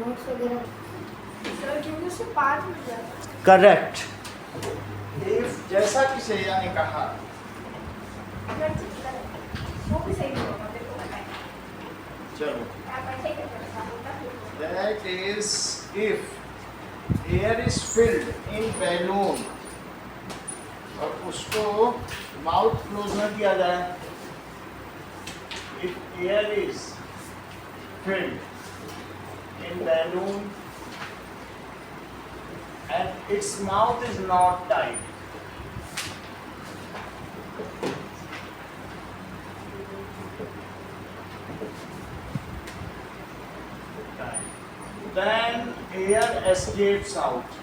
Notes वगैरह sir क्योंकि उससे 5 मिल जाता है। करेक्ट। इफ जैसा कि श्रेया ने कहा, वो भी सही होगा, देखो बताएं। चलो आप ऐसे ही कर सकते हो। That is if air is filled in balloon और उसको माउथ क्लोज न किया जाए। If air is filled in balloon and its mouth is not tight, then air escapes out,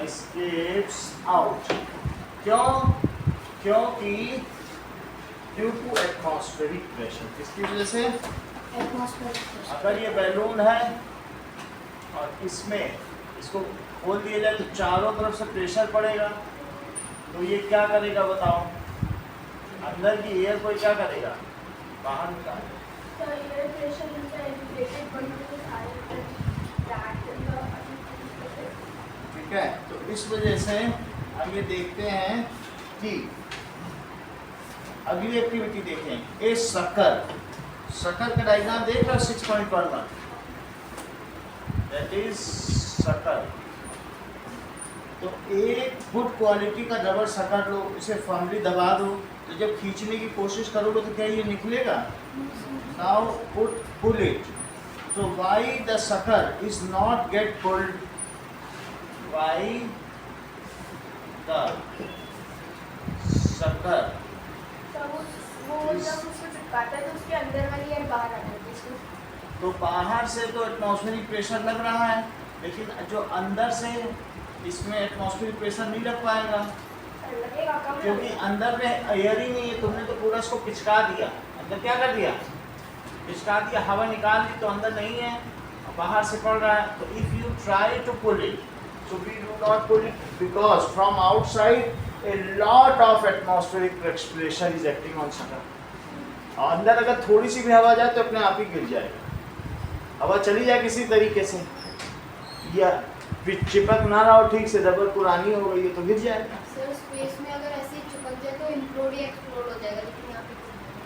escapes out। क्यों? क्योंकि ड्यू टू एटमॉस्फेरिक प्रेशर। किसकी वजह से? एटमॉस्फेयर। अगर ये बैलून है और इसमें इसको खोल दिया जाए तो चारों तरफ से प्रेशर पड़ेगा, तो ये क्या करेगा बताओ? अंदर की एयर को क्या करेगा? बाहर निकालेगा। तो एयर प्रेशर इनका एलिवेटेड बनने के सारे ठीक है, तो इस वजह से आगे देखते हैं कि अगली एक्टिविटी देखें। ए शक्कर, शक्कर का डायग्राम देख रहे हो 6.11, दैट इज शक्कर। तो एक गुड क्वालिटी का रबर शक्कर लो, इसे फर्मली दबा दो, तो जब खींचने की कोशिश करोगे तो क्या ये निकलेगा? Now pull it. So why the sucker is not get pulled? Why the sucker? वो जब उसको चिपकाता है तो उसके अंदर वाली एयर बाहर आ जाती है। तो बाहर से तो एटमॉस्फेरिक प्रेशर लग रहा है, लेकिन जो अंदर से इसमें एटमॉस्फेरिक प्रेशर नहीं लग पाएगा, लगेगा कम क्योंकि अंदर में एयर ही नहीं है। तुमने तो पूरा इसको पिचका दिया, अंदर क्या कर दिया? पिचका दिया, हवा निकाल दी, तो अंदर नहीं है, बाहर से पड़ रहा है। तो if you try to pull it, so we do not pull it because from outside a lot of atmospheric pressure is acting on sucker। और अंदर अगर थोड़ी सी भी हवा जाए तो अपने आप ही गिर जाएगा। हवा चली जाए किसी तरीके से या चिपक ना रहा हो ठीक से, रबर पुरानी हो गई है तो गिर जाएगा। सर स्पेस में अगर ऐसे ही चिपक जाए तो इम्प्लोड या एक्सप्लोड हो जाएगा, लेकिन यहाँ पे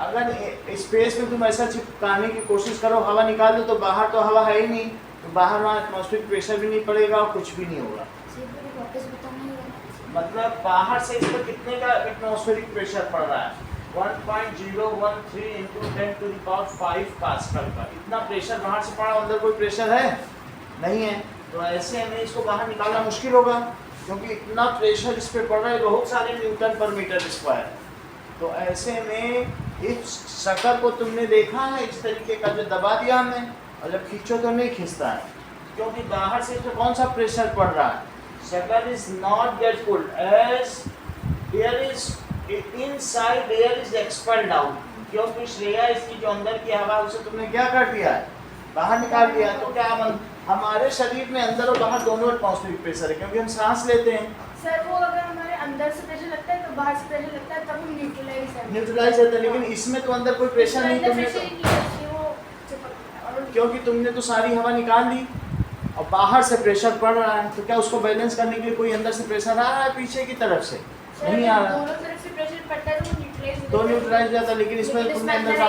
अगर स्पेस में तुम ऐसा चिपकाने की कोशिश करो, हवा निकाल दो, तो बाहर तो हवा है ही नहीं, तो बाहर वहाँ एटमॉस्फेरिक प्रेशर भी नहीं पड़ेगा और कुछ भी नहीं होगा। वापस बताना ही होगा। मतलब बाहर से इस पर कितने का एटमॉस्फेरिक प्रेशर पड़ रहा है? 1.013 इंटू 10⁵ पास्कल का। इतना प्रेशर बाहर से पड़ा, अंदर कोई प्रेशर है नहीं है, तो ऐसे में इसको बाहर निकालना मुश्किल होगा, क्योंकि इतना प्रेशर इस पे पड़ रहा है, बहुत सारे न्यूटन पर मीटर स्क्वायर। तो ऐसे में इस शक्कर को तुमने देखा है इस तरीके का, जो दबा दिया हमने, और जब खींचो तो नहीं खींचता है, क्योंकि बाहर से तो कौन सा प्रेशर पड़ रहा है? Sucker is not get pulled as air is inside, air is expelled out. क्योंकि श्रेया इसकी जो अंदर की हवा उसे तुमने क्या कर दिया है? बाहर निकाल दिया। तो क्या हमारे शरीर में अंदर और बाहर दोनों एटमॉस्फेरिक प्रेशर है, क्योंकि हम सांस लेते हैं। सर वो अगर हमारे अंदर से प्रेशर लगता है तो बाहर से प्रेशर लगता है, तब हम न्यूट्रलाइज होता है, लेकिन इसमें तो अंदर कोई प्रेशर नहीं, तुमने तो क्योंकि तुमने तो सारी हवा निकाल दी और बाहर से प्रेशर पड़ रहा है, तो क्या उसको बैलेंस करने के लिए कोई अंदर से प्रेशर आ रहा है पीछे की तरफ से? नहीं आ रहा। दोनों तरफ से प्रेशर पड़ता है तो न्यूट्रलाइज जाता है, लेकिन इसमें तुमने अंदर का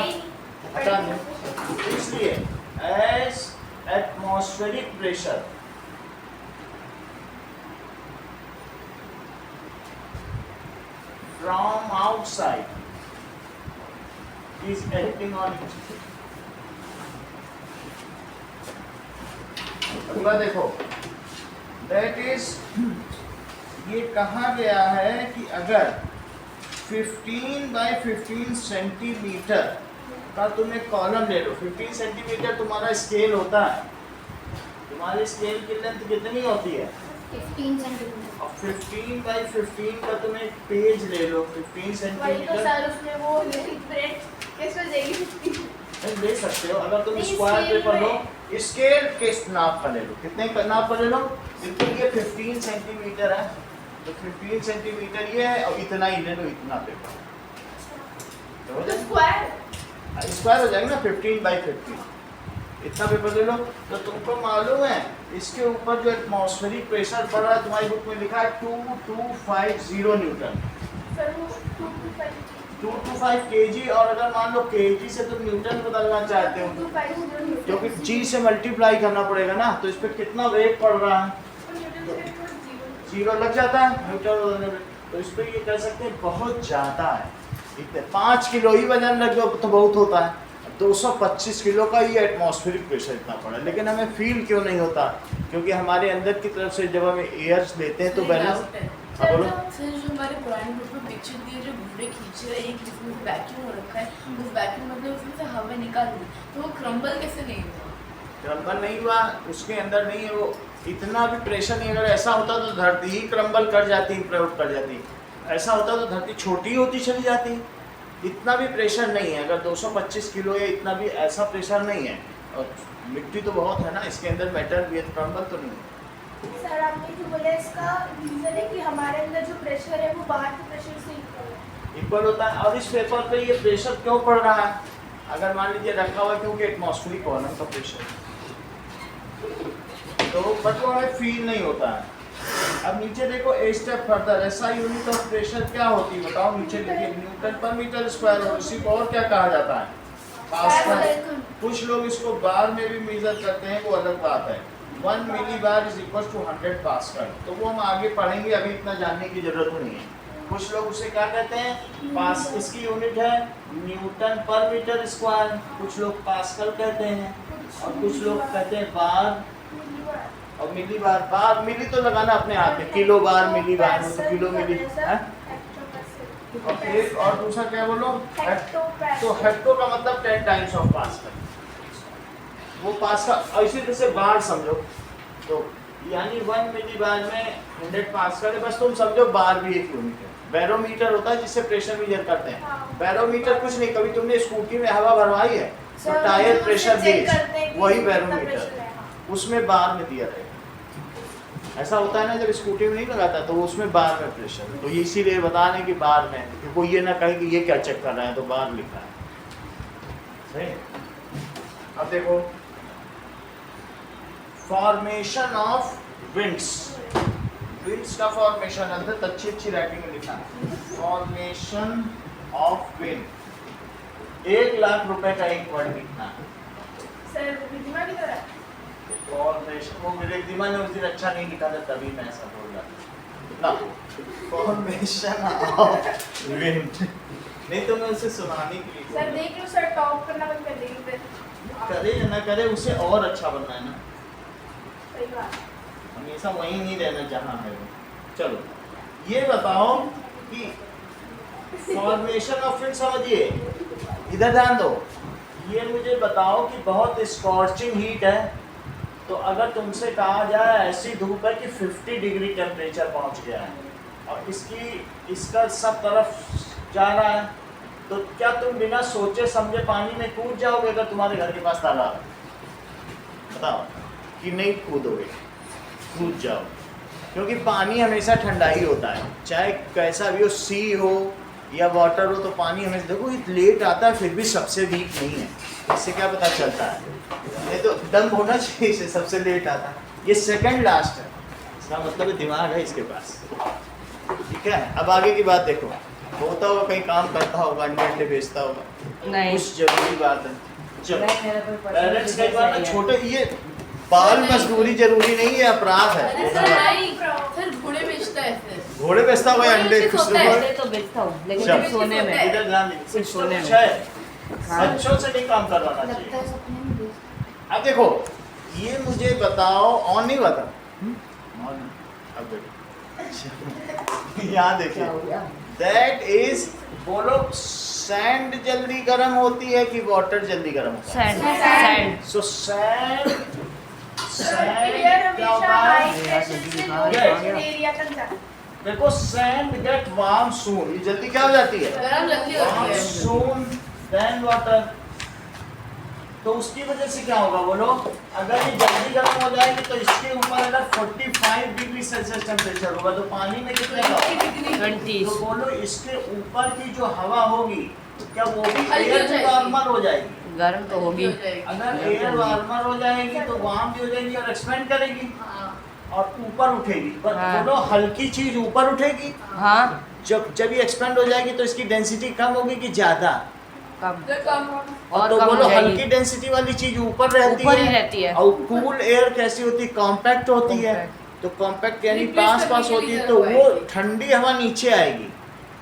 हटा दिया। इसलिए as atmospheric pressure from outside is acting on it। अगला देखो, that is ये कहा गया है कि अगर 15 by 15 सेंटीमीटर का तुम एक कॉलम ले लो। 15 सेंटीमीटर तुम्हारा स्केल होता है, तुम्हारी स्केल की लेंथ कितनी होती है? 15 सेंटीमीटर। और 15 by 15 का तुम एक पेज ले लो, 15 सेंटीमीटर ले सकते हो। अगर तुम स्क्वायर पेपर लो, स्केल के नाप का ले लो, कितने का नाप का ले लो? बिल्कुल ये 15 सेंटीमीटर है, तो 15 सेंटीमीटर ये है, और इतना ही ले लो, इतना पेपर। तो स्क्वायर स्क्वायर हो जाएगा ना 15/15, इतना पेपर ले लो। तो तुमको मालूम है इसके ऊपर जो एटमॉस्फेरिक प्रेशर पड़ रहा है, तुम्हारी बुक में लिखा है 2250 न्यूटन, सर वो 225 225 kg। और अगर मान लो kg से तुम न्यूटन बदलना चाहते हो 250 न्यूटन, क्योंकि g से मल्टीप्लाई करना पड़ेगा ना, तो इस पर कितना वेट पड़ रहा है, तो न्यूटन से तो 0 जीरो लग जाता है न्यूटन बदलने में। तो इस पर ये कह सकते हैं बहुत ज़्यादा है, इतने 5 किलो ही वजन लग जाओ तो बहुत होता है, 225 किलो का ये एटमॉस्फेरिक प्रेशर इतना पड़ा। लेकिन हमें फील क्यों नहीं होता, क्योंकि हमारे अंदर की तरफ से जब हम एयर लेते हैं तो बैलेंस। हाँ बोलो। सर जो हमारे पुराने ग्रुप में पिक्चर दिए जो घूमने खींच रहे हैं, एक जिसमें से वैक्यूम हो रखा है, उस वैक्यूम मतलब उसमें से हवा निकाल दी, तो वो क्रम्बल कैसे नहीं हुआ? क्रम्बल नहीं हुआ, उसके अंदर नहीं है वो, इतना भी प्रेशर नहीं। अगर ऐसा होता तो धरती ही क्रम्बल कर जाती, इम्प्लोड कर जाती। ऐसा होता तो धरती छोटी होती चली जाती। इतना भी प्रेशर नहीं है, अगर 225 किलो है, इतना भी ऐसा प्रेशर नहीं है। और मिट्टी तो बहुत है ना इसके अंदर, मेटल भी है, क्रम्बल तो नहीं है। सर आपने जो बोला इसका रीजन है कि हमारे अंदर जो प्रेशर है वो बाहर के प्रेशर से इक्वल है। इक्वल होता है। और इस पेपर पे ये प्रेशर क्यों पड़ रहा है, अगर मान लीजिए रखा हुआ क्योंकि एटमॉस्फेरिक कॉलम का प्रेशर, तो बट वो हमें फील नहीं होता है। अब नीचे देखो ए स्टेप फर्दर, ऐसा यूनिट ऑफ प्रेशर क्या होती है बताओ, नीचे लिखिए न्यूटन पर मीटर स्क्वायर। और इसी को और क्या कहा जाता है, पास्कल। कुछ लोग इसको बार में भी मेजर करते हैं, वो अलग बात है। 1 millibar is equal to 100 pascal, तो वो हम आगे पढ़ेंगे, अभी इतना जानने की जरूरत नहीं है। कुछ लोग उसे क्या कहते हैं, पास, इसकी यूनिट है न्यूटन पर मीटर स्क्वायर, कुछ लोग पास्कल कहते हैं, और कुछ लोग कहते हैं बार और मिली बार। बार मिली तो लगाना अपने हाथ में, किलो बार मिली बार में तो किलो मिली है। और एक और दूसरा क्या बोलो, तो हेक्टो का मतलब 10 टाइम्स ऑफ पास्कल, वो पास्कल। इसी तरह से बार समझो, तो यानी 1 मिली बार में 100 पास्कल है, बस तुम समझो बार भी एक यूनिट है। बैरोमीटर होता है जिससे प्रेशर मेजर करते हैं। बैरोमीटर कुछ नहीं, कभी तुमने स्कूटी में हवा भरवाई है तो टायर प्रेशर गेज, वही बैरोमीटर, उसमें बार में दिया रहेगा। ऐसा होता है ना जब स्कूटी में नहीं लगाता तो उसमें बार में प्रेशर, तो ये इसीलिए बता रहे हैं कि बार में, कि कोई ये ना कहे कि ये क्या चेक कर रहा है, तो बार लिखा है। सही। अब देखो फॉर्मेशन ऑफ विंड्स, विंड्स का फॉर्मेशन अंदर अच्छी अच्छी राइटिंग में लिखा है, फॉर्मेशन ऑफ विंड। 1 लाख रुपए का एक वर्ड लिखना है। सर रिद्धिमा की तरह फॉर्मेशन, वो मेरे दिमाग में उस दिन अच्छा नहीं लिखा था तभी मैं ऐसा बोल रहा था। फॉर्मेशन ऑफ विंड, नहीं तो मैं उसे सुनाने के लिए सर देख लो सर, टॉप करना बंद कर देंगे फिर। करे या ना करे, उसे और अच्छा बनना है ना, सही बात। हमेशा वहीं नहीं रहना जहाँ है वो। चलो ये बताओ कि फॉर्मेशन ऑफ विंड समझिए, इधर ध्यान दो। ये मुझे बताओ कि बहुत स्कॉर्चिंग हीट है, तो अगर तुमसे कहा जाए ऐसी धूप है कि 50 डिग्री टेम्परेचर पहुंच गया है और इसका सब तरफ जा रहा है, तो क्या तुम बिना सोचे समझे पानी में कूद जाओगे अगर तुम्हारे घर के पास तालाब है? बताओ कि नहीं कूदोगे, कूद जाओ, क्योंकि पानी हमेशा ठंडा ही होता है, चाहे कैसा भी हो, सी हो या वाटर हो, तो पानी हमेशा, देखो ये लेट आता है फिर भी सबसे वीक नहीं है, इससे क्या पता चलता है, नहीं तो दम होना चाहिए इसे, सबसे लेट आता है, ये सेकंड लास्ट है, इसका मतलब दिमाग है इसके पास। ठीक है, अब आगे की बात देखो, होता होगा कहीं काम करता होगा, अंडे बेचता होगा, नहीं कुछ जरूरी बात है। चलो मेरा कोई पेरेंट्स कई बार ना छोटे, ये बाल मजदूरी जरूरी नहीं है, अपराध है। अरे सर नहीं, सर घोड़े बेचता है सर। घोड़े बेचता हुआ अंडे घोड़े खुश होता है। अंडे तो बेचता हूँ, लेकिन चल। सिर्फ सोने में। इधर ध्यान दीजिए, सिर्फ सोने में। है बच्चों से नहीं काम करवाना लगता चाहिए। है सपने में बेचता अब देखो ये मुझे बताओ, ऑन नहीं बता, ऑन अब देखो यहाँ देखिए, क्या हो गया? दैट इज, बोलो सैंड जल्दी गर्म होती है कि वाटर जल्दी गर्म होता है? सैंड सैंड सो सैंड एयर क्या हमेशा होता हाई है? प्रेशर से लो Yes. प्रेशर एरिया तक जाता है। देखो सैंड गेट वार्म सून, ये जल्दी क्या हो जाती है? है। गरम जल्दी होती है। सून देन वाटर, तो उसकी वजह से क्या होगा बोलो, अगर ये जल्दी गर्म हो जाएगी तो इसके ऊपर अगर 45 डिग्री सेल्सियस टेम्परेचर होगा तो पानी में कितने का होगा? 20 तो बोलो इसके ऊपर की जो हवा होगी तो क्या वो भी हल्की हो एयर जाएगी। वार्मर हो जाएगी? गर्म तो होगी। अगर एयर वार्मर हो जाएगी तो वार्म भी हो जाएगी और एक्सपेंड करेगी हाँ और ऊपर उठेगी। पर हाँ। बोलो हल्की चीज ऊपर उठेगी, हाँ जब ये एक्सपेंड हो जाएगी तो इसकी डेंसिटी कम होगी कि ज्यादा? कम तो कम और तो कम बोलो हो जाएगी। हल्की डेंसिटी वाली चीज ऊपर रहती ऊपर है ही रहती है। और कूल एयर कैसी होती है? कॉम्पैक्ट होती है। Compact। तो कॉम्पैक्ट यानी Replace पास करने पास के होती लिए है तो गर्म वो आएगी। ठंडी हवा नीचे आएगी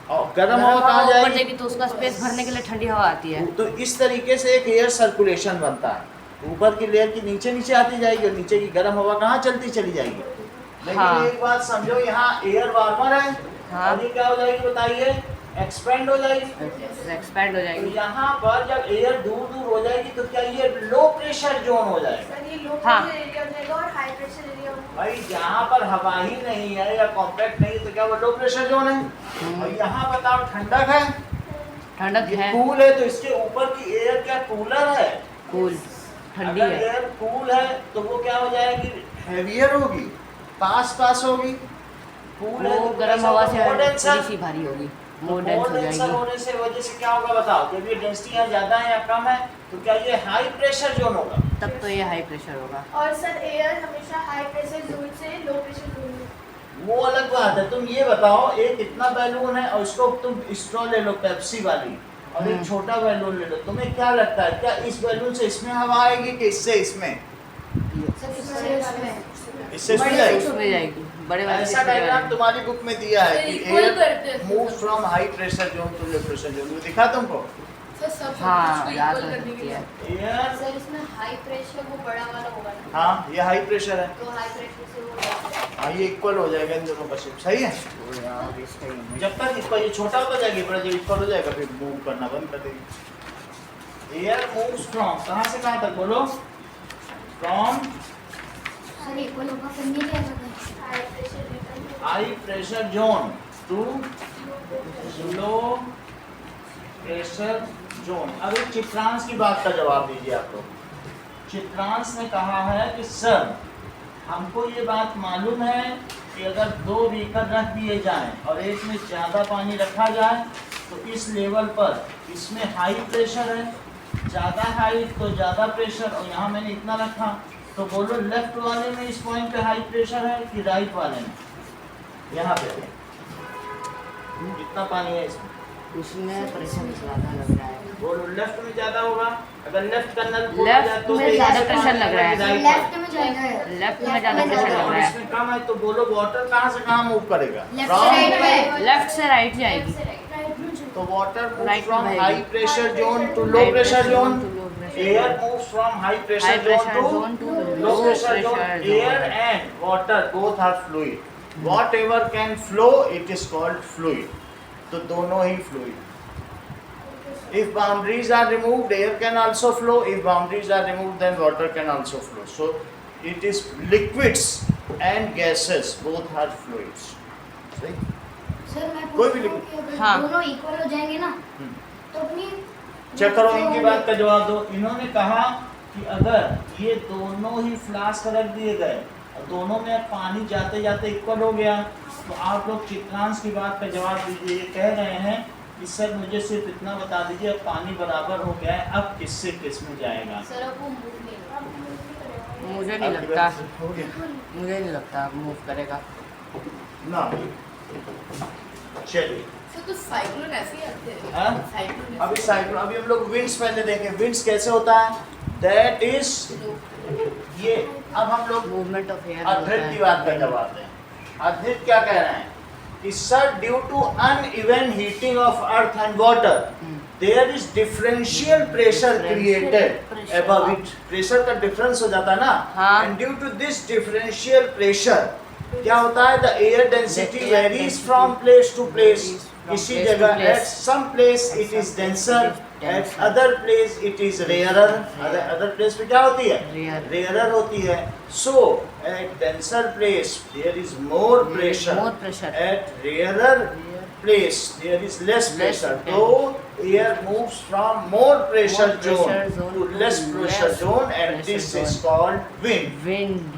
और गर्म गर्म हवा हवा कहाँ ऊपर जाएगी? जाएगी तो उसका स्पेस भरने के लिए ठंडी हवा आती है। तो इस तरीके से एक एयर सर्कुलेशन बनता है। ऊपर की लेयर की नीचे नीचे आती जाएगी और नीचे की गर्म हवा कहाँ चलती चली जाएगी। लेकिन हाँ। एक बात समझो, यहाँ एयर वार्मर है हाँ। और ये क्या हो जाएगी बताइए? एक्सपेंड हो जाएगी। एक्सपैंड हो तो जाएगी। यहाँ पर जब एयर दूर दूर हो जाएगी तो क्या ये लो प्रेशर जोन हो जाएगा? सर ये लो हाँ। प्रेशर एरिया हो जाएगा और हाई प्रेशर एरिया हो जाएगा। भाई जहाँ पर हवा ही नहीं है या कॉम्पैक्ट नहीं तो क्या वो लो प्रेशर जोन है? और यहाँ बताओ ठंडक है, ठंडक ये है, कूल है, तो इसके ऊपर की एयर क्या कूलर है? कूल ठंडी अगर है। एयर कूल है तो वो क्या हो जाएगी? हैवियर होगी, पास होगी। कूल है वो तो गर्म कैसा हवा होगा? से more denser। थोड़ी सी भारी होगी, मोर मोर डेंस हो डेंसर जाएगी। होने से वजह से क्या होगा बताओ? जब ये डेंसिटी यहाँ ज्यादा है या कम है तो क्या ये हाई प्रेशर जोन होगा? तब तो ये हाई प्रेशर होगा। और सर एयर हमेशा हाई प्रेशर जोन से लो प्रेशर जोन में। वो अलग बात है। तुम ये बताओ, एक इतना बैलून है और इसको तुम स्ट्रॉ ले लो पेप्सी वाली और एक छोटा बैलून ले लो, तुम्हें क्या लगता है क्या इस बैलून से इसमें हवा आएगी कि इससे इसमें? इससे इसमें बड़े जाएगी। उसमें जाएगी, बड़े वाले से ऐसा छोटे डायग्राम वाले। तुम्हारी बुक में दिया है कि Equal करते एयर हैं। Move from high pressure zone to low pressure zone. वो दिखा तुमको? सर सब हाँ कुछ याद इक्वल हो करने के सकती लिए है। एयर, सर इसमें हाई प्रेशर वो बड़ा वाला होगा ना, हाँ ये हाई प्रेशर है, तो हाई प्रेशर से वो हाँ ये इक्वल हो जाएगा इन दोनों का शेप। सही है। जब तक इसका ये छोटा होता जाएगा पर जब इक्वल हो जाएगा फिर मूव करना बंद कर देगी। एयर मूव्स फ्रॉम कहाँ से कहाँ तक बोलो? फ्रॉम सर इक्वल होगा फिर नहीं क्या high pressure region high pressure zone to low pressure zone. अब एक चित्रांश की बात का जवाब दीजिए आप लोग। चित्रांश ने कहा है कि सर हमको ये बात मालूम है कि अगर 2 बीकर रख दिए जाएं और एक में ज़्यादा पानी रखा जाए तो इस लेवल पर इसमें हाई प्रेशर है, ज़्यादा हाई तो ज़्यादा प्रेशर, और यहाँ मैंने इतना रखा तो बोलो लेफ्ट वाले में इस पॉइंट पे हाई प्रेशर है कि राइट वाले में? यहाँ पे कितना पानी है इसमें? उसमें प्रेशर ज़्यादा लग रहा है। बोलो लेफ्ट में ज़्यादा होगा। अगर लेफ्ट का नल Left में ज़्यादा pressure लग रहा है। लेफ्ट में ज्यादा है, लेफ्ट में ज़्यादा प्रेशर लग रहा है। इसमें कम है तो बोलो वाटर कहाँ से कहाँ मूव करेगा? लेफ्ट From- से राइट में, लेफ्ट से राइट जाएगी। राइट में जो तो वाटर मूव Right फ्रॉम में हाई जाएगी। Pressure zone to low High pressure pressure zone. to low pressure air zone. Moves from high High pressure pressure zone zone to to low low pressure zone. pressure zone. Air and water both are fluid, whatever can flow it is called fluid। तो दोनों ही fluid। If boundaries are removed, air can also flow. If boundaries are removed, then water can also flow. So it is liquids and gases both are fluids। सही? Sir मैं कोई पूछ भी रहा हूँ कि अगर हाँ। दोनों इक्वल हो जाएंगे ना तो अपनी चेक करो इनकी बात का जवाब दो। इन्होंने कहा कि अगर ये दोनों ही फ्लास्क रख दिए गए और दोनों में पानी जाते जाते इक्वल हो गया तो आप लोग चित्रांश की बात का जवाब दीजिए। ये कह रहे हैं कि सर मुझे सिर्फ इतना बता दीजिए अब पानी बराबर हो गया है, अब किससे किस में जाएगा? सर अब वो मूव नहीं होगा। आप मूव नहीं करेगा। मुझे नहीं आपकी लगता, बात हो गया? मुझे नहीं लगता मूव करेगा। ना चलिए सर तो साइक्लोन ऐसे ही आते हैं। हाँ? साइक्लोन अभी साइक्लोन, अभी हम लोग विंड्स पहले देखें। विंड्स कैसे होता है? दैट इज ये। अब हम लोग मूवमेंट ऑफ एयर अद्वैत की बात का जवाब दें। अद्वैत क्या कह रहे हैं कि sir due to uneven heating of earth and water there is differential pressure created pressure। Above it. Pressure का डिफरेंस हो जाता है ना, हाँ। And due to this differential pressure क्या होता है? The air density The air varies density from place to place. from किसी place to जगह place। At some place it is denser, at denser। Other place it is rarer. Other place पे क्या होती है? Rare। Rarer होती है। So at denser place there is more pressure, more pressure। At rarer place there is less pressure. तो air moves from more pressure More pressure zone zone to to less pressure less zone and pressure this is zone। Called wind. Wind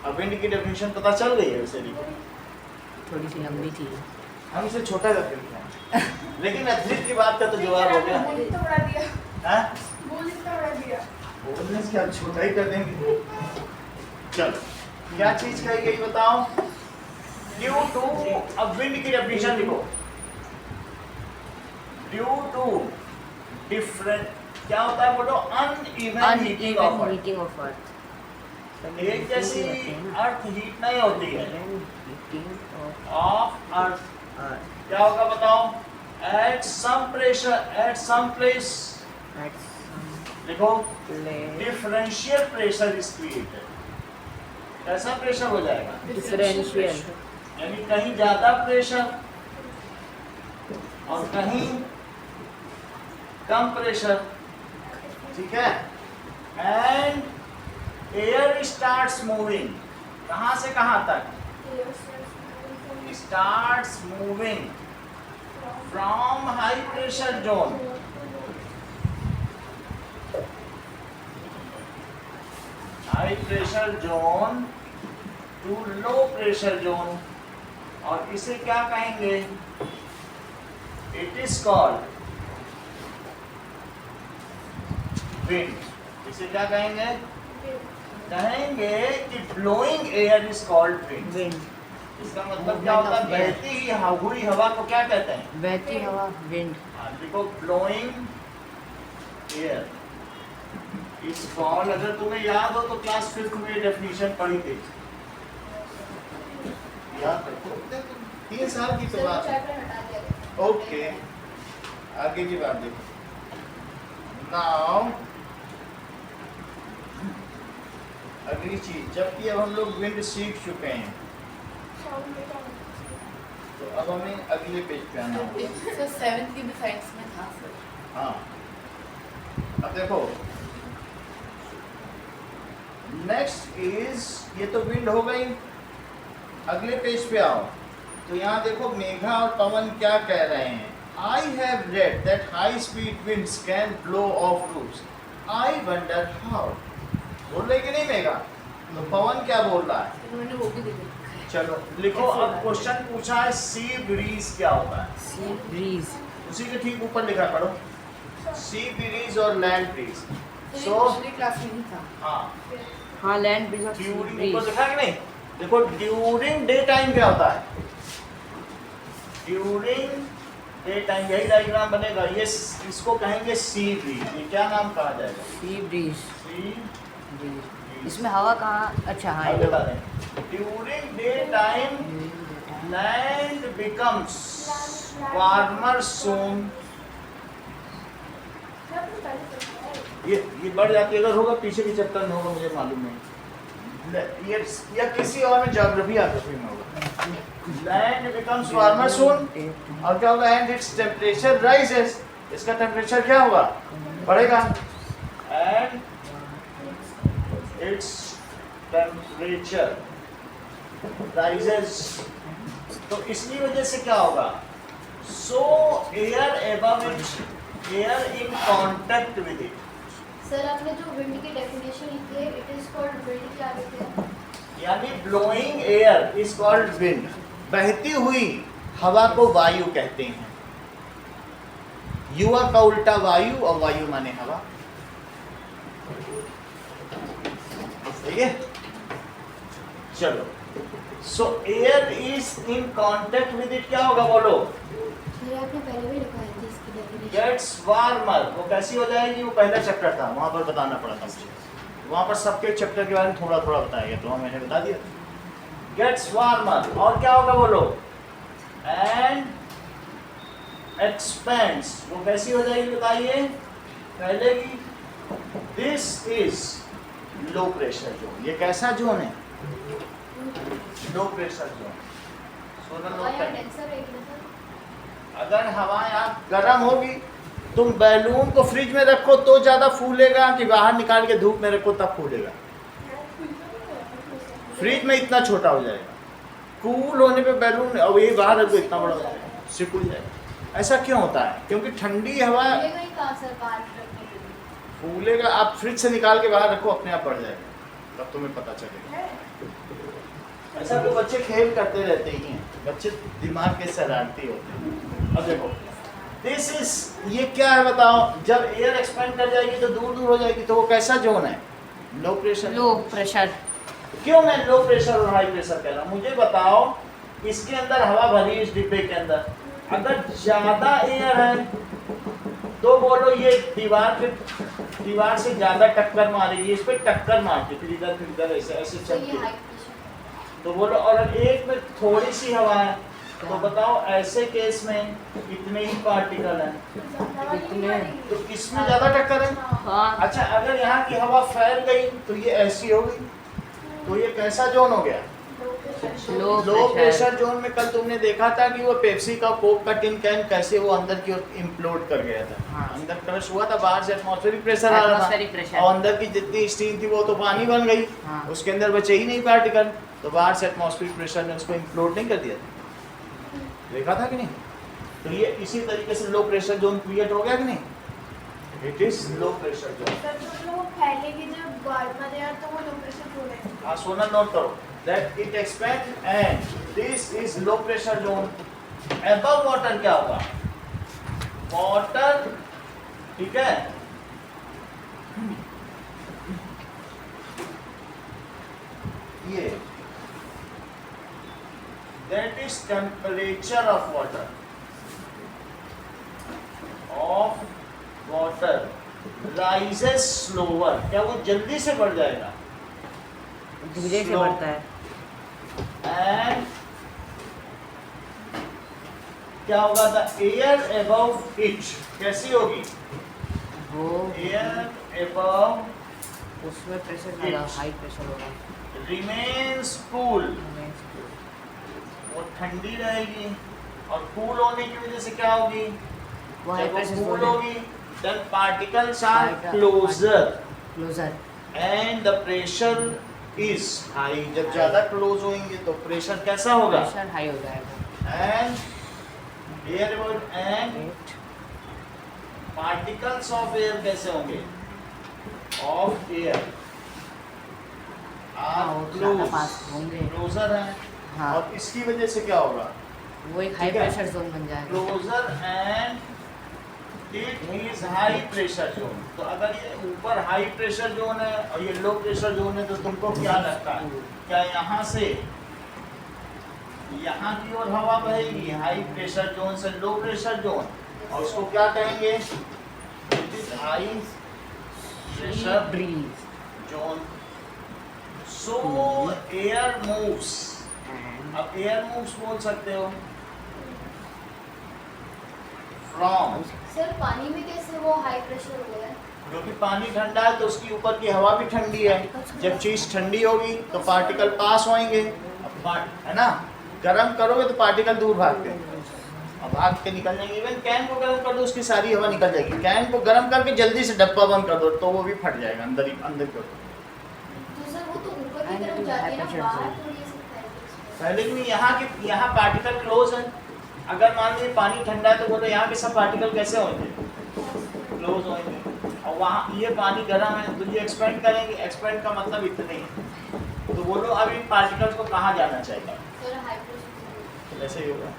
अब wind की definition पता चल गई है वैसे नहीं? थोड़ी सी लंबी थी। हम इसे छोटा करके लिखे हैं। लेकिन अद्रित की बात का तो जवाब हो गया। बोल इतना बड़ा दिया, हाँ? बोल इतना बड़ा दिया। बोलने से क्या छोटा ही कर देंगे। चलो क्या चीज कही गई बताओ। ड्यू टू, अब विंड की डेफिनेशन लिखो। ड्यू टू डिफरेंट, क्या होता है बोलो, uneven heating of earth. Heating of अर्थ। एक जैसी अर्थ हीट नहीं होती है ऑफ अर्थ, क्या होगा बताओ। At some pressure, at some place, लिखो डिफरेंशियल प्रेशर इज क्रिएटेड। कैसा प्रेशर हो जाएगा, डिफरेंशियल, यानी कहीं ज्यादा प्रेशर और कहीं कम प्रेशर, ठीक है। एंड एयर स्टार्ट्स मूविंग, कहां से कहां तक, starts moving from high pressure zone, high pressure zone to low pressure zone, और इसे क्या कहेंगे, इट इज कॉल्ड विंड। इसे क्या कहेंगे, कहेंगे कि blowing air is called wind. Wind, इसका मतलब क्या होता है, बहती हुई हवा को क्या कहते हैं, बहती हवा, विंड। देखो ब्लोइंग एयर इज कॉल्ड, अगर तुम्हें याद हो तो क्लास 5th में डेफिनेशन पढ़ी थी, याद रखो, 3 साल की तो बात है। ओके, आगे की बात देखो। नाउ अगली चीज, जबकि अब हम लोग विंड सीख चुके हैं तो अब हमें अगले पेज पे आना होगा। सर 7th की भी साइंस में था सर। हाँ, अब देखो नेक्स्ट इज, ये तो विंड हो गई। अगले पेज पे आओ तो यहाँ देखो मेघा और पवन क्या कह रहे हैं। I have read that high speed winds can blow of roofs, I wonder how. बोल रहे कि नहीं मेघा, तो पवन क्या बोल रहा है, उन्होंने वो भी दे दिया। चलो लिखो। अब क्वेश्चन पूछा है सी ब्रीज क्या होता है, सी ब्रीज, उसी के ठीक ऊपर लिखा पढ़ो, सी ब्रीज और लैंड ब्रीज। सो पिछली क्लास में नहीं था। हाँ, हाँ लैंड ब्रीज और सी ड्यूरिंग ब्रीज। ऊपर लिखा है कि नहीं, देखो ड्यूरिंग डे टाइम क्या होता है, ड्यूरिंग डे टाइम, यही डायग्राम बनेगा। ये इसको कहेंगे सी ब्रीज। ये क्या नाम कहा जाएगा, सी ब्रीज, सी ब्रीज। इसमें हवा कहाँ, अच्छा हाँ, आगे बता दें। During day time land becomes warmer soon. ये बढ़ जाती है, अगर होगा पीछे के चैप्टर में होगा, मुझे मालूम नहीं, ये या किसी और में ज्योग्राफी में होगा। लैंड बिकम्स वार्मर सून, और क्या होगा, एंड इट्स टेम्परेचर राइजेस। इसका टेम्परेचर क्या होगा, बढ़ेगा। एंड इट्स टेम्परेचर राइजेस, तो इसकी वजह से क्या होगा, सो air above it, air in contact with it. Sir आपने जो विंड की डेफिनेशन लिखी है, इट इज कॉल्ड विंड, क्या लिखे हैं? यानी blowing air is called wind. बहती हुई हवा को वायु कहते हैं। युवा का उल्टा वायु, और वायु माने हवा। सही है, चलो। सो air is in contact with it, क्या होगा बोलो, सर आपने पहले भी लिखा है कि इसकी डेफिनेशन गेट्स वार्मर। वो कैसी हो जाएगी, वो पहला चैप्टर था, वहां पर बताना पड़ा था मुझे, वहां पर सबके चैप्टर के बारे में थोड़ा थोड़ा बताया गया, तो मैंने बता दिया। गेट्स वार्मर, और क्या होगा बोलो, एंड एक्सपेंड्स। वो कैसी हो जाएगी बताइए, पहले की। This is low pressure zone. ये कैसा जोन है, लो प्रेशर जोन। सोलर लो हवा डेंसर रहेगी ना सर? अगर हवा गर्म होगी, तुम बैलून को फ्रिज में रखो तो ज़्यादा फूलेगा, कि बाहर निकाल के धूप में रखो तब फूलेगा। फ्रिज में इतना छोटा हो जाएगा, कूल होने पे बैलून, और ये बाहर रखो इतना बड़ा हो जाएगा, सिकुड़ जाएगा। ऐसा क्यों होता है, क्योंकि ठंडी हवा फूलेगा ही कहाँ सर, बाहर रखने के लिए? फूलेगा। आप फ्रिज से निकाल के बाहर रखो, अपने आप बढ़ जाएगा, तब तुम्हें पता चलेगा। ऐसा तो बच्चे खेल करते रहते ही हैं, बच्चे दिमाग के शरारती होते हैं। अब देखो दिस इज, ये क्या है बताओ? जब एयर एक्सपेंड कर जाएगी तो दूर दूर हो जाएगी, तो वो कैसा जोन है? लो प्रेशर। Low pressure. क्यों मैं लो प्रेशर और हाई प्रेशर कह रहा हूँ? मुझे बताओ, इसके अंदर हवा भरी है, इस डिब्बे के अंदर, अगर ज्यादा एयर है तो बोलो ये दीवार से ज्यादा टक्कर मारेगी, इस पे टक्कर मारती, फिर इधर ऐसे ऐसे तो ये चलती हाई है। प्रेशर। तो बोलो, और एक में थोड़ी सी हवा है, तो बताओ ऐसे केस में इतने ही पार्टिकल हैं, कितने? तो किसमें ज्यादा टक्कर है? हाँ। अच्छा, अगर यहाँ की हवा फैल गई तो ये ऐसी होगी, तो ये कैसा जोन हो गया? लो लो प्रेशर जोन में कल तुमने देखा था कि वो पेप्सी का, कोक का टिन कैन कैसे वो अंदर की ओर इम्प्लोड कर गया था। हाँ। अंदर क्रश हुआ था, बाहर से एटमॉस्फेरिक प्रेशर आ रहा Atmospheric था, pressure। और अंदर की जितनी स्टीम थी वो तो पानी बन गई। हाँ। उसके अंदर बचे ही नहीं पार्टिकल, तो बाहर से एटमॉस्फेरिक प्रेशर ने उसको इम्प्लोड नहीं कर दिया था। देखा था कि नहीं? तो ये इसी तरीके से लो प्रेशर जोन क्रिएट हो गया कि नहीं? It is low pressure zone. वो फैलेगी जब मध्ये यार, तो वो लो प्रेशर जोन है। हाँ, सोना नोट करो that it expand and this is low pressure zone. above water क्या होगा? water, ठीक है, ये that is temperature of water rises slower. क्या वो जल्दी से बढ़ जाएगा? धीरे से Slow. बढ़ता है। And क्या होगा? the air above it कैसी होगी? वो air above उसमें प्रेशर ज़्यादा, It's- हाई प्रेशर होगा। remains cool, वो ठंडी रहेगी, और कूल होने की वजह से क्या होगी? वो हाई जब वो प्रेशर कूल जोन होगी then particles are Particle- closer closer. and the pressure is high. जब ज्यादा क्लोज होंगे तो प्रेशर कैसा होगा? प्रेशर हाई हो जाएगा। and air above and particles of air कैसे होंगे? of air हाँ, are वो ज़्यादा पास होंगे। closer है, हाँ। और इसकी वजह से क्या होगा? वो एक हाई ठीक है। प्रेशर जोन बन जाएगा। Closer and it is high pressure zone. तो अगर ये ऊपर हाई प्रेशर जोन है और ये लो प्रेशर जोन है, तो तुमको क्या लगता है? क्या यहाँ से यहाँ की ओर हवा बहेगी हाई प्रेशर जोन से लो प्रेशर जोन, और उसको क्या कहेंगे? It is high pressure breeze. Zone. So air moves, अब एयर मूव्स बोल सकते हो फ्रॉम, सर पानी में कैसे वो हाई प्रेशर हो गया है? क्योंकि पानी ठंडा है तो उसकी ऊपर की हवा भी ठंडी है। जब चीज ठंडी होगी तो पार्टिकल पास होंगे, है ना? गर्म करोगे तो पार्टिकल दूर भागते हैं, अब भाग के निकल जाएंगे। इवन कैन को गर्म कर दो, उसकी सारी हवा निकल जाएगी। कैन को गर्म करके जल्दी से डब्बा बंद कर दो तो वो भी फट जाएगा अंदर की ओर। तो सर वो तो ऊपर की तरफ जाती है ना, बाहर तो ये सब फैलती है। पहले भी यहाँ पार्टिकल क्लोज है। अगर मान लीजिए पानी ठंडा है तो बोलो यहाँ के सब पार्टिकल कैसे होंगे? क्लोज होंगे। और वहाँ ये पानी गर्म है तो ये एक्सपेंड करेंगे। एक्सपेंड का मतलब इतने ही। तो बोलो अब इन पार्टिकल्स को कहाँ जाना चाहिए? Sir high pressure. ऐसे ही होगा।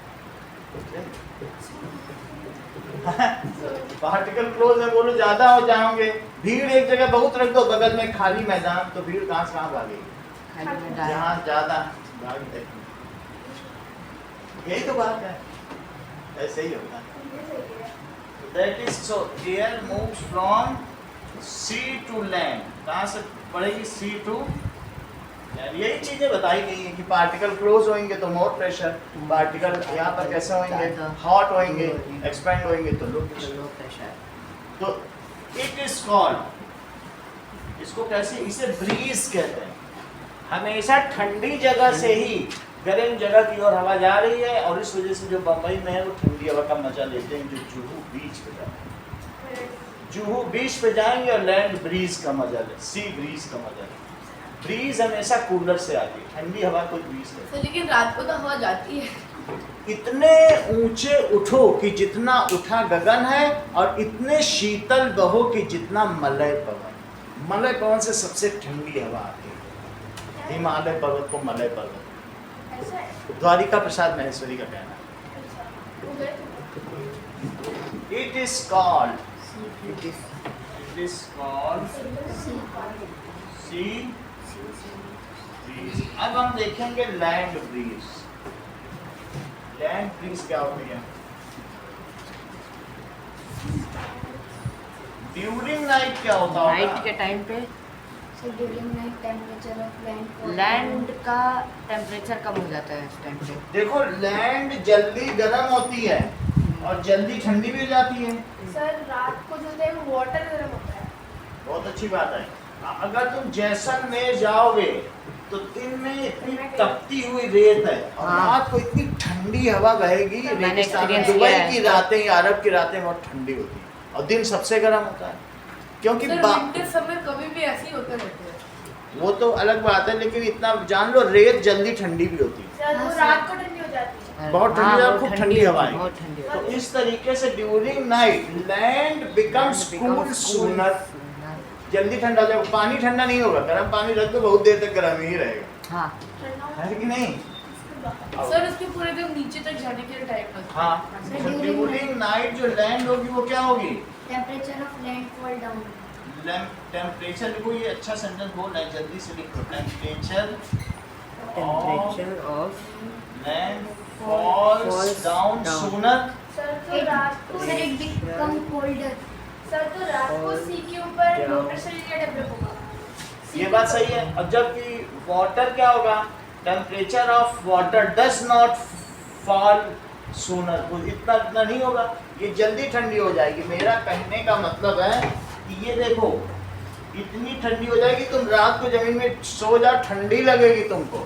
पार्टिकल क्लोज है, बोलो ज्यादा हो जाओगे। भीड़ एक जगह बहुत रख दो, बगल में खाली मैदान, तो भीड़ कहाँ से कहाँ भागेगी? खाली में डाल। जहाँ ज्यादा भाग देखेंगे। यही तो बात है, ऐसे ही होगा। That is so air moves from sea to land. कहाँ से पड़ेगी? sea to land। यही चीजें बताई गई हैं कि पार्टिकल क्लोज होंगे तो मोर प्रेशर, पार्टिकल यहाँ पर कैसे होंगे? हॉट होंगे, एक्सपेंड होंगे तो लो प्रेशर। Low pressure. तो इट इज कॉल्ड, इसको कैसे? इसे ब्रीज कहते हैं। हमेशा ठंडी जगह से ही गर्म जगह की ओर हवा जा रही है, और इस वजह से जो बम्बई में है वो ठंडी हवा का मजा लेते हैं, जो जुहू बीच पे जाते हैं। जुहू बीच पे जाएंगे और लैंड ब्रीज का मजा ले, सी ब्रीज का मजा ले। ब्रीज हमेशा कूलर से आती है, ठंडी हवा कोई ब्रीज नहीं। सर लेकिन रात को तो हवा जाती है। इतने ऊंचे उठो कि जितना उठा गगन है, और इतने शीतल बहो कि जितना मलय पवन। मलय पवन से सबसे ठंडी हवा आती है। हिमालय पर्वत को मलय पर्वत, ऐसा है। द्वारिका प्रसाद महेश्वरी का कहना है। अच्छा, उधर It is called It is sea breeze. अब हम देखेंगे लैंड ब्रीज। लैंड ब्रीज क्या होती है? ड्यूरिंग नाइट क्या होता होगा? नाइट के टाइम पे So during night temperature of land fall land का टेम्परेचर कम हो जाता है इस टाइम पे। देखो लैंड जल्दी गर्म होती है और जल्दी ठंडी भी हो जाती है। सर रात को जो है वो वाटर गर्म होता है। बहुत अच्छी बात है। अगर तुम जैसलमेर जाओगे तो दिन में इतनी तपती हुई रेत है और हाँ। रात को इतनी ठंडी हवा बहेगी। मैंने रेगिस्तान में experience दुबई किया है। की रातें या अरब की रातें बहुत ठंडी होती है और दिन सबसे गर्म होता है क्योंकि सर विंटर समय कभी भी ऐसे ही होता रहता है। वो तो अलग बात है, लेकिन इतना जान लो रेत जल्दी ठंडी भी होती है। सर वो रात को ठंडी हो जाती है। बहुत ठंडी और खूब ठंडी हवा है। बहुत ठंडी तो इस तरीके से during night land becomes cool sooner. जल्दी ठंडा हो जाएगा। पानी ठंडा नहीं होगा, गर्म पानी रख दो बहुत देर तक गर्म ही रहेगा, हाँ ठंडा हो है कि नहीं? सर उसके पूरे दिन नीचे तक जाने के लिए टाइम लगता है। हाँ, ड्यूरिंग नाइट जो लैंड होगी वो क्या होगी? temperature of land fall down temperature देखो, ये अच्छा सेंटेंस बोल रहे हैं, जल्दी से लिखो। Temperature of land falls down sooner. Sir तो रात को sir it become colder sir तो रात को सी के ऊपर लो प्रेशर एरिया डेवलप होगा। ये बात सही है। और जबकि वाटर क्या होगा? Temperature of water does not fall sooner. तो इतना नहीं होगा, ये जल्दी ठंडी हो जाएगी। मेरा कहने का मतलब है कि ये देखो इतनी ठंडी हो जाएगी, तुम रात को जमीन में सो जाओ ठंडी लगेगी तुमको,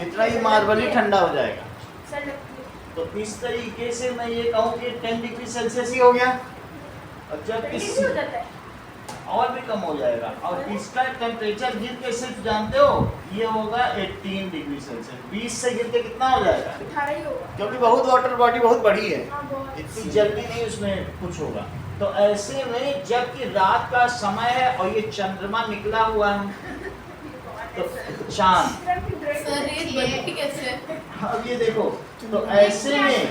इतना ही मार्बल ही ठंडा हो जाएगा। सर लगती है। तो इस तरीके से मैं ये कहूँ कि 10 डिग्री सेल्सियस ही हो गया और जब ठंडी इस भी हो जाता है। और भी कम हो जाएगा। और इसका टेम्परेचर गिर के सिर्फ जानते हो ये होगा 18 डिग्री सेल्सियस। 20 से गिर के कितना हो जाएगा? 18 ही होगा। क्योंकि बहुत वाटर बॉडी बहुत बड़ी है, हाँ बहुत। इतनी जल्दी नहीं उसमें कुछ होगा। तो ऐसे में जबकि रात का समय है और ये चंद्रमा निकला हुआ है तो चांद, सर रेत बनती कैसे है? अब ये देखो तो ऐसे में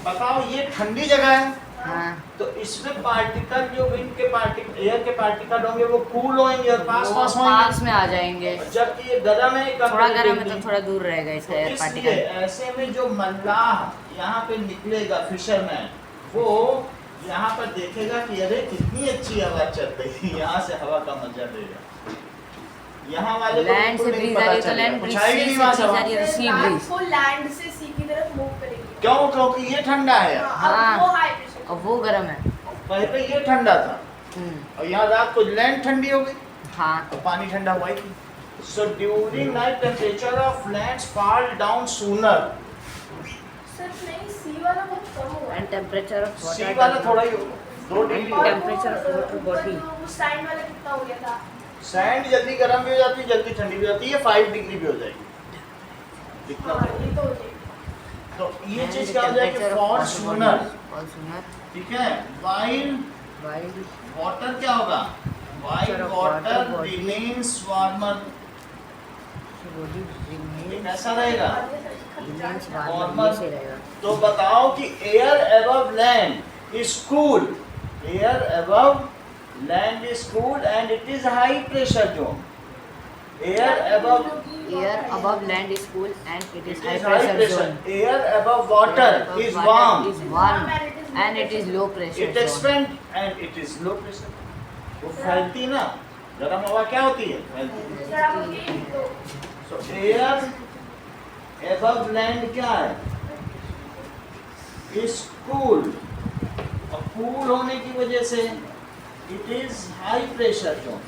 बताओ ये ठंडी जगह है हाँ तो इसमें पार्टिकल जो विंड के पार्टिकल एयर के पार्टिकल होंगे वो कूल होंगे और पास वो पास होंगे। पास में आ जाएंगे। जबकि ये गर्म है, थोड़ा गर्म है comparatively। तो थोड़ा दूर रहेगा इसका एयर इसलिए पार्टिकल। ऐसे में जो मल्लाह यहाँ पे निकलेगा, फिशरमैन, वो यहाँ पर देखेगा कि अरे कितनी अच्छी हवा चल रही है, यहाँ से हवा का मजा लेगा। यहाँ वाले को लैंड से बिल्कुल नहीं ब्रीज आ पता रही है तो चलेगा, लैंड ब्रीज कुछ आएगी से नहीं वहाँ से ब्रीज आ हवा। रही है तो सी रात ब्रीज। को लैंड से सी की तरफ मूव करेगी। क्यों? क्योंकि ये ठंडा है यार। हाँ, अब वो हाई प्रेशर। और वो गर्म है। पहले ये ठंडा था और यहाँ रात को लैंड ठंडी हो गई हाँ और पानी ठंडा हुआ ही। So during night temperature of lands fall down sooner। Sir नहीं सी वाला बहुत कम होगा। एंड टेम्परेचर ऑफ सी वाला थोड़ा ही होगा, 2 डिग्री। और temperature of water ऊपर body। जो वो साइन वाला कितना हो गया था? सैंड जल्दी गर्म भी हो जाती है, जल्दी ठंडी भी हो जाती है, 5 डिग्री भी हो जाएगी। इतना हाँ तो। ये तो हो जाएगी। तो ये चीज क्या हो जाएगी? फॉल सूनर, फॉल सूनर ठीक है। वाइल वाइल्ड वाटर क्या होगा? While Temperature of water water body। Remains warmer. Body ये कैसा रहेगा? Remains Warmer। वार्मर से रहेगा। तो बताओ कि air above land is cool, air above land is cool and it is high pressure zone. Air above Air above land is cool and it is high high pressure pressure, zone. air above water Air above is water warm, is warm and it is low pressure it zone. expand and it is low pressure। वो फैलती ना, गर्म हवा क्या होती है? फैलती। Sir आप ये तो So air above land क्या है? Is cool। और cool होने की वजह से it is high pressure zone।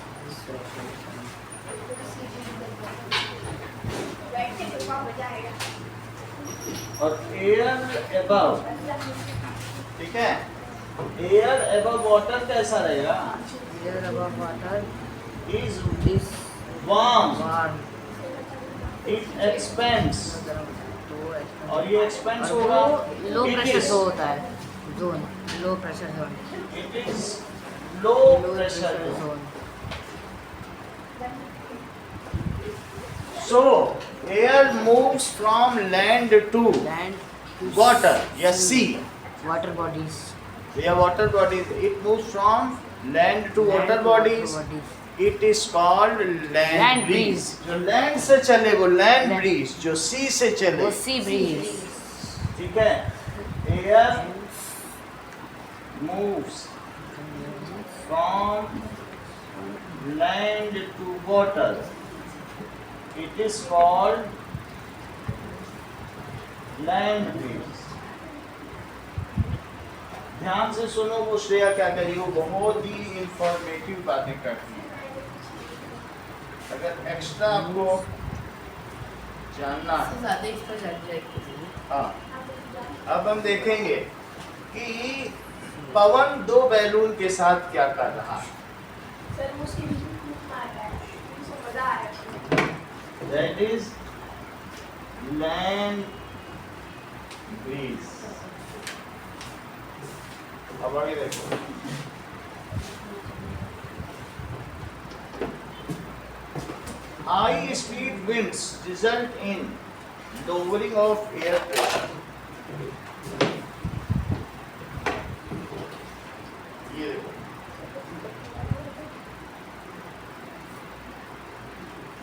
बैठ के तो वहाँ मजा आएगा। और एयर अबव, ठीक है, एयर अबव वाटर कैसा रहेगा? Air above water is is warm, warm. It expends. तो और ये एक्सपेंस और होगा वो लो it प्रेशर is- जो होता है zone, low pressure zone, it is low low pressure pressure zone। Zone. So air moves from land to Land to water या sea। water bodies, We have water bodies. It moves from land to water bodies. It is called land Land breeze. breeze. जो land से चले वो land Land- breeze, जो sea से चले वो sea breeze ठीक है. Air moves from land to water. It is called land breeze. ध्यान से सुनो वो श्रेया क्या करी, वो बहुत ही इंफॉर्मेटिव बातें करती है. अगर एक्स्ट्रा आपको जानना है, ज़्यादा एक्स्ट्रा जान जाएगी. हाँ, अब हम देखेंगे कि पवन दो बैलून के साथ क्या कर रहा है. सर मुझे मार रहा है, मुझे मजा आ रहा है. That is land breeze. अब आगे देखो. High speed winds result in lowering of air pressure. ये देखो.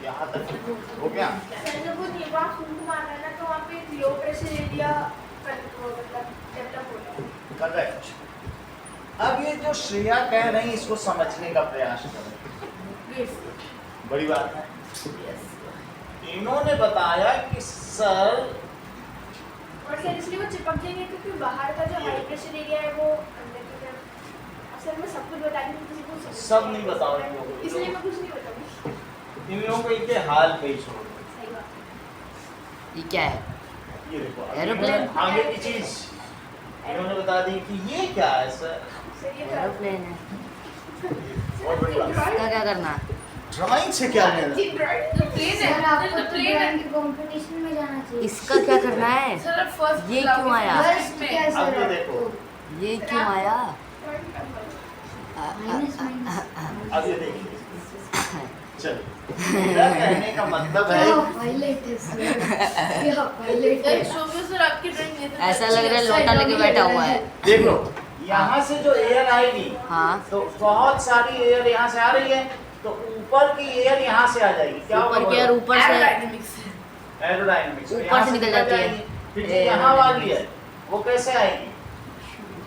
यहाँ तक हो गया. सर जब वो नीवा फूंक मार रहा है ना, तो वहाँ पे एक लो प्रेशर एरिया मतलब डेवलप हो रहा है. करेक्ट. अब ये जो श्रेया कह रही है इसको समझने का प्रयास करो. Yes. बड़ी बात है. Yes. इन्होंने बताया कि सर और सर इसलिए वो चिपक जाएंगे क्योंकि बाहर का जो हाई प्रेशर एरिया है वो अंदर की तरफ. अब सर मैं सब कुछ बता दूँ किसी को समझ सब में नहीं आएगा. बताओ इन लोगों को. इसलिए मैं कुछ नहीं बताऊंगी. इन लोगों को इनके हाल पे ही छोड़ दो. सही बात. ये क्या है? ये देखो अब एरोप्लेन? इन्होंने आगे की चीज इन्होंने बता दी कि ये क्या है सर. सर ये तो एरोप्लेन है. बहुत बड़ी बात. इसका क्या करना है? ड्राइंग से क्या लेना. जी ड्राइंग. तो प्लेन है. सर आपको तो तो प्लेन है. ड्राइंग के कंपटीशन में जाना चाहिए. इसका क्या करना है? सर फर्स्ट ये क्यों आया? फर्स्ट क्या अब सर ये देखो. आपको? ये क्यों आया? Minus minus. अब ये देखिए. चलो मेरा कहने का मतलब क्या है हाईलाइट है सर, क्या हाईलाइट है. शोभा सर आपकी ड्राइंग ये तो ऐसा लग रहा है लोटा लेके बैठा हुआ है. देखो यहाँ से जो एयर आएगी हाँ. तो बहुत सारी एयर यहाँ से आ रही है, तो ऊपर की एयर यहाँ से आ जाएगी. क्या ऊपर की और ऊपर से एरोडायनामिक्स है. एरोडायनामिक्स ऊपर से निकल जाती है. फिर जो यहाँ वाली है वो कैसे आएगी.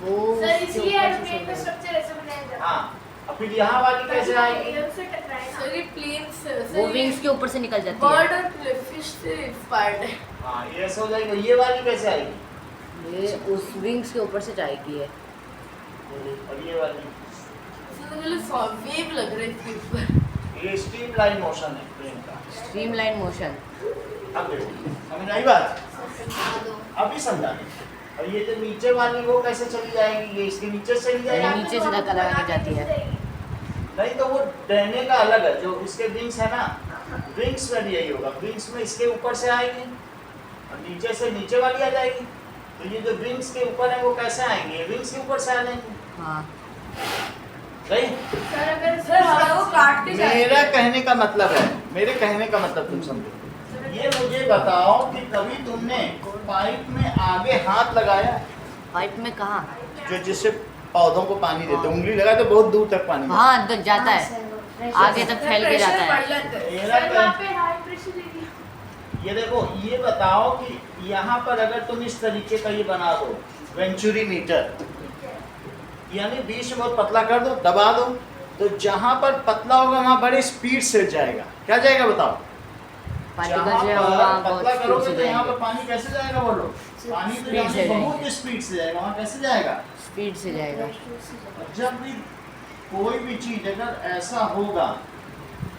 वो सर इसलिए एरोप्लेन का स्ट्रक्चर ऐसे बनाया जाता है. हाँ, और फिर यहाँ वाली कैसे आएगी. एयर से टकराए ना. सर ये प्लेन से वो विंग्स के ऊपर से निकल जाती है. बर्ड और फिश से इंस्पायर्ड है. हाँ, ये ऐसे हो जाएगी. ये वाली कैसे आएगी. ये उस विंग्स के ऊपर से जाएगी है. और ये वाली सर मुझे वेव लग रहा है इसके ऊपर. ये स्ट्रीमलाइन मोशन है प्लेन का. Streamline motion. अब देखो समझ आई बात. अभी समझा. और ये जो नीचे वाली वो कैसे चली जाएगी. ये इसके नीचे से चली जाएगी. नीचे से धक्का लगा के जाती है. नहीं तो वो डरने का अलग है. जो इसके विंग्स है ना, विंग्स में भी यही होगा. विंग्स में इसके ऊपर से आएगी और नीचे से नीचे वाली आ जाएगी. तो ये जो विंग्स के ऊपर है वो कैसे आएंगे. ये विंग्स के ऊपर से आ जाएंगे. हाँ. सही. सर अगर सर हवा को काटते जाएंगे. मेरा कहने का मतलब है, मेरे कहने का मतलब तुम समझो. ये मुझे बताओ कि कभी तुमने पाइप में आगे हाथ लगाया. पाइप में कहाँ? जो जिससे पौधों को पानी देते, उंगली लगाए तो बहुत दूर तक पानी. हाँ अंदर जाता हाँ, है. सर, प्रेशर आगे से. तक फैल के जाता है. मेरा सर वहाँ पे हाई प्रेशर एरिया. ये देखो, ये बताओ कि यहाँ पर अगर तुम इस तरीके का ये बना दो वेंचुरी मीटर, यानी बीच में बहुत पतला कर दो, दबा दो, तो जहाँ पर पतला होगा वहाँ बड़े स्पीड से जाएगा. क्या जाएगा बताओ. पार्टिकल जहाँ जो है पर वहाँ पतला बहुत स्पीड करोगे से तो यहाँ पर जाएंगे. पानी कैसे जाएगा बोलो. पानी तो स्पीड यहाँ से से जाएंगे. बहुत स्पीड से जाएगा. वहाँ कैसे जाएगा. स्पीड से जाएगा. जब भी कोई भी चीज अगर ऐसा होगा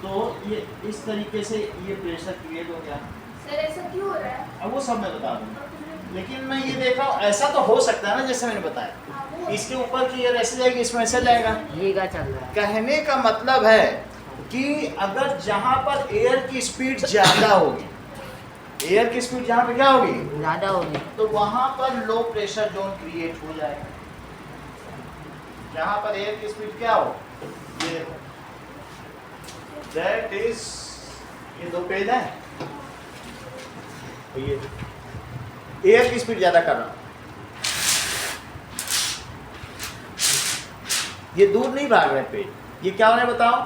तो ये इस तरीके से ये प्रेशर क्रिएट हो गया. सर ऐसा क्यों हो रहा है. अब वो सब मैं बता दूंगा, लेकिन मैं ये देख रहा हूँ ऐसा तो हो सकता है ना, जैसे मैंने बताया. हाँ, वो इसके ऊपर की एयर ऐसे जाएगी, इसमें ऐसे जाएगा. ये क्या चल रहा है? कहने का मतलब है कि अगर जहाँ पर एयर की स्पीड ज़्यादा होगी, एयर की स्पीड जहाँ पे क्या होगी, ज़्यादा होगी, तो वहाँ पर लो प्रेशर जोन क्रिएट हो जाएगा. जहाँ पर एयर की स्पीड क्या हो, ये देखो, दैट इज, ये 2 पेज है. तो ये एयर की स्पीड ज़्यादा कर रहा हूँ. ये दूर नहीं भाग रहे पेज, ये क्या होने बताओ,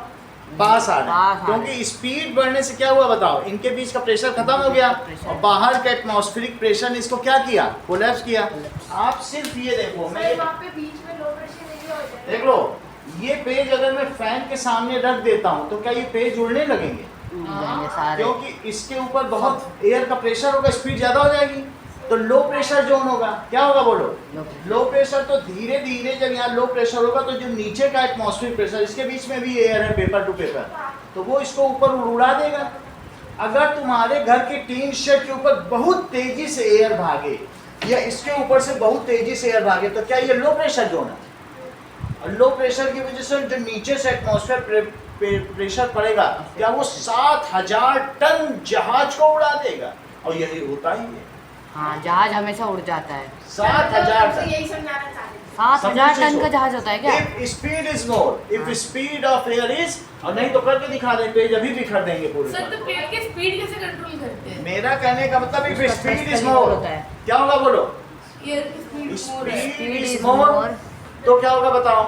पास आ रहे पास हैं, आ क्योंकि स्पीड बढ़ने से क्या हुआ बताओ, इनके बीच का प्रेशर खत्म हो गया प्रेशर। और बाहर का एटमॉस्फेरिक प्रेशर ने इसको क्या किया, कोलैप्स किया। आप सिर्फ ये देखो, मैं सर ये वहाँ पे बीच में लो प्रेशर एरिया हो जाएगा। देख लो, ये पेज अगर मैं फैन के सामने रख देता हूँ तो क्या ये पेज उड़ने लगेंगे, उड़ जाएंगे सारे। क्योंकि इसके ऊपर बहुत एयर का प्रेशर होगा, स्पीड ज्यादा हो जाएगी, तो लो प्रेशर जोन होगा, क्या होगा बोलो, लो प्रेशर। Low pressure. तो धीरे धीरे जब यहाँ लो प्रेशर होगा तो जो नीचे का एटमॉस्फेरिक प्रेशर, इसके बीच में भी एयर है पेपर टू पेपर, तो वो इसको ऊपर उड़ा देगा। अगर तुम्हारे घर के टीन शेड के ऊपर बहुत तेजी से एयर भागे या इसके ऊपर से बहुत तेजी से एयर भागे तो क्या ये लो प्रेशर जोन है, और लो प्रेशर की वजह से जो नीचे से एटमॉस्फेयर प्रेशर पड़ेगा क्या वो 7000 टन जहाज को उड़ा देगा, और यही होता ही है, हाँ, जहाज हमेशा उड़ जाता है। 7000 तो टन। यही समझाना चाह रहे थे। 7000 टन का जहाज होता है क्या? If speed is more, if speed of air is, और नहीं तो करके दिखा दें, पेज अभी बिखर देंगे पूरे। सर तो पेड़ की स्पीड कैसे कंट्रोल करते हैं? मेरा कहने का मतलब if उसका speed is test more, होता है। क्या होगा बोलो, एयर की स्पीड मोर है। speed is more, तो क्या होगा बताओ।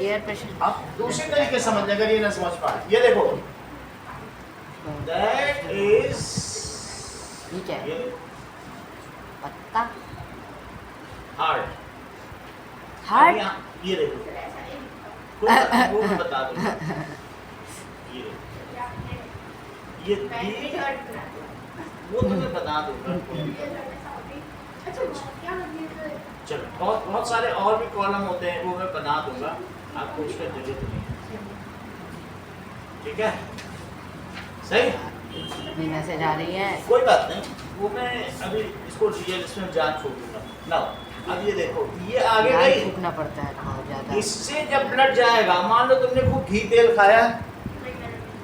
Air pressure. अब दूसरी तरीके समझ लें, अगर ये ना समझ पाए, ये देखो, that is, ठीक है, ये पत्ता, heart, हार्ट। ये देखो, कोई बात नहीं, वो मैं बता दूंगा, ये बैटरी हर्ट करा दो। वो तो मैं बता दूंगा। अच्छा क्या मतलब है? चलो, बहुत बहुत सारे और भी कॉलम होते हैं, वो मैं बना दूंगा, आपको उसका जरूरत नहीं है, ठीक है, सही, मैसेज आ रही है। कोई बात नहीं, वो मैं अभी इसको रियल इसमें जान छोड़ूंगा ना। अब ये देखो, ये आगे यार गई, फूकना पड़ता है बहुत ज्यादा। इससे जब ब्लड जाएगा, मान लो तुमने खूब घी तेल खाया,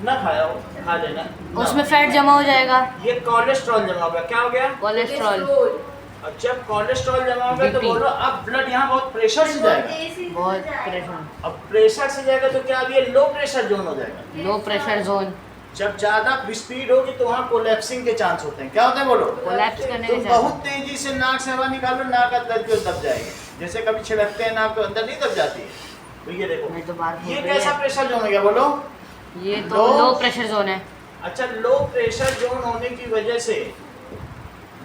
ना खाया हो, खा लेना ना। उसमें फैट जमा हो जाएगा, ये कोलेस्ट्रॉल जमा हो गया, क्या हो गया, कोलेस्ट्रॉल। और जब कोलेस्ट्रॉल जमा हो गया तो BP। बोलो अब ब्लड यहाँ बहुत प्रेशर से जाएगा, बहुत प्रेशर, अब प्रेशर से जाएगा तो क्या, अब ये लो प्रेशर जोन हो जाएगा। लो प्रेशर जोन। जब ज्यादा स्पीड होगी तो वहाँ कोलैप्सिंग के चांस होते हैं, क्या होते हैं बोलो, कोलैप्स करने के तुम चांस। बहुत तेजी से नाक से हवा निकालो, नाक अंदर की ओर दब जाएगी, जैसे कभी छिड़कते हैं नाक तो अंदर नहीं दब जाती है, तो ये देखो, मैं तो बात ये बोल रही कैसा है। प्रेशर जोन हो गया बोलो, ये तो लो- लो प्रेशर जोन है। अच्छा, लो प्रेशर जोन होने की वजह से,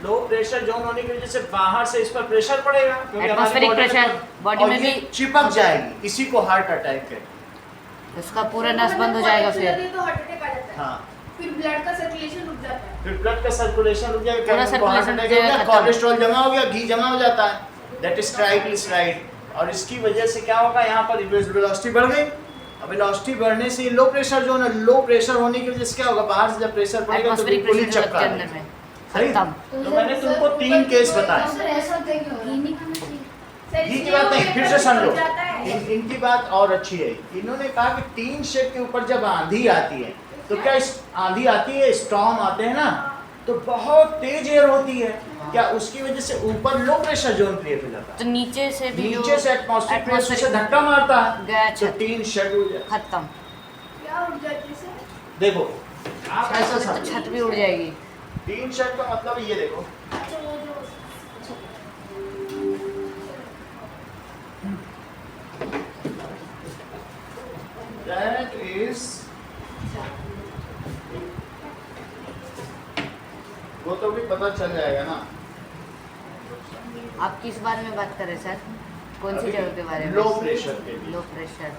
लो प्रेशर जोन होने की वजह से बाहर से इस पर प्रेशर पड़ेगा, क्योंकि हमारी एटमॉस्फेरिक body में- प्रेशर बॉडी और में ये भी चिपक जाएगी, इसी को हार्ट अटैक कहते हैं। उसका पूरा नस बंद हो जाएगा फिर। तो हार्ट अटैक आ जाता है। हाँ, फिर ब्लड का सर्कुलेशन रुक जाता है। फिर ब्लड का सर्कुलेशन रुक जाएगा, पूरा क्या हार्ट circulation अटैक रुक हो गया, जाएगा, खत्म। कोलेस्ट्रॉल जमा हो गया, घी जमा हो जाता है, दैट इज ट्राइग्लिसराइड, और इसकी वजह से क्या होगा, यहाँ पर वेलोसिटी बढ़ गई, अब वेलोसिटी बढ़ने से लो प्रेशर जोन है, लो प्रेशर होने की वजह से क्या होगा, बाहर से जब प्रेशर पड़ेगा तो एटमॉस्फेरिक बिल्कुल ही प्रेशर चक्का के आएगा। अंदर में सही, खत्म। तो मैंने तुमको 3 केस बताए। सर ऐसा क्यों घी नहीं खाना चाहिए? सर, घी की इसलिए बात वो नहीं, फिर से पेपर सुन लो, रुक जाता है। इनकी बात और अच्छी है, इन्होंने कहा कि टीन शेड के ऊपर जब आंधी आती है तो क्या आंधी आती है, स्टॉर्म आते हैं ना, तो बहुत तेज एयर होती है, क्या उसकी वजह से ऊपर लो प्रेशर जोन क्रिएट हो जाता तो नीचे से है, भी नीचे से एटमॉस्फेरिक प्रेशर से एटमॉस्फेरिक धक्का मारता है गया तो छत टीन शेड हो जाए। खत्म। क्या उड़ जाती है सर? देखो, आप ऐसा तो समझो, छत भी उड़ जाएगी। टीन शेड का मतलब ये देखो, अच्छा वो जो that is, वो तो भी पता चल जाएगा ना। आप किस बारे में बात कर रहे हैं सर? कौन सी अभी जगह के बारे में? लो प्रेशर के लिए। Low pressure.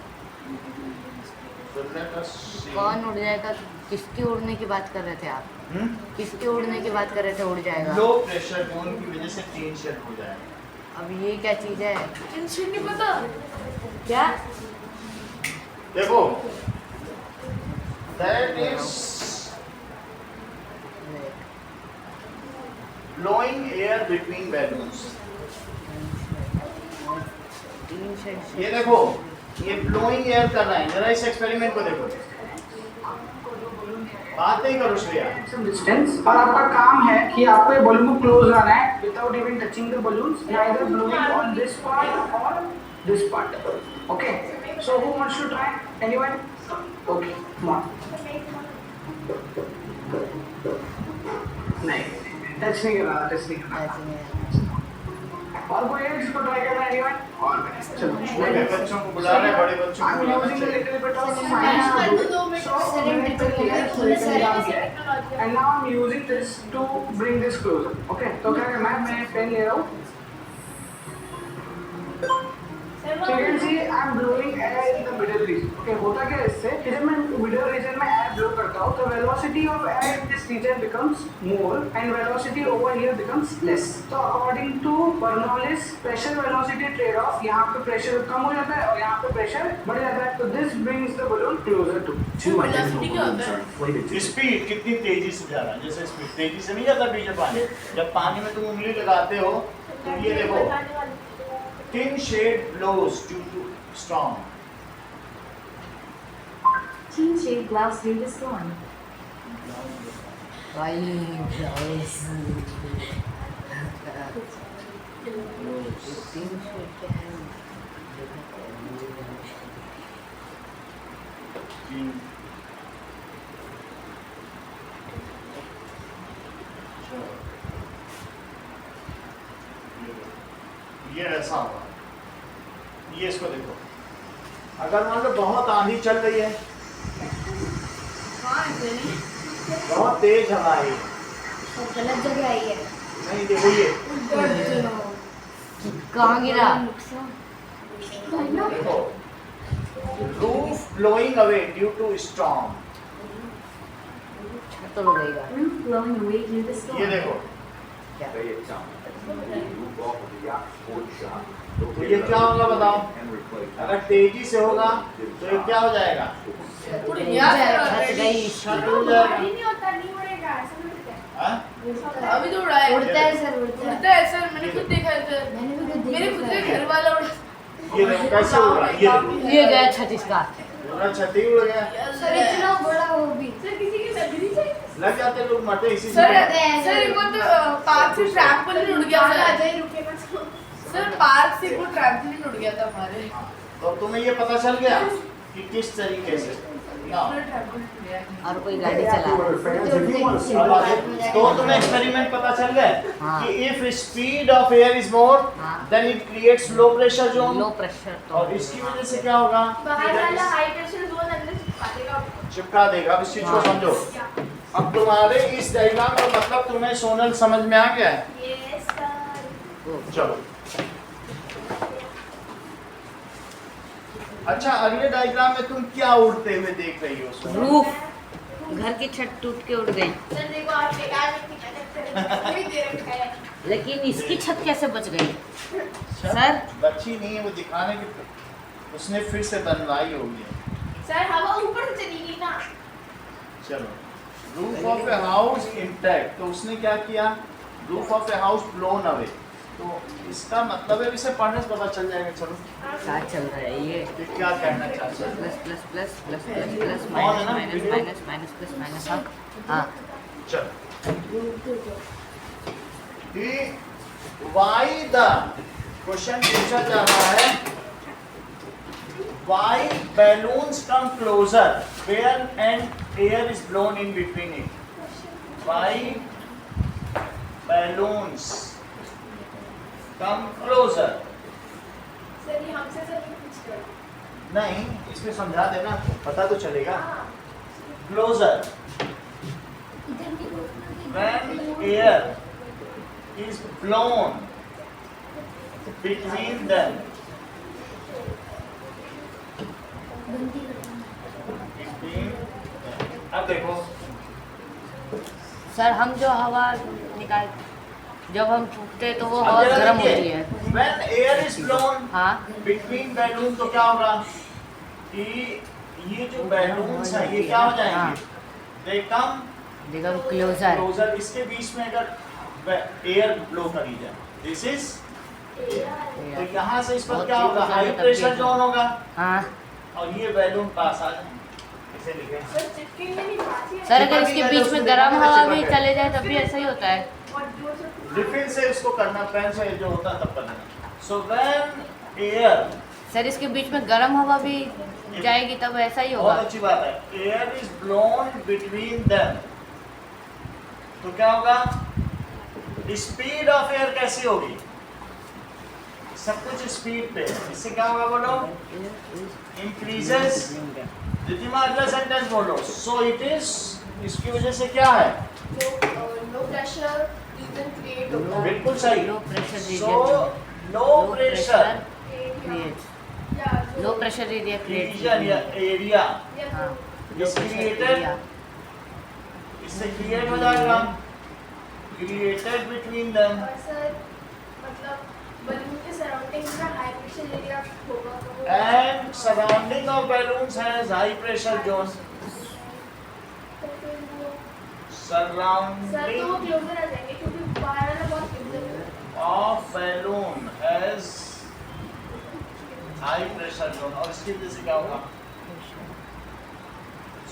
So let us see. कौन उड़ जाएगा? किसके उड़ने की बात कर रहे थे आप? हम्म? किसके उड़ने की बात कर रहे थे उड़ जाएगा? लो प्रेशर जोन की वजह से टीन शेड हो जाएगा। अब ये क्या चीज है? टेंशन नहीं पता। क्या? देखो, that is blowing air between balloons. तीन शेड ये देखो, ये ब्लोइंग एयर कर रहा है, जरा इस एक्सपेरिमेंट को देखो, बात नहीं करो श्रेया। some distance और आपका काम है कि आपको ये बलून को क्लोज रखना है without even touching the balloons, neither blowing on this part or this part. Okay, so who wants to try? Anyone? Okay, come on. नहीं, touch नहीं कर रहा, touch नहीं कर रहा। और कोई है जिसको ट्राई करना है एनीवन? और चलो छोटे बच्चों को बुला रहे हैं, बड़े बच्चों को I'm बुलाना using a चाहिए। little bit of Second science time. to do it. So मैंने पेन लिया है, so इसे निकाल दिया है। And now I'm using this to bring this closer. Okay, तो क्या करना है? मैं पेन ले रहा हूँ। So you can see I'm blowing air in the middle region. Okay, होता क्या है इससे? कि जब मैं middle region में air blow करता हूँ, तो velocity of air in this region becomes more and velocity over here becomes less. So according to Bernoulli's pressure velocity trade-off, यहाँ पे pressure कम हो जाता है और यहाँ पे pressure बढ़ जाता है. So this brings the balloon closer to. Velocity क्या होता है? स्पीड कितनी तेजी से जा रहा है, जैसे स्पीड तेजी से नहीं जाता बीच में पानी, जब पानी में तुम उंगली लगाते हो तो ये देखो thin shade blows due to storm. Teen shade blouse through the storm. भाई blouse. Thin. ये ऐसा होगा, ये इसको देखो, अगर मान लो बहुत आंधी चल रही है, हाँ ऐसे नहीं। बहुत तेज हवा है, गलत जगह आई है। नहीं देखो ये कहाँ गिरा? देखो, roof blowing away due to storm. छत तो लगेगा। Roof blowing away through the ये storm. देखो, क्या? तो ये क्या होगा बताओ? अगर तेजी से होगा तो ये क्या हो जाएगा? पूरी याद है छत गई। छत उड़ जाएगा। नहीं होता, नहीं उड़ेगा, ऐसा नहीं होता है। हाँ? अभी तो उड़ा है। उड़ता है सर, उड़ता है। उड़ता है सर, मैंने खुद देखा है सर। मैंने भी खुद मेरे खुद के घर वाला उड़ा। ये देखो कैसे उड़ रहा है, ये देखो, ये गया छत इसका। पूरा छत ही उड़ गया। सर इतना बड़ा वो भी। सर किसी की लग रही लग जाते लोग, मरते इसी सर से। सर एक बार तो पार्क से ट्रैम्पोलिन उड़ गया आ सर। जाए, रुकेगा तो। सर पार्क से वो ट्रैम्पोलिन उड़ गया था हमारे। तो तुम्हें ये पता चल गया कि किस तरीके से ना। पूरा ट्रैम्पोलिन उड़ गया। और कोई गाड़ी चला रहा है। अब आगे तो तुम्हें एक्सपेरिमेंट पता चल गया हाँ। कि if speed of air is more हाँ। Then it creates low pressure zone, low pressure तो और इसकी वजह से क्या होगा? बाहर वाला हाई प्रेशर जोन अंदर चिपका देगा। चिपका देगा। अब इस चीज को हाँ। समझो। अब तुम्हारे इस डायग्राम का मतलब तुम्हें सोनल समझ में आ गया है? Yes sir. चलो अच्छा, अगले डायग्राम में तुम क्या उड़ते हुए देख रही हो सोनल? रूफ, घर की छत टूट के उड़ गई, सर देखो आप बेकार व्यक्ति का नहीं दे रखा है। लेकिन इसकी छत कैसे बच गई? सर? बच्ची नहीं है, वो दिखाने की उसने फिर से बनवाई होगी। सर हवा ऊपर से चली गई ना। चलो, roof of a house intact, तो उसने क्या किया? Roof of a house blown away. तो इसका मतलब है, इसे पढ़ने से पता चल जाएगा। चलो क्या चल रहा है ये? क्या कहना चाहते हैं? Plus plus plus plus plus plus और है माइनस ना, minus video? Minus minus plus minus. हाँ हाँ। चलो, वाई द क्वेश्चन पूछा जा रहा है, why balloons come closer where and air is blown in between it. Why balloons come closer. Sir ये हमसे सर ये पूछ कर। नहीं, इसमें समझा देना, पता तो चलेगा। हाँ। Closer when air is blown between them, अब देखो, सर हम जो हवा निकाल, जब हम फूकते हैं तो वो अब हवा जरा गर्म देखिए, होती है। when air is blown हाँ between balloon, तो क्या होगा कि ये जो बैलून्स है ये क्या हो जाएंगे? They come देखो क्लोजर। क्लोजर। इसके बीच में अगर एयर ब्लो करी जाए, दिस इज, तो यहाँ से इस पर क्या होगा? हाई प्रेशर जोन होगा, हाँ और ये बैलून पास आ जाए। इसे लिखें। सर चिपकेंगे नहीं, पास ही है। सर, अगर इसके बीच में गर्म हवा भी चले जाए तब भी ऐसा ही होता है। और जोर से रिफिल से इसको करना, पेन से जो होता है तब करना। सो व्हेन एयर, सर इसके बीच में गर्म हवा भी जाएगी तब ऐसा ही बहुत होगा। अच्छी बात है, air is blown between them, तो क्या होगा? स्पीड ऑफ एयर कैसी होगी? सब कुछ स्पीड पे, इससे क्या होगा बोलो? इंक्रीजेस। रिद्धिमा अगला सेंटेंस बोलो। सो इट इज, इसकी वजह से क्या है? लो प्रेशर रीजन क्रिएट होता है। बिल्कुल सही। Low pressure so low pressure low pressure area create region या एरिया या इज क्रिएटेड, इससे क्रिएट हो जाएगा, क्रिएटेड बिटवीन देम। और सर मतलब बलून के सराउंडिंग में हाई प्रेशर एरिया होगा तो वो And surrounding of balloons has high pressure zone. तो फिर वो सर तो वो Surrounding क्लोजर आ जाएंगे क्योंकि बाहर वाला बहुत क्लोजर है। of balloon has high pressure zone. और इसकी वजह से क्या होगा?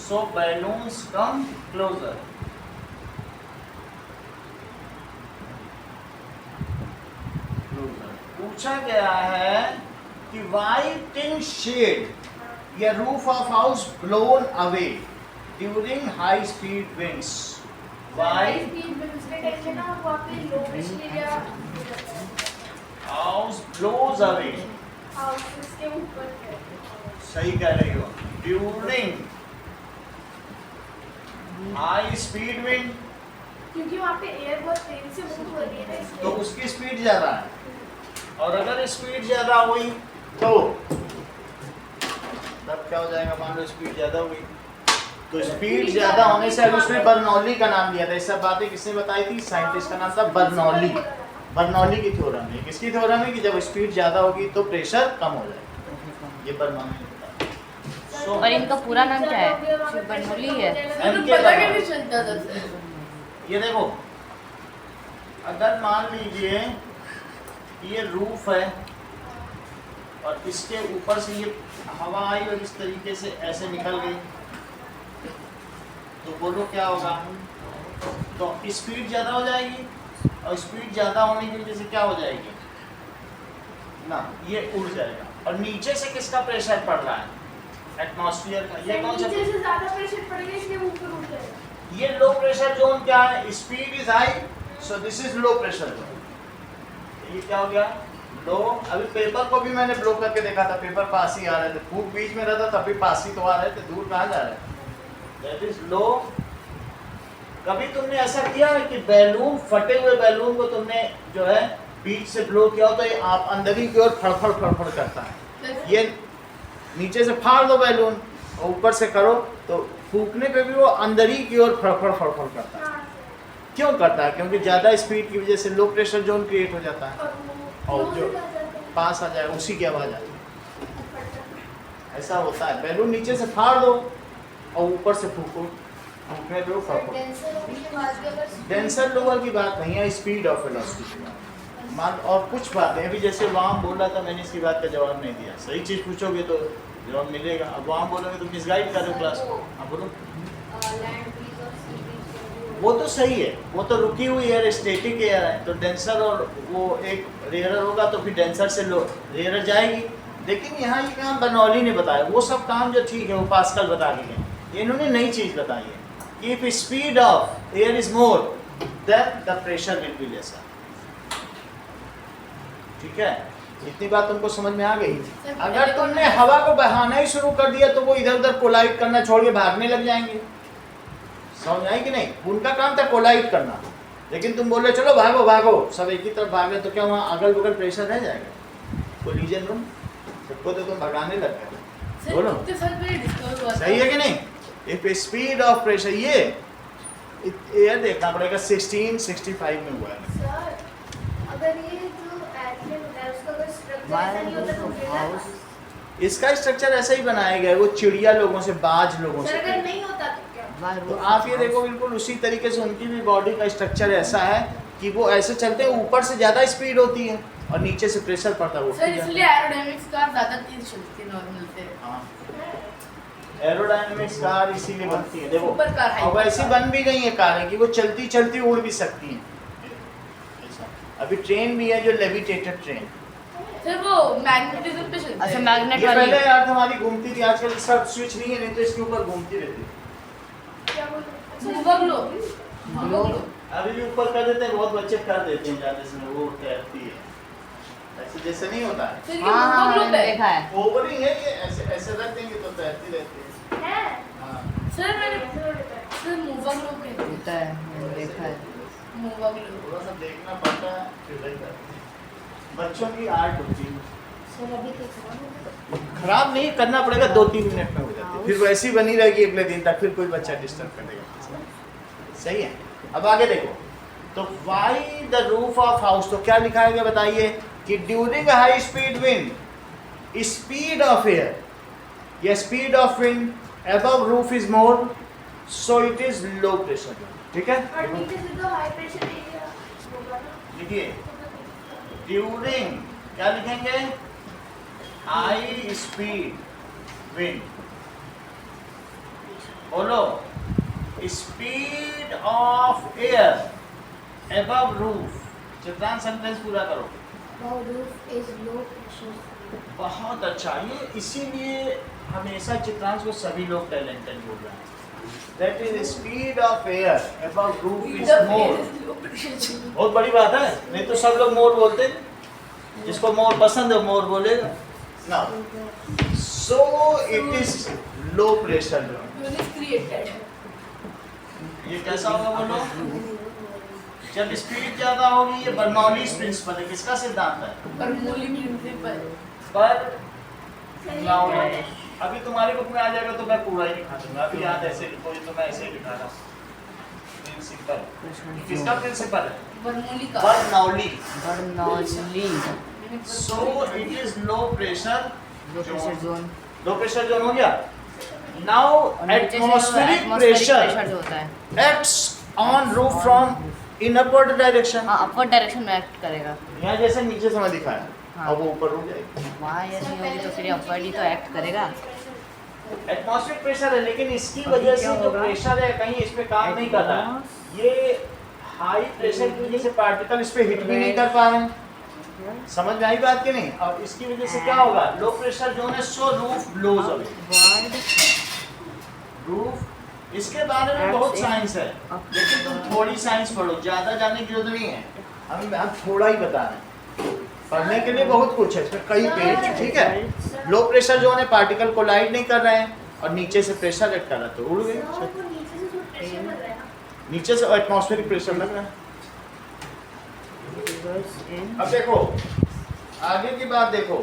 So balloons come closer. Closer. पूछा गया है कि why tin shed या roof of house blown away during high speed winds? Why speed में दूसरे टाइम में ना वहाँ पे लो प्रेशर एरिया हो जाता है। house blows away? हाउस इसके ऊपर है। सही कह रही हो। During high speed wind क्योंकि वहाँ पे एयर बहुत तेज से मूव हो रही है ना इसलिए। तो उसकी स्पीड ज्यादा है, और अगर स्पीड ज्यादा हुई तो तब क्या हो जाएगा? मान लो स्पीड ज्यादा हुई तो स्पीड ज्यादा होने से, अभी उसने बर्नौली का नाम दिया था। ये सब बातें किसने बताई थी? साइंटिस्ट का नाम था बर्नौली। बर्नौली की थ्योरम है। किसकी थ्योरम है? कि जब स्पीड ज्यादा होगी तो प्रेशर कम हो जाएगा। ये बर्नौली ने बताया। So, और इनका पूरा नाम क्या है? बर्नौली है। तो MK पता कैसे चलता था सर? ये देखो, अगर मान लीजिए ये रूफ है और इसके ऊपर से ये हवा आई और इस तरीके से ऐसे निकल गई, तो बोलो क्या होगा? तो स्पीड ज़्यादा हो जाएगी, और स्पीड ज़्यादा होने की वजह से क्या हो जाएगी ना, ये उड़ जाएगा। और नीचे से किसका प्रेशर पड़ रहा है? एटमॉस्फेयर का। ये कौन सा? नीचे से ज्यादा प्रेशर पड़ेगा इसलिए वो ऊपर उठ जाएगा। ये लो प्रेशर जोन क्या है? Speed is high, so this is low pressure zone. ये क्या हो गया? लो। अभी पेपर को भी मैंने ब्लो करके देखा था, पेपर पास ही आ रहे थे, फूक बीच में रहता तब भी पास ही तो आ रहे थे, दूर कहाँ जा रहे थे? That is low. कभी तुमने ऐसा किया है कि बैलून, फटे हुए बैलून को तुमने जो है बीच से ब्लो किया हो तो ये आप अंदर ही की ओर फड़फड़ फड़फड़ करता है। ये नीचे से फाड़ दो बैलून और ऊपर से करो तो फूकने पे भी वो अंदर ही की ओर फड़फड़ फड़फड़ करता है। हाँ, क्यों करता है? क्योंकि ज़्यादा स्पीड की वजह से लो प्रेशर जोन क्रिएट हो जाता है, और और जो पास आ जाए उसी की आवाज़ आती है। ऐसा होता है। बैलून नीचे से फाड़ दो और ऊपर से फूको, फूकने दो फड़फड़। डेंसर होने के बाद भी अगर डेंसर लोअर की बात नहीं है, स्पीड ऑफ वेलोसिटी की बात। मान और कुछ बातें अभी जैसे वाम बोल रहा था, मैंने इसकी बात का जवाब नहीं दिया। सही चीज़ पूछोगे तो जवाब मिलेगा। अब वाम बोलोगे तो मिसगाइड कर रहे हो क्लास को। हाँ बोलो। लैंड ब्रीज और सी ब्रीज वो तो सही है, वो तो रुकी हुई एयर, स्टैटिक एयर है, तो डेंसर और वो एक रेयरर होगा तो फिर डेंसर से लो रेयरर जाएगी। लेकिन यहाँ ये काम बर्नौली ने बताया, वो सब काम जो ठीक है वो पास्कल बता के गए, इन्होंने नई चीज़ बताई है कि if speed of air is more than the pressure will be lesser. ठीक है, इतनी बात तुमको समझ में आ गई। अगर तुमने हवा को बहाना ही शुरू कर दिया तो वो इधर उधर कोलाइड करना छोड़ के भागने लग जाएंगे। समझ आई कि नहीं? उनका काम था कोलाइड करना, लेकिन तुम बोल रहे चलो भागो भागो, सब एक ही तरफ भागे तो क्या वहाँ अगल बगल प्रेशर रह जाएगा? कोलिजन रूम, सबको तो तुम भगाने लग गए। बोलो सही है कि नहीं? इफ स्पीड ऑफ प्रेशर, ये एयर देखना पड़ेगा 1665 में हुआ है। सर अगर ये जो एयरप्लेन होता है उसका अगर स्ट्रक्चर ऐसा नहीं होता तो गिरना था। इसका स्ट्रक्चर ऐसा ही बनाया गया है, वो चिड़िया लोगों से, बाज लोगों सर से। अगर नहीं होता तो क्या? तो आप ये देखो बिल्कुल उसी तरीके से उनकी भी बॉडी का स्ट्रक्चर ऐसा है कि वो ऐसे चलते हैं, ऊपर से ज़्यादा स्पीड होती है और नीचे से प्रेशर पड़ता है। सर इसलिए एरोडायनामिक्स कार ज्यादा तेज चलती है नॉर्मल से। हाँ, एरोडायनामिक्स कार इसीलिए बनती है। देखो सुपर कार, अब ऐसी बन भी गई है कारें कि वो चलती चलती उड़ भी सकती हैं। ऐसा अभी ट्रेन भी है जो लेविटेटेड ट्रेन। सर वो मैग्नेटिज्म पे चलती अच्छा है। मैग्नेट ये वाली पहले यार हमारी घूमती थी, आजकल इसका स्विच नहीं है, नहीं तो इसके ऊपर घूमती रहती है। क्या बोल रहे हैं? अच्छा Move up लो। अभी भी ऊपर कर देते हैं, बहुत बच्चे कर देते हैं जाते समय, वो तैरती है। ऐसे जैसे नहीं होता है, फिर ये हाँ हाँ ओवरलोड मैंने है देखा है। ओवरिंग है ये, ऐसे ऐसे रख देंगे तो तैरती रहती है। है हाँ सर मैंने ऐसे हो जाता है। सर मूवरलोड कहते हैं, होता है, मैंने देखा है। मूवरलोड। थोड़ा सा देखना पड़ता है फिर वही करते हैं। बच्चों की आर्ट होती है, सर अभी तो खराब खराब नहीं करना पड़ेगा, 2-3 मिनट में हो जाती है, फिर वैसी बनी रहेगी अगले दिन तक, फिर कोई बच्चा डिस्टर्ब करेगा। सही है। अब आगे देखो, तो why the roof of house, तो क्या लिखा है बताइए कि during high speed wind speed of air या speed of wind above roof is more, so it is low pressure. ठीक है, और नीचे से तो हाई प्रेशर एरिया होगा ना। लिखिए ड्यूरिंग, क्या लिखेंगे, हाई स्पीड विंड, बोलो speed of air above roof. Chitransh sentence पूरा करो। The roof is low pressure. बहुत अच्छा, ये इसीलिए हमेशा चित्रांश को सभी लोग टैलेंटेड बोल रहे हैं। That is speed of air above roof is मोर। बहुत बड़ी बात है, नहीं तो सब लोग मोर बोलते हैं, जिसको मोर पसंद है मोर बोलेगा ना। सो it is low pressure. Created. ये कैसा होगा बोलो, जब स्पीड ज्यादा होगी, ये बर्नौलीज प्रिंसिपल है, किसका सिद्धांत है, बर्नौली प्रिंसिपल। बर्नौली। अभी तुम्हारे बुक में आ जाएगा तो मैं पूरा ही लिखा दूंगा, अभी याद ऐसे लिखो, ये तो मैं ऐसे ही लिखा रहा हूँ। प्रिंसिपल किसका प्रिंसिपल है, बर्नौली का। Bernoulli. Bernoulli. So it is low pressure low pressure zone. Low pressure zone हो गया। नाउ और नीचे से एटमॉस्फेरिक atmospheric प्रेशर pressure जो होता है, acts on roof from in upward direction. हाँ अपवर्ड डायरेक्शन में एक्ट करेगा। यहाँ जैसे नीचे से मैं दिखाया, हाँ। अब वो ऊपर हो जाएगी। वहाँ ऐसी होगी तो फिर अपवर्ड ही तो एक्ट करेगा। एटमॉस्फेरिक प्रेशर है, लेकिन इसकी वजह से जो प्रेशर है कहीं इस पे काम नहीं कर रहा है। ये हाई प्रेशर की वजह से पार्टिकल इस पे हिट भी नहीं कर पा रहे हैं। समझ में आई बात कि नहीं। अब इसकी वजह से क्या होगा, लो प्रेशर जोन है, सो रूफ ब्लोज अवे। रूफ, इसके बारे में बहुत साइंस है, लेकिन तुम थोड़ी साइंस पढ़ो, ज्यादा जानने की जरूरत नहीं है। हम थोड़ा ही बता रहे हैं, पढ़ने के लिए बहुत कुछ है, इसमें कई पेज। ठीक है, लो प्रेशर जोन है, पार्टिकल कोलाइड नहीं कर रहे हैं और नीचे से प्रेशर एक्ट कर रहा है तो उड़ गए। और वो नीचे से जो प्रेशर लग रहा है ना, नीचे से एटमॉस्फेरिक प्रेशर लग रहा है। अब देखो आगे की बात देखो,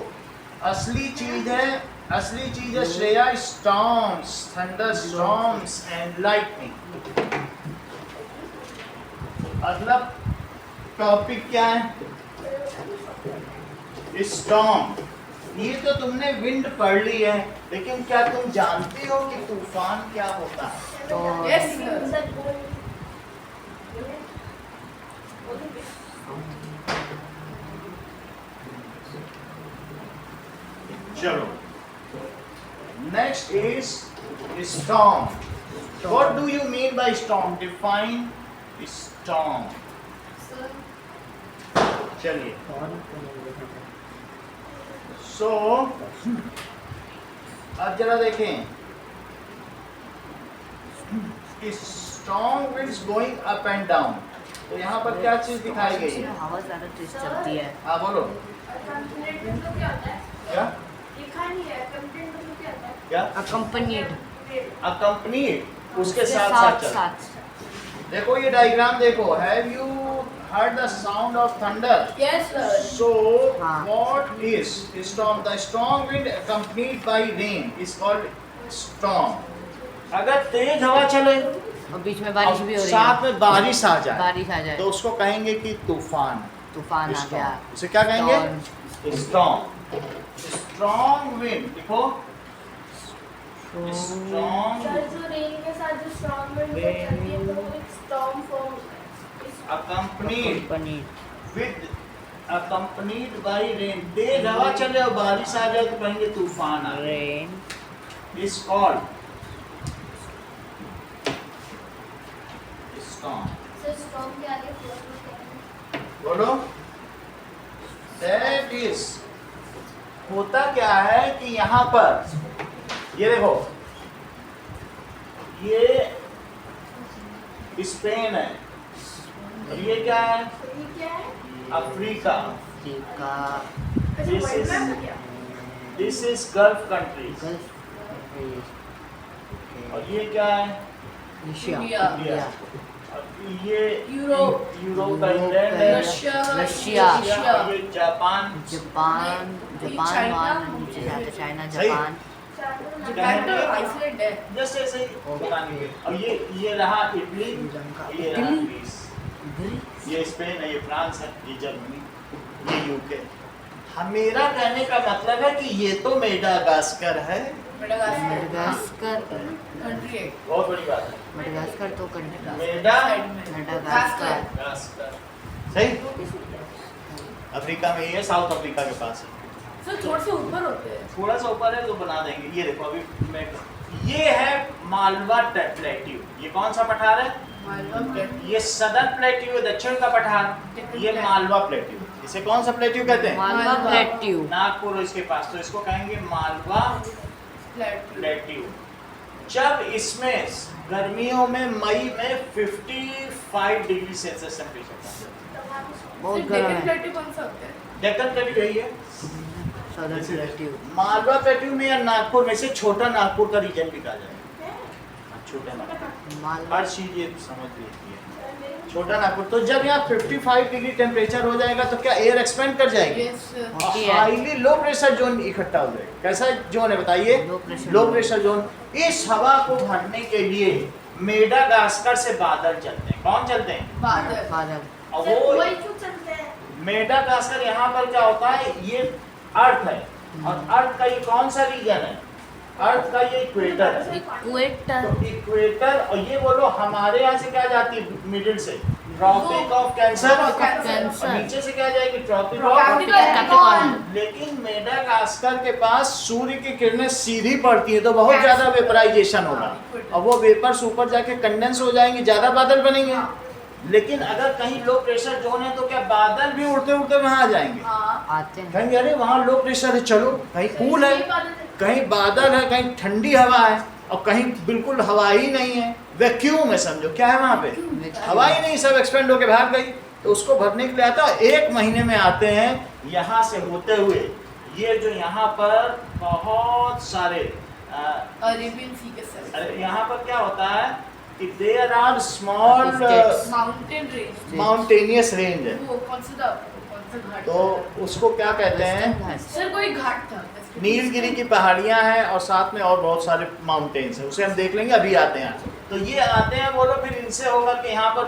असली चीज है Shreya storms, thunder storms and lightning. अगला टॉपिक क्या है, स्टॉर्म। ये तो तुमने विंड पढ़ ली है, लेकिन क्या तुम जानते हो कि तूफान क्या होता है? तो यस सर। सर बोल चलो, next is storm. What do you mean by storm? Define storm. चलिए, सो अब जरा देखें, strong winds going up and down, तो यहाँ पर क्या चीज दिखाई गई है? हवा ज़्यादा तेज चलती है। हाँ बोलो, कंप्लेंट मतलब क्या होता है? क्या लिखा नहीं है, कंप्लेंट मतलब क्या होता है? क्या अकम्पनीड अकम्पनीड, उसके साथ साथ चल। साथ देखो ये डायग्राम देखो, have you heard the sound of thunder? Yes sir. So हाँ. what is storm? The strong wind accompanied by rain is called storm. अगर तेज हवा चले और बीच में बारिश भी हो रही साथ है, में बारिश आ जाए बारिश आ जाए तो उसको कहेंगे कि तूफान, तूफान आ गया। इसे क्या कहेंगे? Storm. स्ट्रॉन्ग। स्ट्रॉन्ग विंड लिखो, स्ट्रॉन्ग सर जो रेन के साथ जो स्ट्रॉन्ग विंड चलती है तो वो एक स्टॉर्म फॉर्म होता है। accompanied accompanied with accompanied by rain। तेज हवा चले और बारिश आ जाए तो कहेंगे तूफान आ गया। Rain is called storm। Sir storm के आगे फ्लड क्या है? बोलो, that is, होता क्या है कि यहाँ पर ये देखो, ये स्पेन है और ये क्या है? ये क्या है? अफ्रीका। का वैसे This वर्ल्ड is- मैप है क्या? This is gulf countries gulf और ये क्या है? Asia India. इंडिया। और ये यूरोप। यूरोप का इंग्लैंड है। रशिया। रशिया। और ये जापान। जापान ये जापान चाइना। वहाँ नीचे जाता है, चाइना सही। जापान जापान तो आइसलैंड है। जस्ट ऐसे ही बताने के। और ये रहा इटली, ये रहा इटली। ग्रीस, ये स्पेन है, ये फ्रांस है, ये जर्मनी, ये यूके। मेरा कहने का मतलब है कि ये तो मेडागास्कर है। मडागास्कर कंट्री है। बहुत बड़ी बात है। मडागास्कर तो कंट्री साइड में। मडागास्कर सही। अफ्रीका में ये साउथ अफ्रीका के पास है। सर थोड़ा सा ऊपर होते हैं। थोड़ा सा ऊपर है तो बना देंगे। ये देखो अभी मैं, ये है मालवा प्लेट्यू। ये कौन सा पठार है? मालवा प्लेट्यू। ये सदर्न प्लेट्यू है, दक्षिण का पठार। ये मालवा प्लेट्यू। इसे कौन सा प्लेट्यू कहते हैं? मालवा प्लेट्यू नागपुर इसके पास, तो इसको कहेंगे मालवा प्लेट्यू। प्लेट्यू। जब इसमें गर्मियों में मई में 55 डिग्री सेल्सियस टेम्परेचर, बहुत सर, गर्म डेक्कन है प्लेट्यू कौन सा होता है? डेक्कन प्लेट्यू यही है। सदर्न प्लेट्यू मालवा प्लेट्यू में या नागपुर में से छोटा नागपुर का रीजन भी कहा जाएगा। छोटा नागपुर, मालवा हर चीज ये समझ लीजिए। छोटा नागपुर, तो जब यहाँ 55 डिग्री टेम्परेचर हो जाएगा तो क्या एयर एक्सपेंड कर जाएगी? Yes sir. होती है। हाईली लो प्रेशर जोन इकट्ठा हो जाएगा। कैसा जोन है बताइए? लो प्रेशर जोन। इस हवा को भरने के लिए मेडागास्कर से बादल चलते हैं। कौन चलते हैं? बादल। बादल और सर, वो वही क्यों चलते हैं? मेडागास्कर यहाँ पर क्या होता है, ये अर्थ है और अर्थ का ये कौन सा रीजन है? अर्थ का ये इक्वेटर है। इक्वेटर तो इक्वेटर, और ये बोलो हमारे यहाँ से क्या जाती है? मिडिल से ट्रॉपिक ऑफ कैंसर, और कैंसर नीचे से क्या जाएगी? Tropic capricorn. ऑफ। लेकिन मेडागास्कर के पास सूर्य की किरणें सीधी पड़ती है तो बहुत ज्यादा वेपराइजेशन होगा और वो वेपर्स ऊपर जाके कंडेंस हो जाएंगे, ज्यादा बादल बनेंगे। लेकिन अगर कहीं लो प्रेशर जोन है तो क्या बादल भी उड़ते उड़ते वहां आ जाएंगे? हाँ। आते हैं कहेंगे अरे वहां लो प्रेशर है, चलो कहीं कूल है, कहीं बादल है, कहीं ठंडी हवा है और कहीं बिल्कुल हवा ही नहीं है, वैक्यूम है। समझो क्या है वहां पे? हवा ही नहीं, सब एक्सपेंड होके भाग गई। तो उसको भरने के लिए आता है, 1 महीने में आते हैं यहाँ से होते हुए। ये जो यहाँ पर बहुत सारे अरेबियन सी के सर। अरे यहाँ पर क्या होता है कि there are small States. Mountain range. Mountainous range है, वो कौन सा घाट? तो उसको क्या कहते हैं? सर कोई घाट था। नीलगिरी की पहाड़ियां हैं और साथ में और बहुत सारे माउंटेन्स हैं, उसे हम देख लेंगे। अभी आते हैं तो ये आते हैं बोलो, फिर इनसे होगा कि यहाँ पर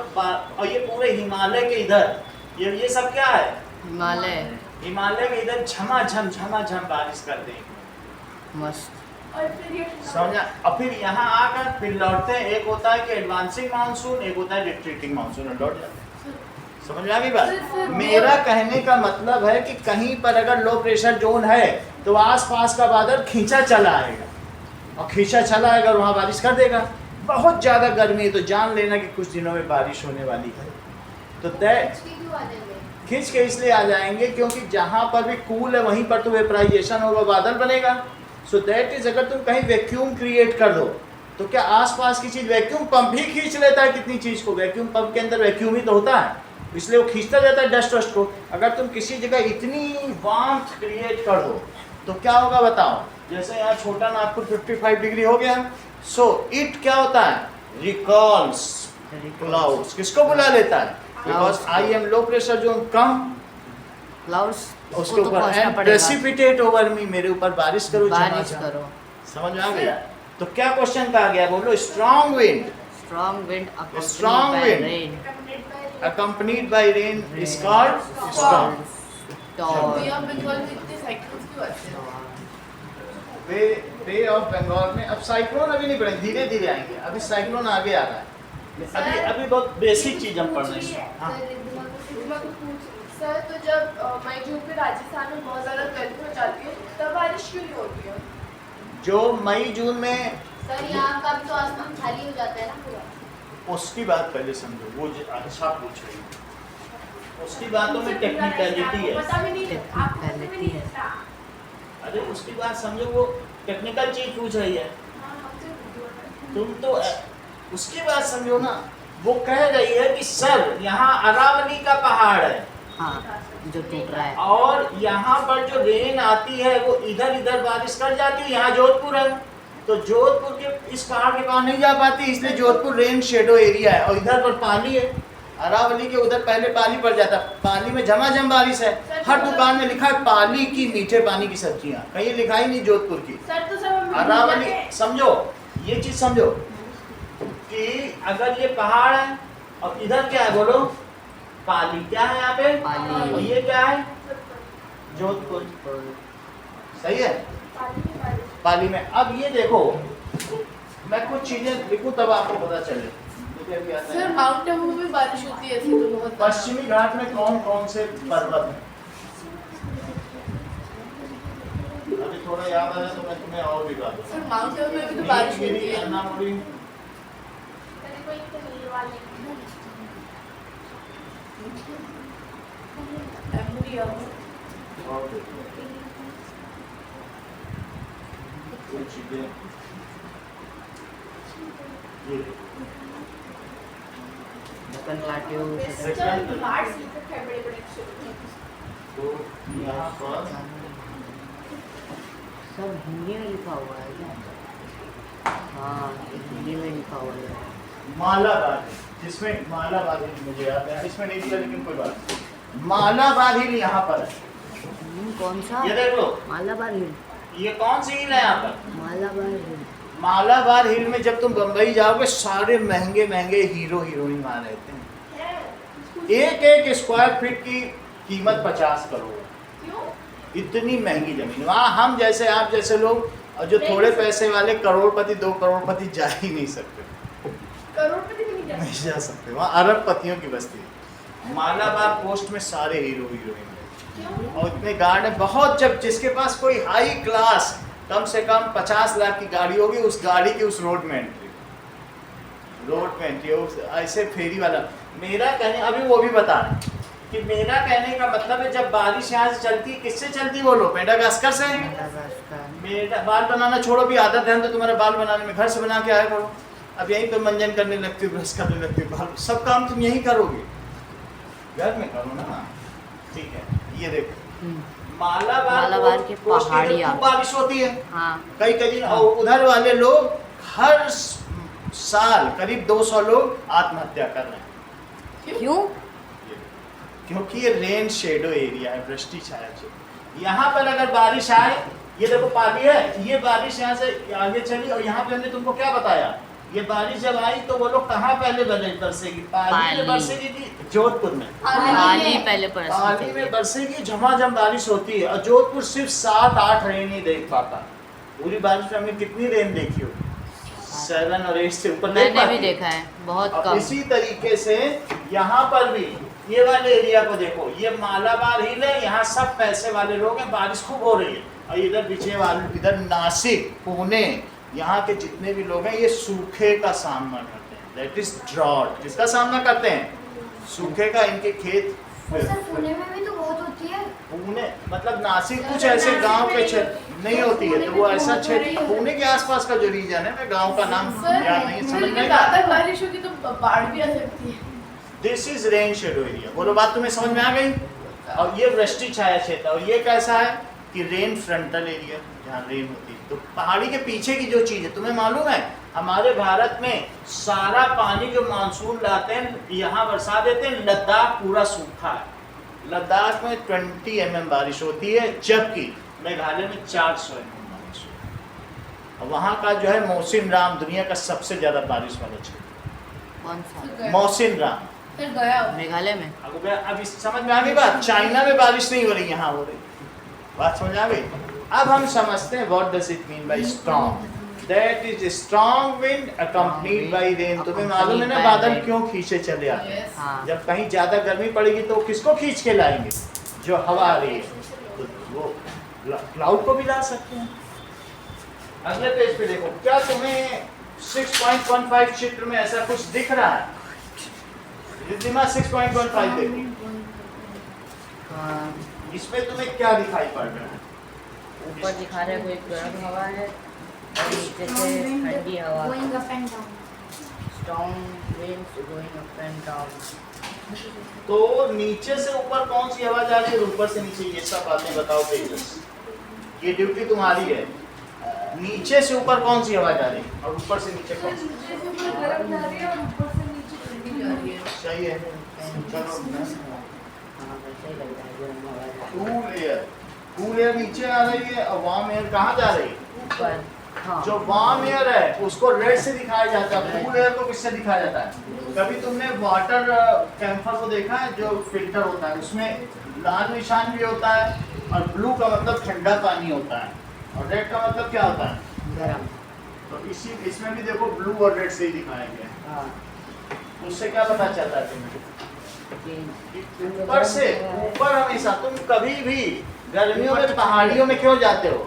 और ये पूरे हिमालय के इधर ये सब क्या है? हिमालय हिमालय के इधर झमाझम बारिश कर देंगे। मस्त और फिर ये समझा? और फिर यहाँ आकर फिर लौटते हैं। एक होता है कि एडवांसिंग मानसून, एक होता है रिट्रीटिंग मानसून, और लौट जाते हैं। समझ में आ गई बात? मेरा कहने का मतलब है कि कहीं पर अगर लो प्रेशर जोन है तो आसपास का बादल खींचा चला आएगा और खींचा चला आएगा और वहाँ बारिश कर देगा। बहुत ज़्यादा गर्मी है तो जान लेना कि कुछ दिनों में बारिश होने वाली है। तो दैट क्यों आ जाएंगे? खींच के इसलिए आ जाएंगे क्योंकि जहाँ पर भी कूल है वहीं पर तो वेपराइजेशन होगा, बादल बनेगा। सो दैट इज, अगर तुम कहीं वैक्यूम क्रिएट कर दो तो क्या आसपास की चीज़, वैक्यूम पंप ही खींच लेता है कितनी चीज़ को? वैक्यूम पंप के अंदर वैक्यूम ही तो होता है, इसलिए वो खींचता जाता है डस्ट वस्ट को। अगर तुम किसी जगह इतनी वार्मथ क्रिएट कर दो तो क्या होगा बताओ? जैसे यहाँ छोटा नागपुर 55 डिग्री हो गया, सो इट क्या होता है? Recalls clouds. किसको बुला लेता है? Because I am low pressure zone come, clouds उसके ऊपर एंड प्रेसिपिटेट ओवर मी, मेरे ऊपर बारिश करो, बारिश झमाझम। करो। समझ में आ गया? तो क्या क्वेश्चन कहा गया बोलो? Strong wind, strong wind Strong wind. accompanied by rain is called storm. Bay of Bengal में इतने साइक्लोन्स क्यों आते हैं? बे ऑफ बंगाल में अब साइक्लोन अभी नहीं पड़ेंगे, धीरे धीरे आएंगे। अभी साइक्लोन आगे आ रहा है। अभी अभी बहुत बेसिक चीज हम पढ़ रहे हैं। हाँ। सर तो जब मई जून में राजस्थान में बहुत ज़्यादा गर्मी हो जाती है तब बारिश क्यों नहीं होती है? जो मई जून में, सर यहाँ का भी तो आसमान खाली हो जाता है ना पूरा। उसकी बात पहले समझो, वो अच्छा पूछ रही है। उसकी बातों में टेक्निकलिटी है। पता भी नहीं, आपको पता भी नहीं है। रहता। अरे उसकी बात समझो, वो टेक्निकल चीज पूछ रही है। हाँ, हमसे तुम तो उसकी बात समझो ना। वो कह रही है कि सर यहाँ अरावली का पहाड़ है, हाँ जो टूट रहा है। और यहाँ पर जो रेन आती है वो इधर इधर बारिश कर जाती है। यहाँ जोधपुर है तो जोधपुर के इस पहाड़ के पास नहीं जा पाती, इसलिए जोधपुर रेन शेडो एरिया है। और इधर पर पाली है, अरावली के उधर पहले पाली पड़ जाता। पाली में झमाझम बारिश है, हर दुकान में लिखा है पाली की मीठे पानी की सब्जियां, कहीं लिखा ही नहीं जोधपुर की। सर तो सब अरावली समझो, ये चीज समझो कि अगर ये पहाड़ है और इधर क्या है बोलो, पाली। क्या है यहाँ पे? पाली। और ये क्या है? जोधपुर। सही है, पाली में। अब ये देखो, मैं कुछ चीजें लिखूं तब आपको पता चले। मुझे अभी आता है। सर माउंट आबू में बारिश होती है ऐसे तो बहुत। पश्चिमी घाट में कौन कौन से पर्वत हैं? अभी थोड़ा याद आ जाए तो मैं तुम्हें और भी बता दूं। सर माउंट आबू में भी तो बारिश होती नीलगिरी, है। अन्नामुरी, कोई तो मिलने वाले एम्बुरी आबू। और देखो कुछ चीजें ये देखो। दक्कन प्लाट्यू, सर घाट सीखत है बड़े बड़े अक्षर। तो यहाँ पर सब हिंदी में लिखा हुआ है क्या? हाँ, हिंदी में लिखा हुआ है। मालाबार, जिसमें मालाबार हिल मुझे याद है, इसमें नहीं दिया लेकिन कोई बात नहीं। मालाबार हिल यहाँ पर है, कौन सा? ये देख लो। मालाबार हिल। ये कौन सी हिल है यहाँ पर? मालाबार हिल। मालाबार हिल में जब तुम बम्बई जाओगे सारे महंगे महंगे हीरो हीरोइन वहाँ रहते हैं। एक एक स्क्वायर फीट की कीमत 50 करोड़। क्यों? इतनी महंगी जमीन वहाँ। हम जैसे आप जैसे लोग और जो थोड़े पैसे वाले करोड़पति 2 करोड़पति जा ही नहीं सकते, करोड़पति भी नहीं नहीं जा सकते। वहाँ अरबपतियों की बस्ती है। मालाबार पोस्ट में सारे हीरो हीरोइन क्यों? और इतने गार्ड है बहुत। जब जिसके पास कोई हाई क्लास कम से कम 50 लाख की गाड़ी होगी, उस गाड़ी की उस रोड में एंट्री, रोड में एंट्री उस ऐसे फेरी वाला। मेरा कहने, अभी वो भी बता कि मेरा कहने का मतलब है जब बारिश यहाँ से चलती है, किससे चलती बोलो? मेडागास्कर से। मेरा बाल बनाना छोड़ो, भी आदत है तो तुम्हारा बाल बनाने में घर से बना के आया करो। अब यहीं पे मंजन करने लगती हो, ब्रश करने लगती हो, बाल सब काम तुम यहीं करोगे, घर में करो ना। ठीक है, ये देखो मालाबार के पोस्ट में पहाड़ियाँ। खूब बारिश होती है हाँ। कई दिन। और उधर वाले लोग हर साल करीब 200 लोग आत्महत्या कर रहे हैं। क्यों? क्योंकि ये रेन शेडो एरिया है, वृष्टि छाया क्षेत्र। यहाँ पर अगर बारिश आए, ये देखो पाली है, ये बारिश यहाँ से आगे चली और यहाँ पे हमने तुमको क्या बताया, ये बारिश जब आई तो वो लोग कहाँ पहले बरसेगी? पाली में बरसेगी कि जोधपुर में? पाली पहले पाली में बरसेगी, झमाझम बारिश होती है। और जोधपुर सिर्फ 7-8 रेन ही देख पाता। पूरी बारिश में हमने कितनी रेन देखी होगी? 7 और 8 से ऊपर नहीं मैंने भी पाती। देखा है, बहुत और कम। इसी तरीके से यहाँ पर भी ये वाले एरिया को देखो, ये मालाबार हिल है, यहाँ सब पैसे वाले लोग हैं, बारिश खूब हो रही है। और इधर पीछे वाले, इधर नासिक, पुणे, यहाँ के जितने भी लोग हैं ये सूखे का सामना करते हैं। That is drought. किसका सामना करते हैं? सूखे का। इनके खेत सर पुणे में भी तो बहुत होती है। पुणे मतलब नासिक कुछ ऐसे गांव के क्षेत्र नहीं होती है, तो वो ऐसा क्षेत्र पुणे के आसपास का जो रीजन है, मैं गांव का नाम याद नहीं, समझ में ज्यादा बारिश होगी तो बाढ़ भी आ सकती है। This is rain shadow area. बोलो, बात तुम्हें समझ में आ गई? और ये वृष्टि छाया क्षेत्र। और ये कैसा है कि रेन फ्रंटल एरिया, जहाँ रेन होती है। तो पहाड़ी के पीछे की जो चीज़ है, तुम्हें मालूम है हमारे भारत में सारा पानी जो मानसून लाते हैं यहाँ बरसा देते हैं। लद्दाख पूरा सूखा है। लद्दाख में 20 mm बारिश होती है, जबकि मेघालय में 400 mm बारिश होती है। और वहाँ का जो है मौसिन राम दुनिया का सबसे ज़्यादा बारिश वाला क्षेत्र। कौन सा? मौसिन राम फिर गया मेघालय में। अब इस समझ में आ गई बात? चाइना में बारिश नहीं हो रही, यहाँ हो रही। बात समझ आ गई? अब हम समझते हैं what does it mean by strong. That is strong wind accompanied by rain. तुम्हें मालूम है ना बादल क्यों खींचे चले आते हैं? हाँ। जब कहीं ज्यादा गर्मी पड़ेगी तो किसको खींच के लाएंगे? जो हवा आ रही है, तो वो क्लाउड को भी ला सकते हैं। अगले पेज पे देखो, क्या तुम्हें 6.15 चित्र में ऐसा कुछ दिख रहा है? रिद्धिमा 6.15 देखो, हाँ, इसमें तुम्हें क्या दिखाई पड़ रहा है? ऊपर दिखा रहे कोई गर्म हवा है और नीचे से ठंडी हवा। Going up and down. Strong winds going up and down. तो नीचे से ऊपर कौन सी हवा जा रही है, ऊपर से नीचे, ये सब बातें बताओ तेजस, ये ड्यूटी तुम्हारी है। नीचे से ऊपर कौन सी हवा जा रही है और ऊपर से नीचे कौन सी? नीचे से ऊपर गर्म जा रही है और ऊपर से नीचे ठंडी जा रही है। सही है। चलो, हाँ वैसे ही लगता है गर्म हवा जा रही कूल एयर नीचे आ रही है और वार्म एयर कहाँ जा रही है? है। ऊपर हाँ जो वार्म एयर है उसको रेड से दिखाया जाता है, कूल एयर को किससे दिखाया जाता है? कभी तुमने वाटर कैंपर को देखा है, जो फिल्टर होता है उसमें लाल निशान भी होता है और ब्लू का मतलब ठंडा पानी होता है और रेड का मतलब क्या होता है? गर्म। तो इसी इसमें भी देखो ब्लू और रेड से ही दिखाया गया है। हाँ उससे क्या पता चलता है तुम्हें? कि ऊपर से ऊपर हमेशा, तुम कभी भी गर्मियों में पहाड़ियों में क्यों जाते हो?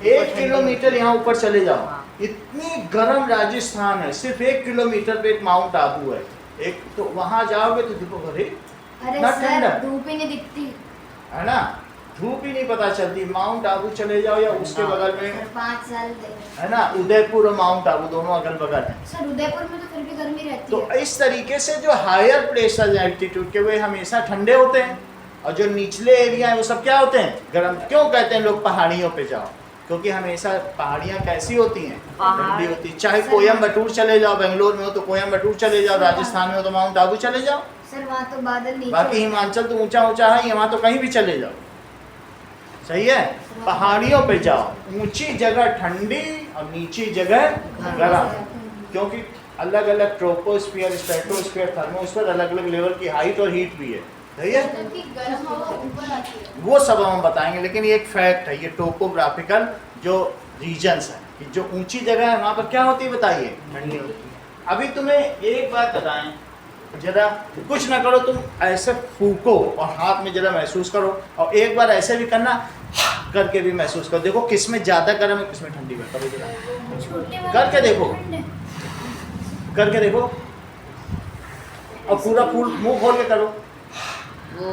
1 किलोमीटर यहाँ ऊपर चले जाओ, इतनी गर्म राजस्थान है, सिर्फ 1 किलोमीटर पे एक माउंट आबू है, एक तो वहां जाओगे तो देखो अरे अरे ना सर ठंडा धूप ही नहीं दिखती। है ना, धूप ही नहीं पता चलती। माउंट आबू चले जाओ या उसके बगल में सर 5 साल है ना, उदयपुर और माउंट आबू दोनों अगल बगल है। सर उदयपुर में तो फिर भी गर्मी रहती तो है। इस तरीके से जो हायर प्लेसेस एल्टीट्यूड के वे हमेशा ठंडे होते हैं और जो निचले एरिया है वो सब क्या होते हैं? गर्म। क्यों कहते हैं लोग पहाड़ियों पे जाओ? क्योंकि हमेशा पहाड़ियाँ कैसी होती हैं? ठंडी होती है। चाहे कोयम्बटूर चले जाओ, बेंगलोर में हो तो कोयम्बटूर चले जाओ, राजस्थान में हो तो माउंट आबू चले जाओ, सर वहाँ तो बादल नीचे बाकी हिमाचल तो ऊंचा ऊंचा है, यहाँ तो कहीं भी चले जाओ। सही है, पहाड़ियों पे जाओ, ऊंची जगह ठंडी और नीची जगह गर्म, क्योंकि अलग अलग ट्रोपोस्फीयर, स्ट्रेटोस्फीयर, थर्मोस्फीयर अलग अलग लेवल की हाइट और हीट भी है। सही है, क्योंकि गर्म हवा ऊपर आती है। वो सब हम बताएंगे, लेकिन ये एक फैक्ट है, ये टोपोग्राफिकल जो रीजन्स है कि जो ऊंची जगह है वहाँ पर क्या होती है बताइए? ठंडी होती है। अभी तुम्हें एक बात बताएं, जरा कुछ ना करो, तुम ऐसे फूको और हाथ में जरा महसूस करो और एक बार ऐसे भी करना करके भी महसूस करो, देखो किस में ज़्यादा गर्म है किस में ठंडी है। करो जरा, छोटे वाले करके देखो, करके देखो और पूरा फूल मुंह खोल के करो, वो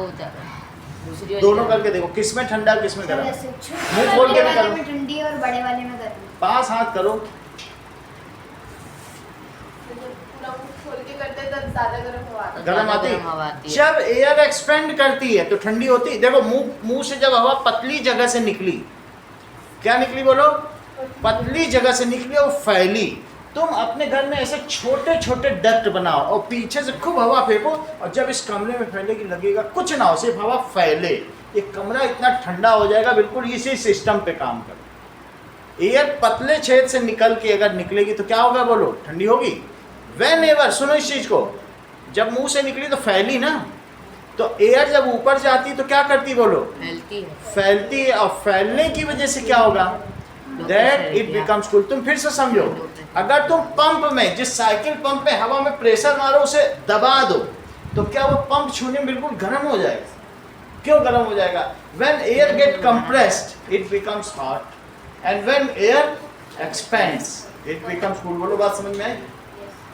दूसरी वाली दोनों गर्म। करके देखो किस में ठंडा किस में सर गर्म। ऐसे मुंह छोटे खोल के भी वाले करो। में ठंडी और बड़े वाले में गर्मी। पास हाथ करो, पूरा मुंह खोल के करते हैं तब ज्यादा गर्म हवा आती है। गर्म आती गर्म हवा आती है। जब एयर एक्सपेंड करती है तो ठंडी होती है। देखो मुंह से जब हवा पतली जगह से निकली, क्या निकली बोलो? पतली जगह से निकली और फैली। तुम अपने घर में ऐसे छोटे छोटे डक्ट बनाओ और पीछे से खूब हवा फेंको और जब इस कमरे में फैलेगी लगेगा कुछ ना हो, सिर्फ हवा फैले, ये कमरा इतना ठंडा हो जाएगा। बिल्कुल इसी सिस्टम पे काम करो। एयर पतले छेद से निकल के अगर निकलेगी तो क्या होगा बोलो? ठंडी होगी। वेन एवर, सुनो इस चीज को, जब मुंह से निकली तो फैली ना, तो एयर जब ऊपर जाती तो क्या करती बोलो? फैलती है। फैलती है और फैलने की वजह से क्या होगा? That it becomes cool. तुम फिर से समझो, अगर तुम पंप में, जिस साइकिल पंप में हवा में प्रेशर मारो उसे दबा दो तो क्या वो पंप छूने में बिल्कुल गर्म हो जाएगा? क्यों गर्म हो जाएगा? When air get compressed it becomes hot and when air expands it becomes cool. बोलो बात समझ में आई?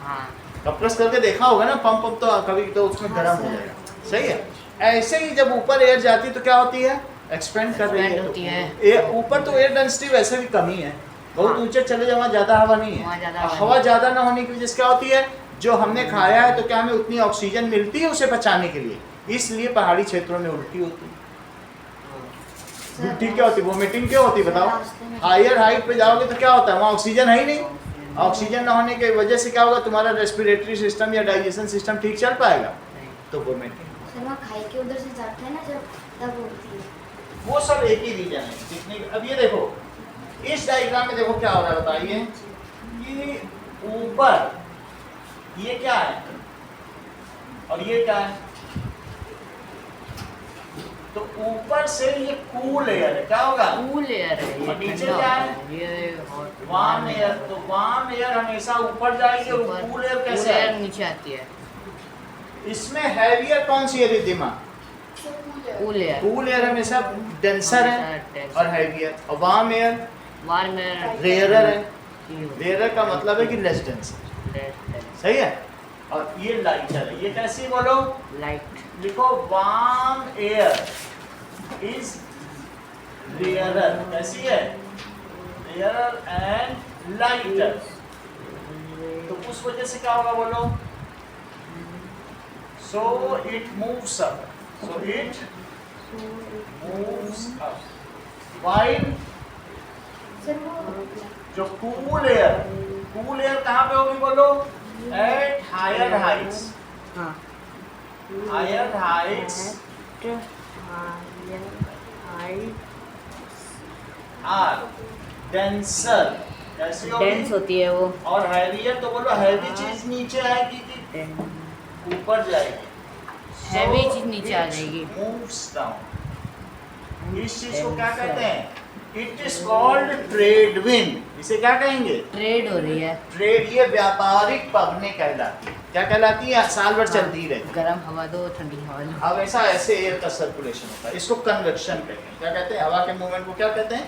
हाँ कंप्रेस करके देखा होगा ना पंप तो कभी तो उसमें गर्म हो जाएगा। सही है, ऐसे ही जब ऊपर एयर जाती है तो क्या होती है? एक्सपेंड कर रही Expand होती है। है। ऊपर तो एयर डेंसिटी वैसे भी कमी है, बहुत हाँ। ऊंचे चले जाओ वहाँ ज़्यादा हवा नहीं वहाँ ज़्यादा है। हवा हवा नहीं। ज़्यादा ना होने की वजह से क्या होती है? जो हमने खाया है तो क्या हमें उतनी ऑक्सीजन मिलती है उसे पचाने के लिए, इसलिए पहाड़ी क्षेत्रों में उल्टी होती है। उल्टी क्या होती है? वोमिटिंग क्यों होती है बताओ? हायर हाइट पे जाओगे तो क्या होता है? वहाँ ऑक्सीजन है ही नहीं। ऑक्सीजन ना होने की वजह से क्या होगा? तुम्हारा रेस्पिरेटरी सिस्टम या डाइजेशन सिस्टम ठीक चल पाएगा, तो वोमिटिंग। सर वहाँ खाई के उधर से जाते हैं ना जब, तब होती है। वो सब एक ही रीजन है जितने। अब ये देखो, इस डायग्राम में देखो क्या हो रहा है बताइए। ये ऊपर ये क्या है और ये क्या है? तो ऊपर से ये कूल एयर है, क्या होगा? कूल एयर है, ये और नीचे ठंडा क्या होता है? ये hot वार्म एयर। तो वार्म एयर हमेशा ऊपर जाएगी और ऊपर- कूल एयर कूल कैसे एयर है? नीचे आती है। इसमें हैवियर कौन सी है Riddhima? Cool air, cool air हमेशा डेंसर है हमेशा और हैवियर, और warm air warm air rarer है। की होती रेयरर का मतलब है कि लेस डेंस। है। सही है, और ये लाइटर है। ये कैसी बोलो? लाइट लिखो वार्म एयर इज रेयरर। कैसी है? Rarer and lighter. तो उस वजह से क्या होगा बोलो? So it moves up. So it moves up. While sir वो जो कूल एयर कहाँ पे होगी बोलो? At higher heights. हाँ Higher heights are denser. कैसी होगी? डेंस होती है वो और हैवियर तो बोलो हैवी चीज नीचे आएगी कि ऊपर जाएगी? Heavy चीज नीचे आ जाएगी। Moves down. इस चीज को क्या कहते हैं? It is called trade wind. इसे क्या कहेंगे? ट्रेड हो रही है। ट्रेड, ये व्यापारिक पवने कहलाती है। क्या कहलाती है? साल भर चलती रहे। गर्म हवा दो, ठंडी हवा दो। अब ऐसे एयर का सर्कुलेशन होता है, इसको कन्वेक्शन कहते हैं। क्या कहते हैं? हवा के मूवमेंट को क्या कहते हैं?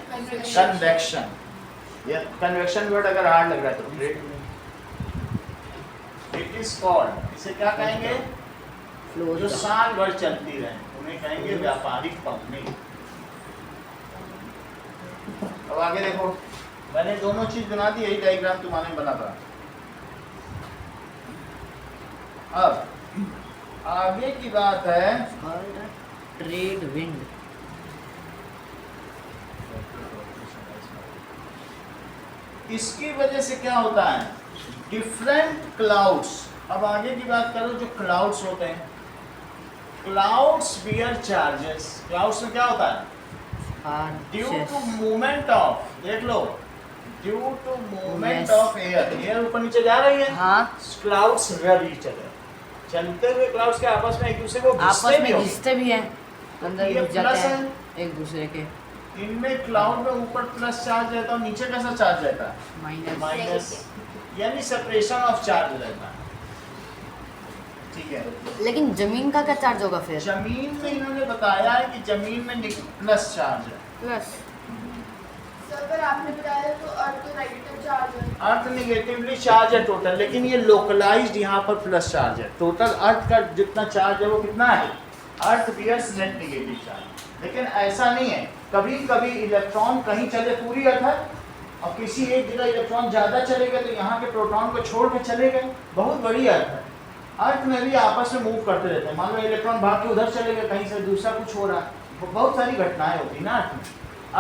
कन्वेक्शन। ये कन्वेक्शन वर्ड अगर हार्ड लग रहा है तो ट्रेड इट इज कॉल्ड, इसे क्या कहेंगे? जो साल भर चलती रहे उन्हें कहेंगे व्यापारिक पवने। अब आगे देखो, मैंने दोनों चीज बना दी, यही डायग्राम तुम्हारे बना था। अब आगे की बात है ट्रेड विंड। इसकी वजह से क्या होता है? Different clouds. अब आगे की बात करो, जो क्लाउड्स होते हैं, क्लाउड्स बियर चार्जेस। क्लाउड्स में क्या होता है? ड्यू टू मूवमेंट ऑफ, देख लो, due to movement of air ऊपर नीचे जा रही है। हाँ क्लाउड्स रब ईच अदर। चलते हुए क्लाउड्स के आपस में एक दूसरे को आपस में घिसते भी हैं, अंदर ये घुस जाते प्लस हैं एक दूसरे के। इनमें क्लाउड में ऊपर प्लस चार्ज रहता है, नीचे कैसा चार्ज रहता है? माइनस, यानी सेपरेशन ऑफ चार्ज रहता है। ठीक है, लेकिन जमीन का क्या चार्ज होगा फिर? जमीन में इन्होंने बताया है कि जमीन में प्लस चार्ज है। प्लस सर पर आपने बताया तो अर्थ तो नेगेटिव चार्ज है। अर्थ निगेटिवली चार्ज है टोटल, लेकिन ये लोकलाइज्ड यहाँ पर प्लस चार्ज है। टोटल अर्थ का जितना चार्ज है वो कितना है? अर्थ बियर्स नेट निगेटिव चार्ज। लेकिन ऐसा नहीं है, कभी कभी इलेक्ट्रॉन कहीं चले, पूरी अर्थ है और किसी एक जगह इलेक्ट्रॉन ज़्यादा चले गए तो यहाँ के प्रोटॉन को छोड़ के चले गए। बहुत बड़ी अर्थ है। अर्थ में भी आपस में मूव करते रहते हैं। मान लो इलेक्ट्रॉन भाग के उधर चले गए, कहीं से दूसरा कुछ हो रहा है, बहुत सारी घटनाएं होती है ना अर्थ में।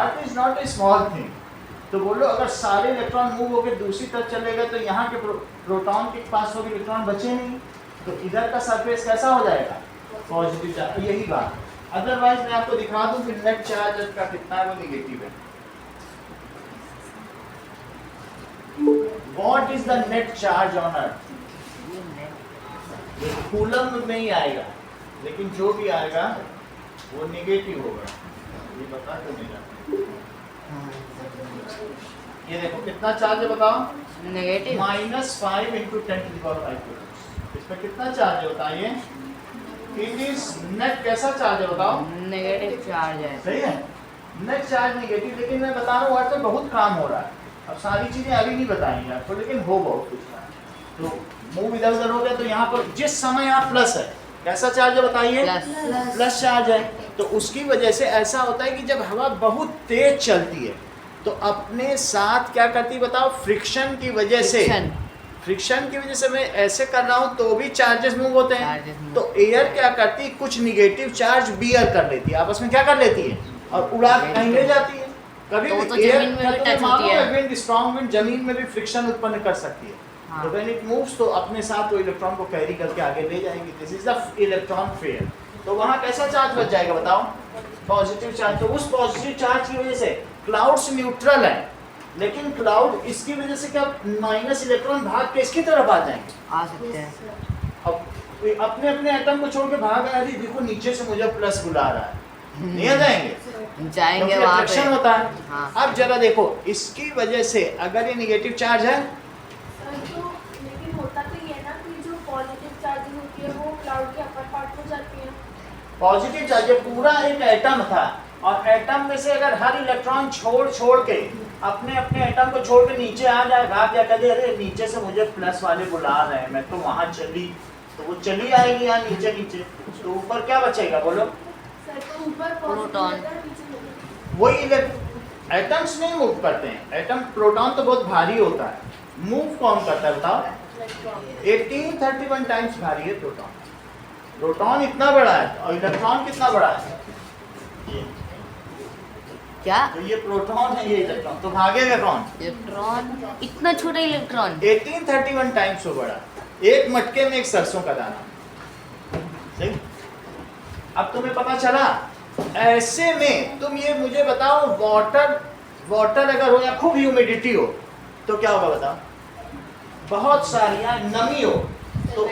Earth is not a small thing. तो बोलो अगर सारे इलेक्ट्रॉन मूव होकर दूसरी तरफ चले गए तो यहाँ के प्रोटॉन के पास होकर इलेक्ट्रॉन बचे नहीं, तो इधर का सरफेस कैसा हो जाएगा? Positive charge. यही बात। अदरवाइज मैं आपको दिखा दूं कि नेट चार्ज का कितना है, वो निगेटिव है। What is the net charge on earth? Coulomb में ही आएगा, लेकिन जो भी आएगा वो निगेटिव होगा। ये बता क्यों नहीं जाता? ये देखो कितना चार्ज है बताओ? नेगेटिव। -5 × 10⁵ इसमें कितना चार्ज है बताइए? इट इज नेट, कैसा चार्ज है बताओ? नेगेटिव चार्ज है। सही है, नेट चार्ज नेगेटिव। लेकिन मैं बता रहा हूँ अर्थ में बहुत काम हो रहा है। अब सारी चीजें अभी नहीं बताएंगे आपको, लेकिन हो बहुत कुछ रहा है। तो मूव इधर उधर हो गया तो यहाँ पर जिस समय यहाँ प्लस है, कैसा चार्ज है बताइए? प्लस चार्ज है। तो उसकी वजह से ऐसा होता है कि जब हवा बहुत तेज चलती है तो अपने साथ क्या करती है बताओ? फ्रिक्शन की वजह से, फ्रिक्शन की वजह से मैं ऐसे कर रहा हूँ तो भी चार्जेस मूव होते हैं। तो एयर क्या करती है? कुछ निगेटिव चार्ज बियर कर लेती है, आपस में क्या कर लेती है और उड़ा के कहीं ले जाती है। कभी तो भी एयर जमीन में भी टच होती है। विंड, स्ट्रॉन्ग विंड जमीन में भी फ्रिक्शन उत्पन्न कर सकती है। तो व्हेन इट मूव्स तो अपने साथ वो इलेक्ट्रॉन को कैरी करके आगे ले जाएंगे। This is the electron fair. तो वहाँ कैसा चार्ज बच जाएगा बताओ? Positive charge. तो उस पॉजिटिव चार्ज की वजह से क्लाउड्स न्यूट्रल है, लेकिन क्लाउड इसकी वजह से क्या माइनस इलेक्ट्रॉन भाग के इसकी तरफ आ जाएंगे, आ सकते हैं। अब अपने अपने एटम को छोड़ के भाग आए, देखो नीचे से मुझे प्लस बुला रहा है, नहीं आ जाएंगे? जाएंगे वहाँ पे। रिफ्लेक्शन होता है। हाँ। अब जरा देखो, इसकी वजह से अगर ये निगेटिव चार्ज है तो लेकिन होता तो ये है ना कि जो पॉजिटिव चार्जिंग होती है वो क्लाउड के अपर पार्ट में जाती है। पॉजिटिव चार्ज, ये पूरा एक एटम था और एटम में से अगर हर इलेक्ट्रॉन छोड़ के अपने अपने एटम को छोड़ के नीचे आ जाए, भाग या कहे अरे नीचे से मुझे प्लस वाले बुला रहे हैं, मैं तो वहां चली, तो वो चली आएगी यहाँ नीचे नीचे, तो ऊपर क्या बचेगा बोलो? सर तो ऊपर प्रोटॉन। वही एटम्स नहीं मूव करते हैं। एटम, प्रोटॉन तो बहुत भारी होता है, मूव कौन करता है बताओ? 1831 टाइम्स भारी है प्रोटॉन। प्रोटॉन इतना बड़ा है और इलेक्ट्रॉन कितना बड़ा है? ये क्या? तो ये प्रोटॉन है, ये इलेक्ट्रॉन, तो भागेगा कौन? इलेक्ट्रॉन, इतना छोटा इलेक्ट्रॉन। 1831 टाइम्स वो बड़ा, एक मटके में एक सरसों का दाना। सही? अब तुम्हें पता चला। ऐसे में तुम ये मुझे बताओ, वाटर अगर हो या खूब ह्यूमिडिटी हो तो क्या होगा बताओ? बहुत सारी या नमी हो तो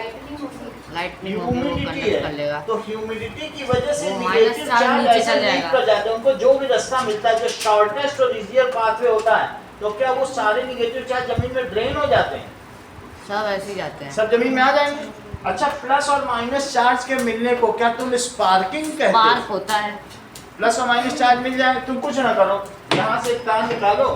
लाइटनिंग होगी, वो ह्यूमिडिटी कंडक्ट कर है, लेगा। तो ह्यूमिडिटी की वजह से वो नेगेटिव -4 चार्ज नीचे ऐसे चल लीक जाएगा। कर जाते हैं। उनको जो भी रास्ता मिलता है, जो शॉर्टेस्ट और इजियर पाथवे होता है, तो क्या वो सारे नेगेटिव चार्ज जमीन में ड्रेन हो जाते हैं? सब ऐसे ही जाते हैं। सब जमीन में आ जाएंगे। अच्छा, प्लस और माइनस चार्ज के मिलने को क्या तुम स्पार्किंग कहते हो? स्पार्क होता है। प्लस और माइनस चार्ज मिल जाए, तुम कुछ ना करो, यहाँ से एक तार निकालो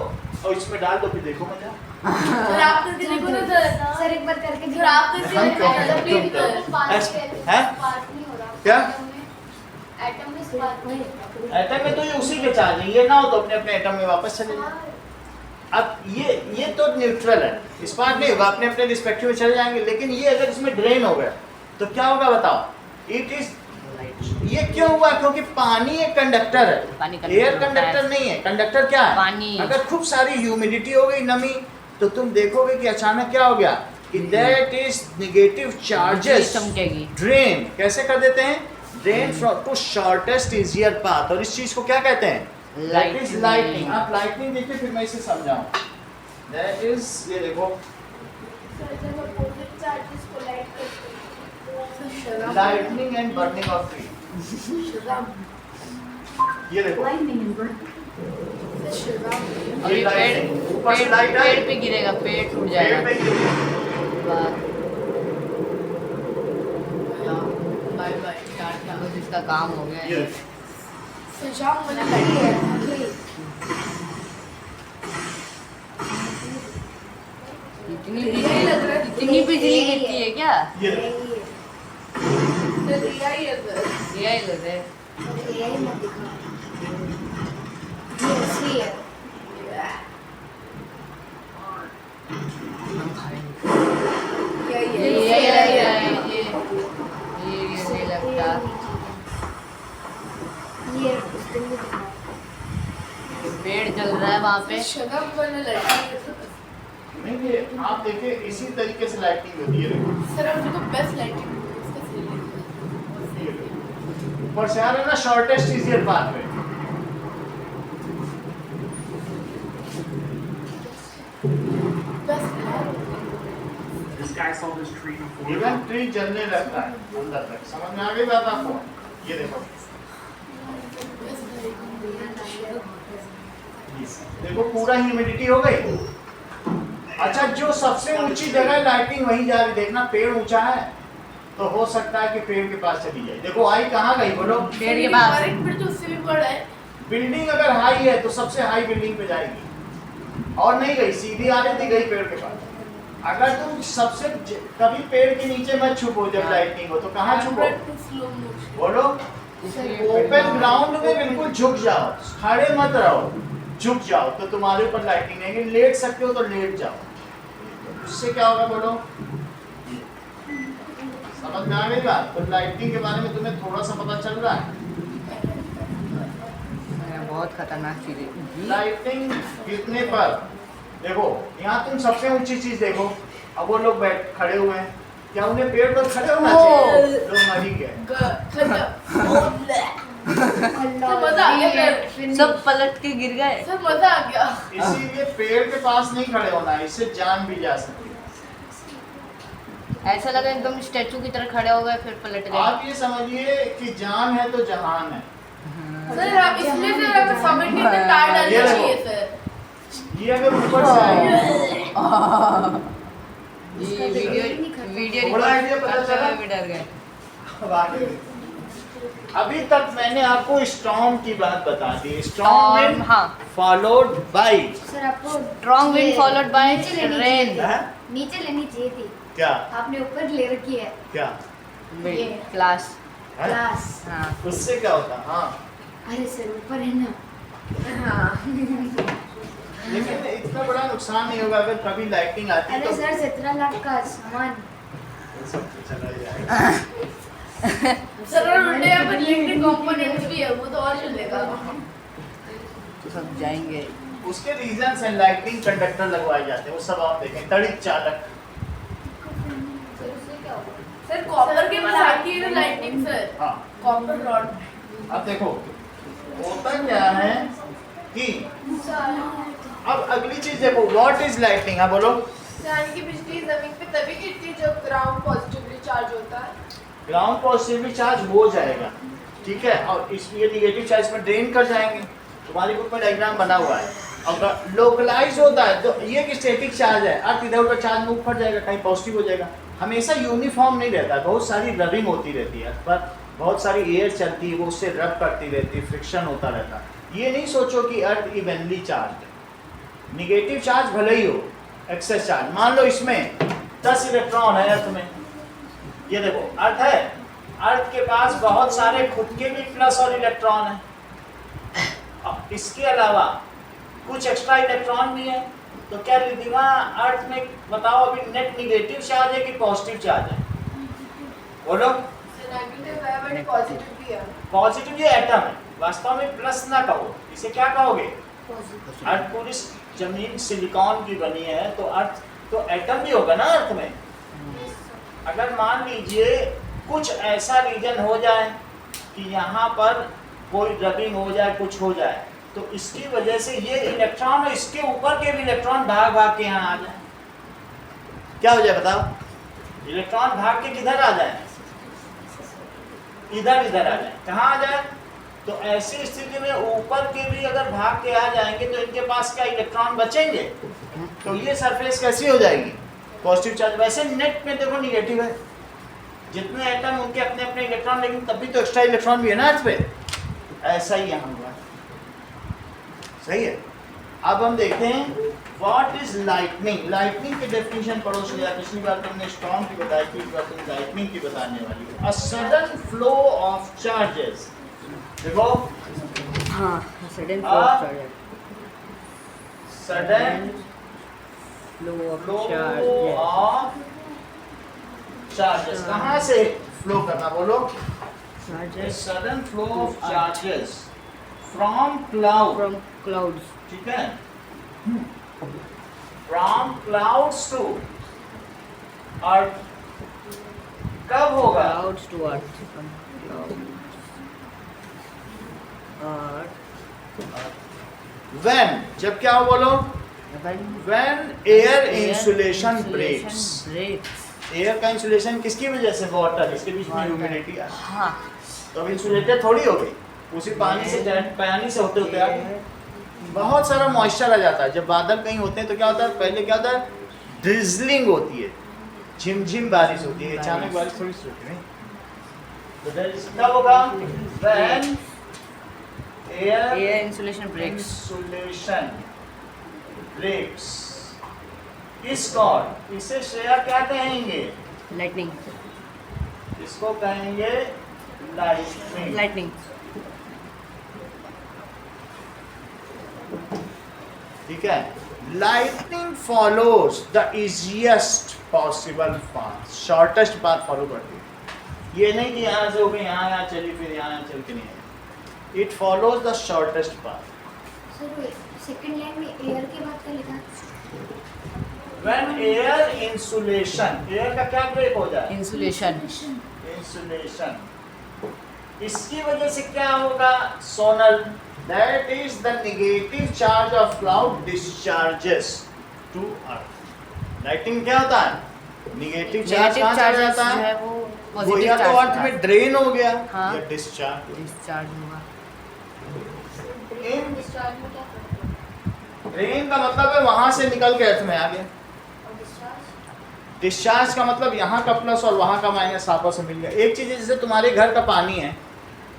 और इसमें डाल दो, फिर देखो मजा। सर आप करके देखो ना सर। सर एक बार करके सर आप करके हम देखो क्यों? ना, प्लीज तुम करो। सर। हैं? स्पार्क नहीं हो रहा क्या? एटम में स्पार्क नहीं हो रहा। एटम में तो ये उसी के चार्ज है, ये ना हो तो अपने अपने एटम में वापस चले जाए। अब ये तो न्यूट्रल है, स्पार्क नहीं होगा, अपने अपने रिस्पेक्टिव में चले जाएंगे। लेकिन ये अगर इसमें ड्रेन हो गया तो क्या होगा बताओ? इट इज, ये क्यों हुआ? क्योंकि पानी एक कंडक्टर पानी है, कंडक्टर एयर होता है। कंडक्टर नहीं है। कंडक्टर क्या है? पानी। अगर खूब सारी ह्यूमिडिटी हो गई, नमी, तो तुम देखोगे कि अचानक क्या हो गया कि दैट इज नेगेटिव चार्जेस चमकेगी। ड्रेन कैसे कर देते हैं? Drain from to shortest easier path. और इस चीज को क्या कहते हैं? That is lightning. आप लाइटनिंग देखिए, फिर मैं इसे समझाऊं। दैट इज, ये देखो, lightning and burning of tree. ये देखो, Lightning and burn. अभी ये लाइट पेड़ ऊपर से लाइट आई, पेड़ पे गिरेगा, पेड़ टूट पेड़ जाएगा। पे गिरी। Bye bye Tata. बस इसका काम हो गया ये है। सर शाम मैंने लड़ी है। इतनी बिजली गिरती है क्या? ये देखो, सर रिया ही है सर। यही लग रहा है। यही मत दिखा। ये असली है। ये लगता ये उसके लिए दिखा। पेड़ जल रहा है वहाँ पे। शगम मैंने लड़ी है सर। नहीं ये आप देखिए, इसी तरीके से लाइटिंग होती है। देखो, सर अब देखो बेस्ट लाइटिंग इसका सही ये देखो, ऊपर से आ रहा है ना शॉर्टेस्ट इजियर पाथ में। बेस्ट है। This guy saw this tree before. Even tree जलने लगता है अंदर तक। समझ में आ गई बात आपको? ये देखो, देखो पूरा ह्यूमिडिटी हो गई। अच्छा, जो सबसे ऊंची जगह लाइटिंग वहीं जा रही। देखना, पेड़ ऊंचा है तो हो सकता है कि पेड़ के पास चली जाए। देखो आई कहाँ गई बोलो? पेड़ के पास। फिर तो उससे भी बड़ा है। बिल्डिंग अगर हाई है तो सबसे हाई बिल्डिंग पे जाएगी, और नहीं गई, सीधी आ रही थी, गई पेड़ के पास। अगर तुम सबसे कभी पेड़ के नीचे मत छुपो जब लाइटिंग हो, तो कहाँ छुपो? Slow motion. बोलो, ओपन ग्राउंड में बिल्कुल झुक जाओ, खड़े मत रहो, झुक जाओ तो तुम्हारे ऊपर लाइटिंग नहीं। लेट सकते हो तो लेट जाओ, उससे क्या होगा बोलो? समझ में आ गई बात? तो लाइटिंग के बारे में तुम्हें थोड़ा सा पता चल रहा है। बहुत खतरनाक चीज है। लाइटिंग गिरने पर देखो, यहाँ तुम सबसे ऊंची चीज देखो। अब वो लोग बैठ खड़े हुए हैं, क्या उन्हें पेड़ पर खड़े होना चाहिए? लोग मर ही गए। सर मजा आ गया सर। सब पलट के गिर गए। सर मजा आ गया। इसीलिए पेड़ के पास नहीं खड़े होना है, इससे जान भी जा सकती है। ऐसा लगा एकदम स्टैचू की तरह खड़े हो गए, फिर पलट गए। आप ये समझिए कि जान है तो जहान है। सर आप इसलिए सर आपको फॉर्मेट के अंदर तार डालना ये देखो। चाहिए सर। ये अगर ऊपर से आएगी, ये वीडियो थोड़ा आइडिया पता चला? भी डर गए। अब आगे। अभी तक मैंने आपको स्टॉर्म की बात बता दी। Storm, स्टॉर्म हाँ। फॉलोड बाय सर आपको स्ट्रॉन्ग विंड फॉलोड बाय नीचे लेनी रेन। चाहिए। नीचे लेनी चाहिए थी, क्या आपने ऊपर ले रखी है। क्या ये। क्लास। है? क्लास। हाँ। उससे क्या होता? हाँ, अरे सर ऊपर है ना। लेकिन इतना बड़ा नुकसान नहीं होगा अगर कभी लाइटिंग आती अरे तो सर 17 लाख का सामान। सब तो चला जाएगा। सर और उल्टे यहाँ पर इलेक्ट्रिक कंपोनेंट्स भी है, वो तो और चलेगा। तो सब जाएंगे। उसके रीजंस हैं, लाइटनिंग कंडक्टर लगवाए जाते हैं, वो सब आप देखें, तड़ित चालक। सर उससे क्या होगा? सर कॉपर के पास आती है ना लाइटनिंग सर, हाँ, कॉपर रॉड। अब देखो होता क्या है कि अब अगली चीज देखो, व्हाट इज लाइटनिंग? हाँ बोलो। यानी कि बिजली जमीन पे तभी गिरती है जब ग्राउंड पॉजिटिवली चार्ज होता है। ग्राउंड पॉजिटिवली चार्ज हो जाएगा, ठीक है, और इसलिए निगेटिव चार्ज में ड्रेन कर जाएंगे। तुम्हारी बुक में डायग्राम बना हुआ है। अगर लोकलाइज होता है तो ये एक स्टैटिक चार्ज है, अर्थ इधर उधर चार्ज मूव कर जाएगा, कहीं पॉजिटिव हो जाएगा, हमेशा यूनिफॉर्म नहीं रहता है, बहुत सारी रबिंग होती रहती है पर, बहुत सारी एयर चलती है वो उससे रब करती रहती है, फ्रिक्शन होता रहता है। ये नहीं सोचो कि अर्थ इवनली चार्ज है। निगेटिव चार्ज भले ही हो, एक्सेस चार्ज, मान लो इसमें 10 इलेक्ट्रॉन है अर्थ में, ये देखो अर्थ है, अर्थ के पास बहुत सारे खुद के भी प्लस और इलेक्ट्रॉन है, इसके अलावा कुछ एक्स्ट्रा इलेक्ट्रॉन भी है। तो क्या रिद्धिमा अर्थ में बताओ अभी नेट निगेटिव चार्ज है कि पॉजिटिव चार्ज है? बोलो। नेगेटिव है बट पॉजिटिव भी है। पॉजिटिव ये एटम है, वास्तव में प्लस ना कहो, इसे क्या कहोगे? अर्थ पूरी जमीन सिलिकॉन की बनी है, तो अर्थ तो एटम भी होगा ना अर्थ में। अगर मान लीजिए कुछ ऐसा रीजन हो जाए कि यहाँ पर कोई रबिंग हो जाए, कुछ हो जाए, तो इसकी वजह से ये इलेक्ट्रॉन और इसके ऊपर के भी इलेक्ट्रॉन भाग भाग के यहाँ आ जाए, क्या हो जाए बताओ? इलेक्ट्रॉन भाग के किधर आ जाए? इधर इधर आ जाए, कहाँ आ जाए? तो ऐसी स्थिति में ऊपर के भी अगर भाग के आ जाएंगे तो इनके पास क्या इलेक्ट्रॉन बचेंगे? तो ये सरफेस कैसी हो जाएगी? Positive charge. वैसे नेट में देखो निगेटिव है, जितने एटम उनके अपने अपने इलेक्ट्रॉन, लेकिन तभी तो एक्स्ट्रा इलेक्ट्रॉन भी है ना अर्थ पे। ऐसा ही यहाँ हुआ, सही है। अब हम देखते हैं व्हाट इज लाइटनिंग। लाइटनिंग की डेफिनेशन पढ़ो सीधा, पिछली बार तुमने स्टॉर्म की बताई थी, इस बार तुम लाइटनिंग की बताने वाली हो। A sudden flow of charges, देखो हाँ, sudden ah, sudden flow of flow charge. Of charges, कहाँ से फ्लो करना बोलो? Sudden flow of charges from cloud, from clouds, ठीक है, फ्रॉम क्लाउड्स टू अर्थ। कब होगा? क्लाउड्स टू अर्थ, व्हेन, जब क्या हो बोलो? When air insulation breaks. Air का इंसुलेशन किसकी वजह से? वाटर, इसके बीच में ह्यूमिडिटी है, हाँ, तो अब इंसुलेटेड थोड़ी हो गई, उसी पानी से होते होते आ गई। बहुत सारा मॉइस्चर आ जाता है जब बादल कहीं होते हैं, तो क्या होता है? पहले क्या होता है? ड्रिजलिंग होती है, झिमझिम बारिश होती है, अचानक बारिश थोड़ी सी होती है। तो कब होगा? When air insulation breaks. Insulation breaks. इस कॉर्ड, इसे शेयर क्या कहेंगे? लाइटनिंग, इसको कहेंगे लाइटनिंग। लाइटनिंग। ठीक है, lightning follows the easiest possible path, shortest path follow करती है। ये नहीं कि यहाँ से हो गई, यहाँ चली, फिर यहाँ चल के नहीं है। It follows the shortest path. Sir second line में एयर के बाद क्या लिखा? When air insulation, एयर का क्या ब्रेक हो जाए? इंसुलेशन। इंसुलेशन। इसकी वजह से क्या होगा? Sonal, that is the negative charge of cloud discharges to earth. Lighting क्या होता है? निगेटिव चार्ज कहाँ चला जाता है? वो वो पॉजिटिव या तो अर्थ में ड्रेन हो गया, हाँ, या डिस्चार्ज। डिस्चार्ज हुआ। डिस्चार्ज में क्या करते हैं? ड्रेन का मतलब है वहां से निकल के अर्थ में आ गया। और डिस्चार्ज? डिस्चार्ज का मतलब यहाँ का प्लस और वहाँ का माइनस आपस में मिल गया। एक चीज़ है, जैसे तुम्हारे घर का पानी है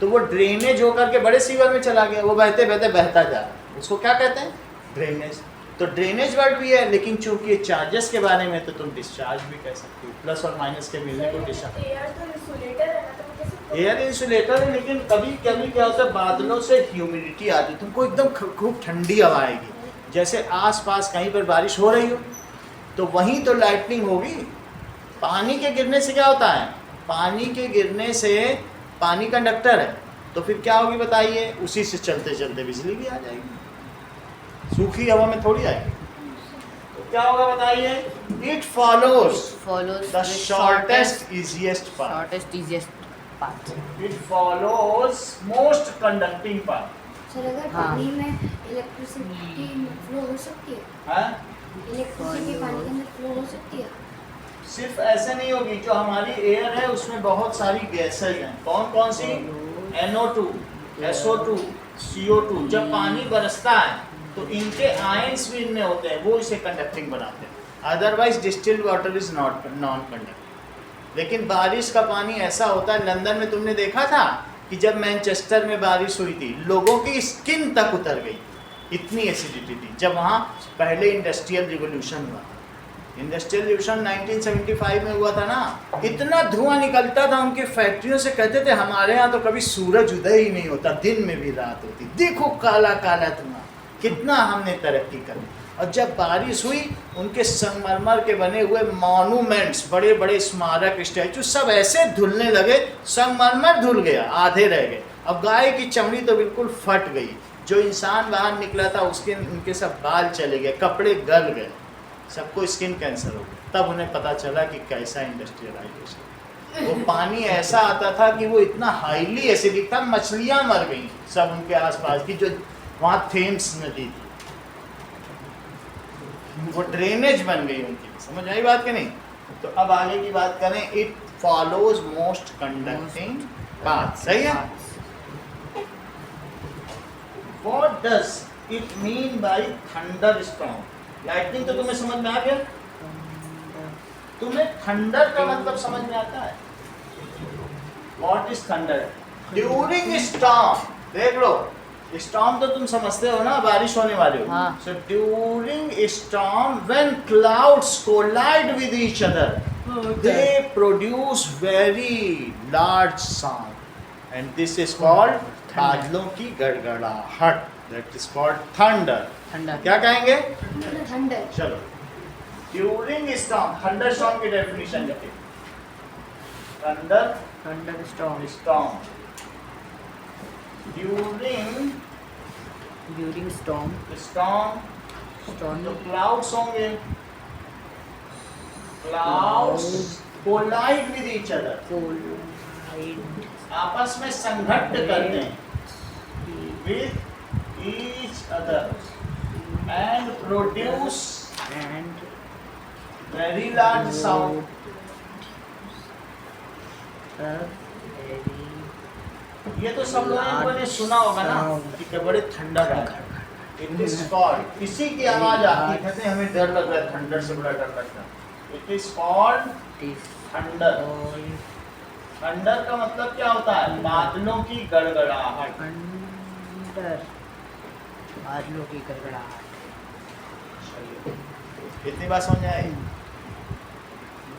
तो वो ड्रेनेज होकर के बड़े सीवर में चला गया, वो बहते बहते बहता जा रहा है, उसको क्या कहते हैं? ड्रेनेज। तो ड्रेनेज वर्ड भी है, लेकिन चूंकि चार्जेस के बारे में तो तुम डिस्चार्ज भी कह सकते हो, प्लस और माइनस के मिलने को डिस्चार्ज। एयर तो इंसुलेटर है ना, तो कैसे? एयर इंसुलेटर है, लेकिन कभी कभी क्या होता है, बादलों से ह्यूमिडिटी आती है, तुमको एकदम खूब ठंडी हवा आएगी, जैसे आसपास कहीं पर बारिश हो रही हो, तो वहीं तो लाइटनिंग होगी। पानी के गिरने से क्या होता है? पानी के गिरने से, पानी कंडक्टर है तो फिर क्या होगी बताइए, उसी से चलते चलते बिजली भी आ जाएगी, सूखी हवा में थोड़ी आएगी। तो क्या होगा बताइए, it follows follows the shortest easiest path, shortest easiest path. It follows most conducting path. Sir अगर हाँ। पानी में इलेक्ट्रिसिटी फ्लो हो सकती है, हाँ, इलेक्ट्रिसिटी पानी के अंदर फ्लो हो सकती है। सिर्फ ऐसे नहीं होगी, जो हमारी एयर है उसमें बहुत सारी गैसें हैं। कौन कौन सी? NO2, SO2, CO2। जब पानी बरसता है तो इनके आयंस भी इनमें होते हैं, वो इसे कंडक्टिंग बनाते हैं। Otherwise distilled water is not non conducting. लेकिन बारिश का पानी ऐसा होता है, लंदन में तुमने देखा था कि जब मैनचेस्टर में बारिश हुई थी, लोगों की स्किन तक उतर गई, इतनी एसिडिटी थी। जब वहाँ पहले इंडस्ट्रियल रिवोल्यूशन हुआ, इंडस्ट्रियल रिवोल्यूशन 1975 में हुआ था ना, इतना धुआं निकलता था उनके फैक्ट्रियों से, कहते थे हमारे यहाँ तो कभी सूरज उदय ही नहीं होता, दिन में भी रात होती, देखो काला काला धुआं, कितना हमने तरक्की कर। और जब बारिश हुई, उनके संगमरमर के बने हुए मॉन्यूमेंट्स, बड़े बड़े स्मारक, स्टैचू सब ऐसे धुलने लगे, संगमरमर धुल गया, आधे रह गए। अब गाय की चमड़ी तो बिल्कुल फट गई, जो इंसान बाहर निकला था उसके उनके सब बाल चले गए, कपड़े गल गए, सबको स्किन कैंसर हो गया। तब उन्हें पता चला कि कैसा इंडस्ट्रियलाइजेशन। वो पानी ऐसा आता था कि वो इतना हाईली एसिडिक था, मछलियां मर गई सब उनके आसपास की, जो वहाँ थेम्स नदी थी, वो ड्रेनेज बन गई उनकी। समझ आई बात कि नहीं? तो अब आगे की बात करें, it follows most conducting path. सही है? What does it mean by thunderstorm? Lightning तो तुम्हें समझ में आ गया? तुम्हें थंडर का मतलब समझ में आता है? What is thunder? During storm, देख लो, स्टॉर्म तो तुम समझते हो ना, बारिश होने वाली हो। हाँ। So during storm when clouds collide with each other, they produce very large sound and this is called बादलों की गड़गड़ाहट, that is called thunder। ठंडा क्या कहेंगे? थंडर। चलो, ड्यूरिंग स्टॉर्म, थंडर स्टॉर्म की डेफिनेशन लिखिए। Thunder thunderstorm storm, during during storm storm, storm तो क्लाउड्स होंगे, clouds collide with each other, collide आपस में संघट्ट करते हैं with each other and produce and very large sound। a very ये तो सब लोगों ने सुना होगा ना कि बड़े थंडर है। इट इज कॉल्ड, किसी की आवाज आती है कहते हैं हमें डर लग रहा है, थंडर से बड़ा डर लगता है। It is called thunder. Thunder का मतलब क्या होता है? बादलों की गड़गड़ाहट। अंदर बादलों की गड़गड़ाहट। इतनी बात समझ आई?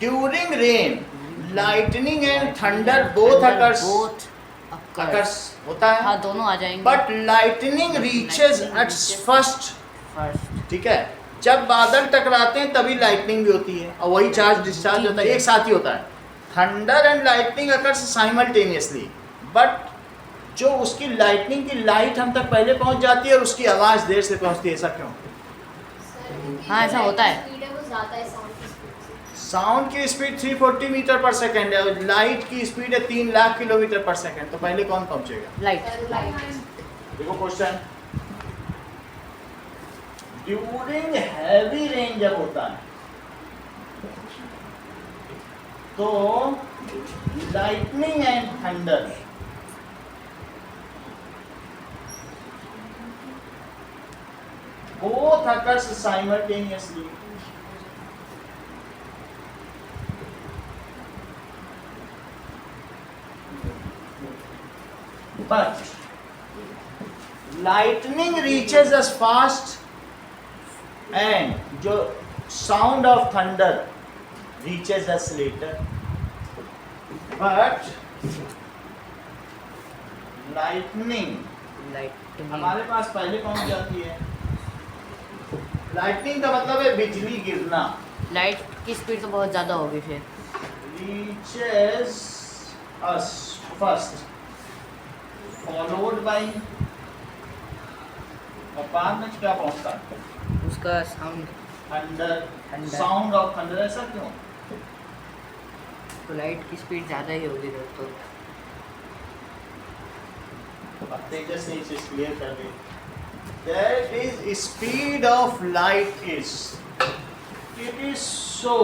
During rain, lightning and thunder both occurs, both occurs होता है, हाँ दोनों आ जाएंगे। But lightning reaches at first. First ठीक है, जब बादल टकराते हैं तभी लाइटनिंग भी होती है, और वही चार्ज डिस्चार्ज होता है, एक साथ ही होता है। Thunder and lightning occurs simultaneously, but जो उसकी लाइटनिंग की लाइट हम तक पहले पहुंच जाती है और उसकी आवाज देर से पहुंचती है। ऐसा क्यों? हाँ, ऐसा होता है। स्पीड है वो ज़्यादा है साउंड की स्पीड से। साउंड की स्पीड 340 मीटर पर सेकेंड है और लाइट की स्पीड है 3 लाख किलोमीटर पर सेकेंड। तो पहले कौन पहुंचेगा? लाइट देखो क्वेश्चन, ड्यूरिंग हैवी रेन जब होता है तो lightning and thunder both occurs simultaneously। But lightning reaches us fast and जो sound of thunder reaches us later। But lightning light हमारे पास पहले पहुंच जाती है। लाइटनिंग का मतलब है बिजली गिरना। लाइट की स्पीड तो बहुत ज़्यादा होगी फिर। reaches us first, followed by, और बाद में क्या पहुंचता है? उसका sound thunder, Thunder. Sound of thunder. ऐसा क्यों? तो लाइट की स्पीड ज़्यादा ही होगी तो अब तेजस ने इसे क्लियर कर दी। That is speed of light is. It is so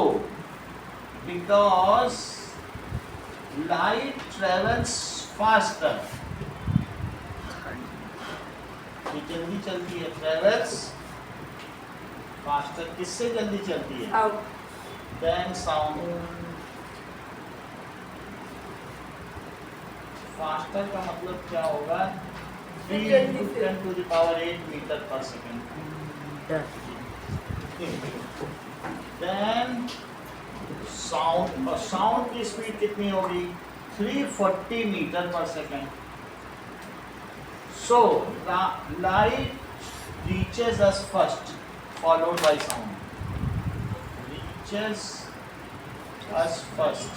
because light travels faster. ये जल्दी चलती है, travels faster। किससे जल्दी चलती है? Than sound। फास्टर का मतलब क्या होगा? 3 into 10 to the power 8 metre पर सेकंड। Then साउंड, और साउंड की स्पीड कितनी होगी? 340 मीटर पर second. So light reaches us first, followed by sound. Reaches us first,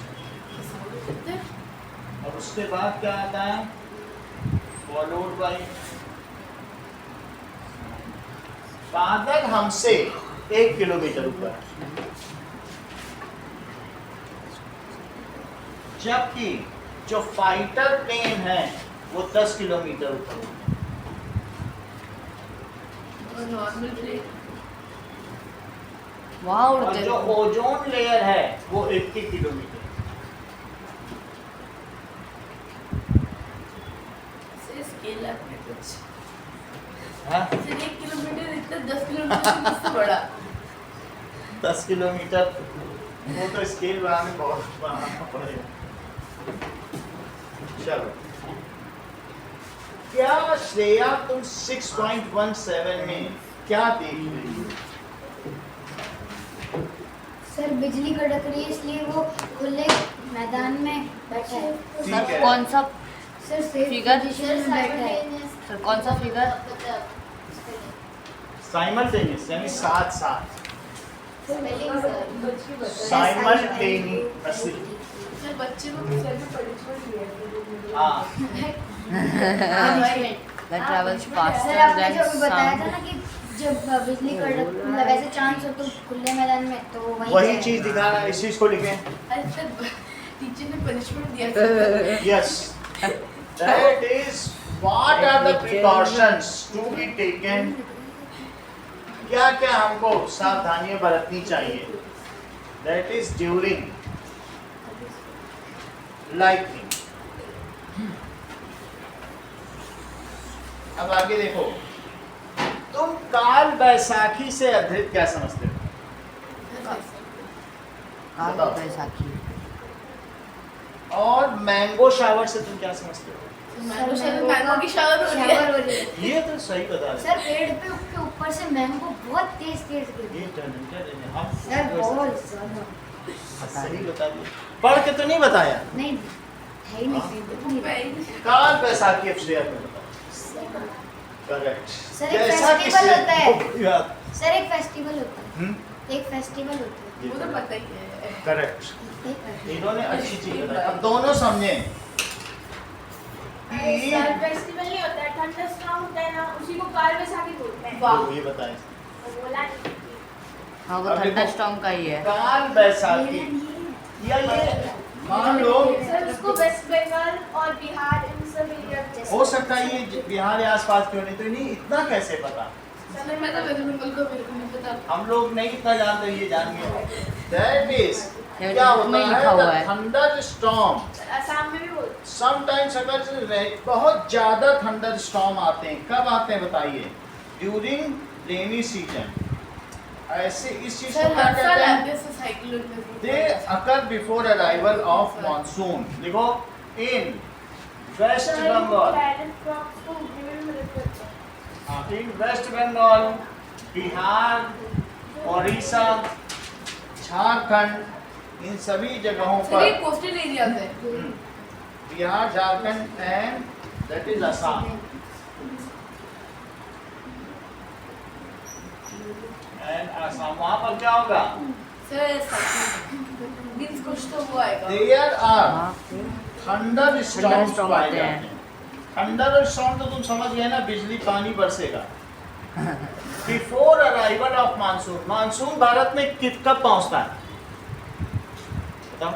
और उसके बाद क्या आता है? Followed by. बादल हमसे 1 किलोमीटर ऊपर है, जबकि जो फाइटर प्लेन है वो 10 किलोमीटर ऊपर है। नॉर्मल प्लेन वहाँ और उड़ते जो ओजोन लेयर है वो 80 किलोमीटर। स्केल आपने कुछ हाँ? सिर्फ 1 किलोमीटर इतना 10 किलोमीटर से किससे बड़ा? 10 किलोमीटर वो तो स्केल बनाने बहुत बनाना पड़ेगा। चलो, क्या श्रेया तुम 6.17 में क्या देख रही हो? सर बिजली कड़क रही है इसलिए वो खुले मैदान में बैठा है। ठीक सर है। कौन सा सर सेफ Figure? पोजीशन में बैठा है। सर कौन सा फिगर? साइमल्टेनियस यानी साथ साथ, स्पेलिंग सर साइमल्टेनियसली। सर बच्चे को सर में पनिशमेंट दिया है। हाँ, That travels सर faster आपने than जो अभी बताया था sound. ना कि जब बिजली कड़क मतलब ऐसे चांस हो तो खुले मैदान में तो वही जाएगा। चीज दिखा रहा है, इस चीज को लिखें। अरे सर टीचर ने पनिशमेंट दिया था। Yes, that is what are the precautions to be taken? क्या क्या हमको सावधानियां बरतनी चाहिए? That is during lightning। अब आगे देखो, तुम काल बैसाखी से अधिक क्या समझते हो? काल बताओ। बैसाखी। और मैंगो शावर से तुम क्या समझते हो? मैंगो की शावर हो रही है। शावर हो रही है। ये तो सही बता रहे सर पेड़ पे के ऊपर से मैंगो बहुत तेज गिर हो। रही ये है। टैलेंटेड है हम। सर बहुत ज्यादा सही बता दिया, पढ़ के तो नहीं बताया। नहीं है ही नहीं काल बैसाखी अब श्रेया को बताओ। करेक्ट। सर, एक फेस्टिवल होता है। याद। सर एक फेस्टिवल होता है। हम्म, एक फेस्टिवल होता वो तो पता ही है। करेक्ट। है। एक फेस्टिवल। इन्होंने अच्छी चीज बताई, अब दोनों समझे। सर फेस्टिवल नहीं होता है, थंडरस्टॉर्म होता है ना, उसी को काल बैसाखी बोलते हैं। वाह। ये बताए। वो बोला नहीं। हाँ वो अब देखो, थंडरस्टॉर्म का ही है। काल बैसाखी या ये मान लो सर उसको वेस्ट बंगाल और बिहार इन सब एरिया में हो सकता है ये बिहार के आसपास क्यों नहीं, तो नहीं इतना कैसे पता? सर मैं तो वेस्ट बंगाल को मेरे को नहीं पता। हम लोग नहीं इतना जानते, ये जान गए। That is, ये क्या बुक में होता लिखा हुआ है? है। Thunder storm. असम में भी बोलते समटाइम्स अगर बहुत ज्यादा थंडर स्टॉर्म आते हैं, कब आते हैं बताइए? During rainy season. ऐसे इस चीज को सर क्या हर साल कहते हैं? आते हैं साइक्लोन में। They occur before arrival of monsoon। देखो, in West हैं। Bengal, पैरेंट क्रॉप्स को उगने में मदद करते हैं। in West Bengal, Bihar, Odisha, Jharkhand, इन सभी जगहों सर ये पर कोस्टल एरिया है। Bihar, Jharkhand and that is Assam and Assam, वहाँ पर क्या होगा? सर साइक्लोन मींस कुछ तो वो आएगा। देयर आर हाँ, फिर थंडर स्टॉर्म्स Thunderstorm पाए होते जाते हैं। हैं। थंडर और स्टॉर्म तो तुम समझ गए ना, बिजली पानी बरसेगा। Before arrival of monsoon, monsoon Bharat में कब पहुंचता है बताओ?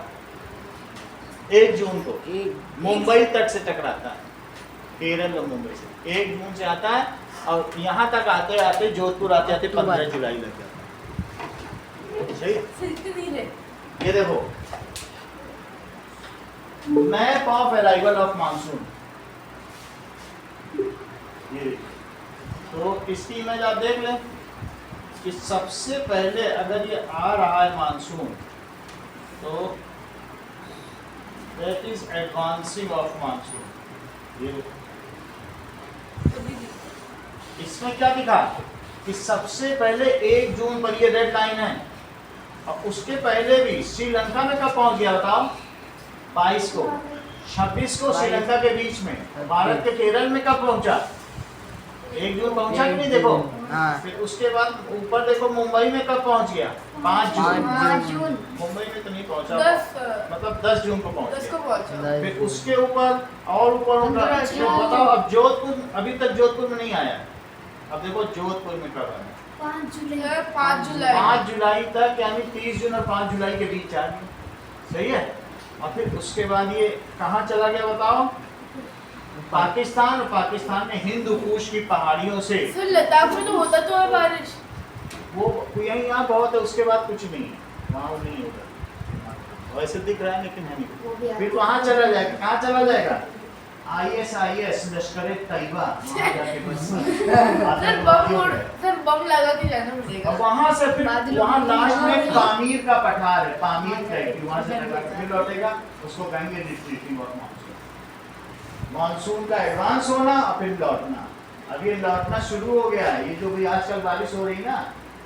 1 जून को एक मुंबई तट से टकराता है, केरल और मुंबई से 1 जून से आता है और यहाँ तक आते आते जोधपुर आते आते 15 जुलाई लग जाता है। सही है? फिर इतनी धीरे। ये देखो map of arrival of monsoon, ये तो इसकी इमेज आप देख लें कि सबसे पहले अगर ये आ रहा है मानसून तो that is advancing of monsoon. ये इसमें क्या दिखा कि सबसे पहले 1 जून पर ये रेड लाइन है और उसके पहले भी श्रीलंका में कब पहुंच गया बताओ? 22 को, 26 को श्रीलंका के बीच में। भारत के केरल में कब पहुंचा? 1 जून पहुंचा कि नहीं? देखो हाँ। फिर उसके बाद ऊपर देखो मुंबई में कब पहुंच गया? 5 जून। 5 जून। मुंबई में तो नहीं पहुंचा, 10 मतलब 10 जून को पहुंच 10 को गया। पहुंचा। फिर उसके ऊपर और ऊपर होगा। 15 फिर बताओ अब जोधपुर, अभी तक जोधपुर में नहीं आया। अब देखो जोधपुर में कब आया? 5 जुलाई। 5 जुलाई। 5 जुलाई तक, यानी 30 जून और 5 जुलाई के बीच आ गया। सही है? और फिर उसके बाद ये कहाँ चला गया बताओ? पाकिस्तान, और पाकिस्तान में हिंदू कुश की पहाड़ियों से फिर लद्दाख में तो होता तो है बारिश। वो यहीं यहाँ बहुत है, उसके बाद कुछ नहीं है, वहाँ वो नहीं होगा। वैसे दिख रहा है लेकिन है वो भी नहीं। आता फिर वहाँ चला जाएगा, कहाँ चला जाएगा? ISIS लश्कर तैयबा, वहाँ जाके बस फिर बम उड़, फिर बम लगा के जाना पड़ेगा। अब वहाँ से फिर बादलों वहाँ में लास्ट में बादल। पामीर का पठार है, पामीर ट्रैक, वहाँ से लगा के फिर लौटेगा, उसको कहेंगे रिट्रीटिंग ऑफ मानसून। मानसून का एडवांस होना और फिर लौटना। अब ये लौटना शुरू हो गया है, ये जो भी आजकल बारिश हो रही ना,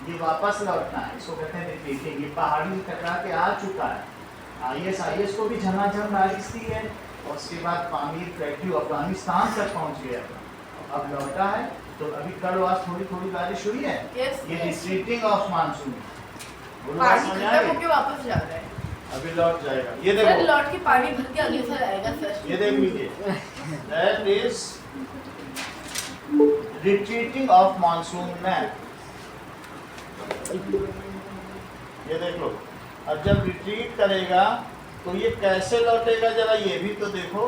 ये वापस लौटना है, इसको कहते हैं रिट्रीटिंग। ये पहाड़ी में टकरा के आ चुका है। ISIS को भी झमाझम बारिश थी है और उसके बाद पामीर ट्रैक अफगानिस्तान तक पहुँच गया, अब लौटा है। तो अभी कल आज थोड़ी थोड़ी बारिश हुई है, Yes, ये yes। Retreating of monsoon. बोलो बात पानी समझ खत्म आई? होके वापस जा रहा है। अभी लौट जाएगा। ये फिर देखो, लौट के पानी भर के अगले साल आएगा सर। ये देख लीजिए, that is retreating of monsoon map. ये देख लो, अब जब रिट्रीट करेगा तो ये कैसे लौटेगा, जरा ये भी तो देखो।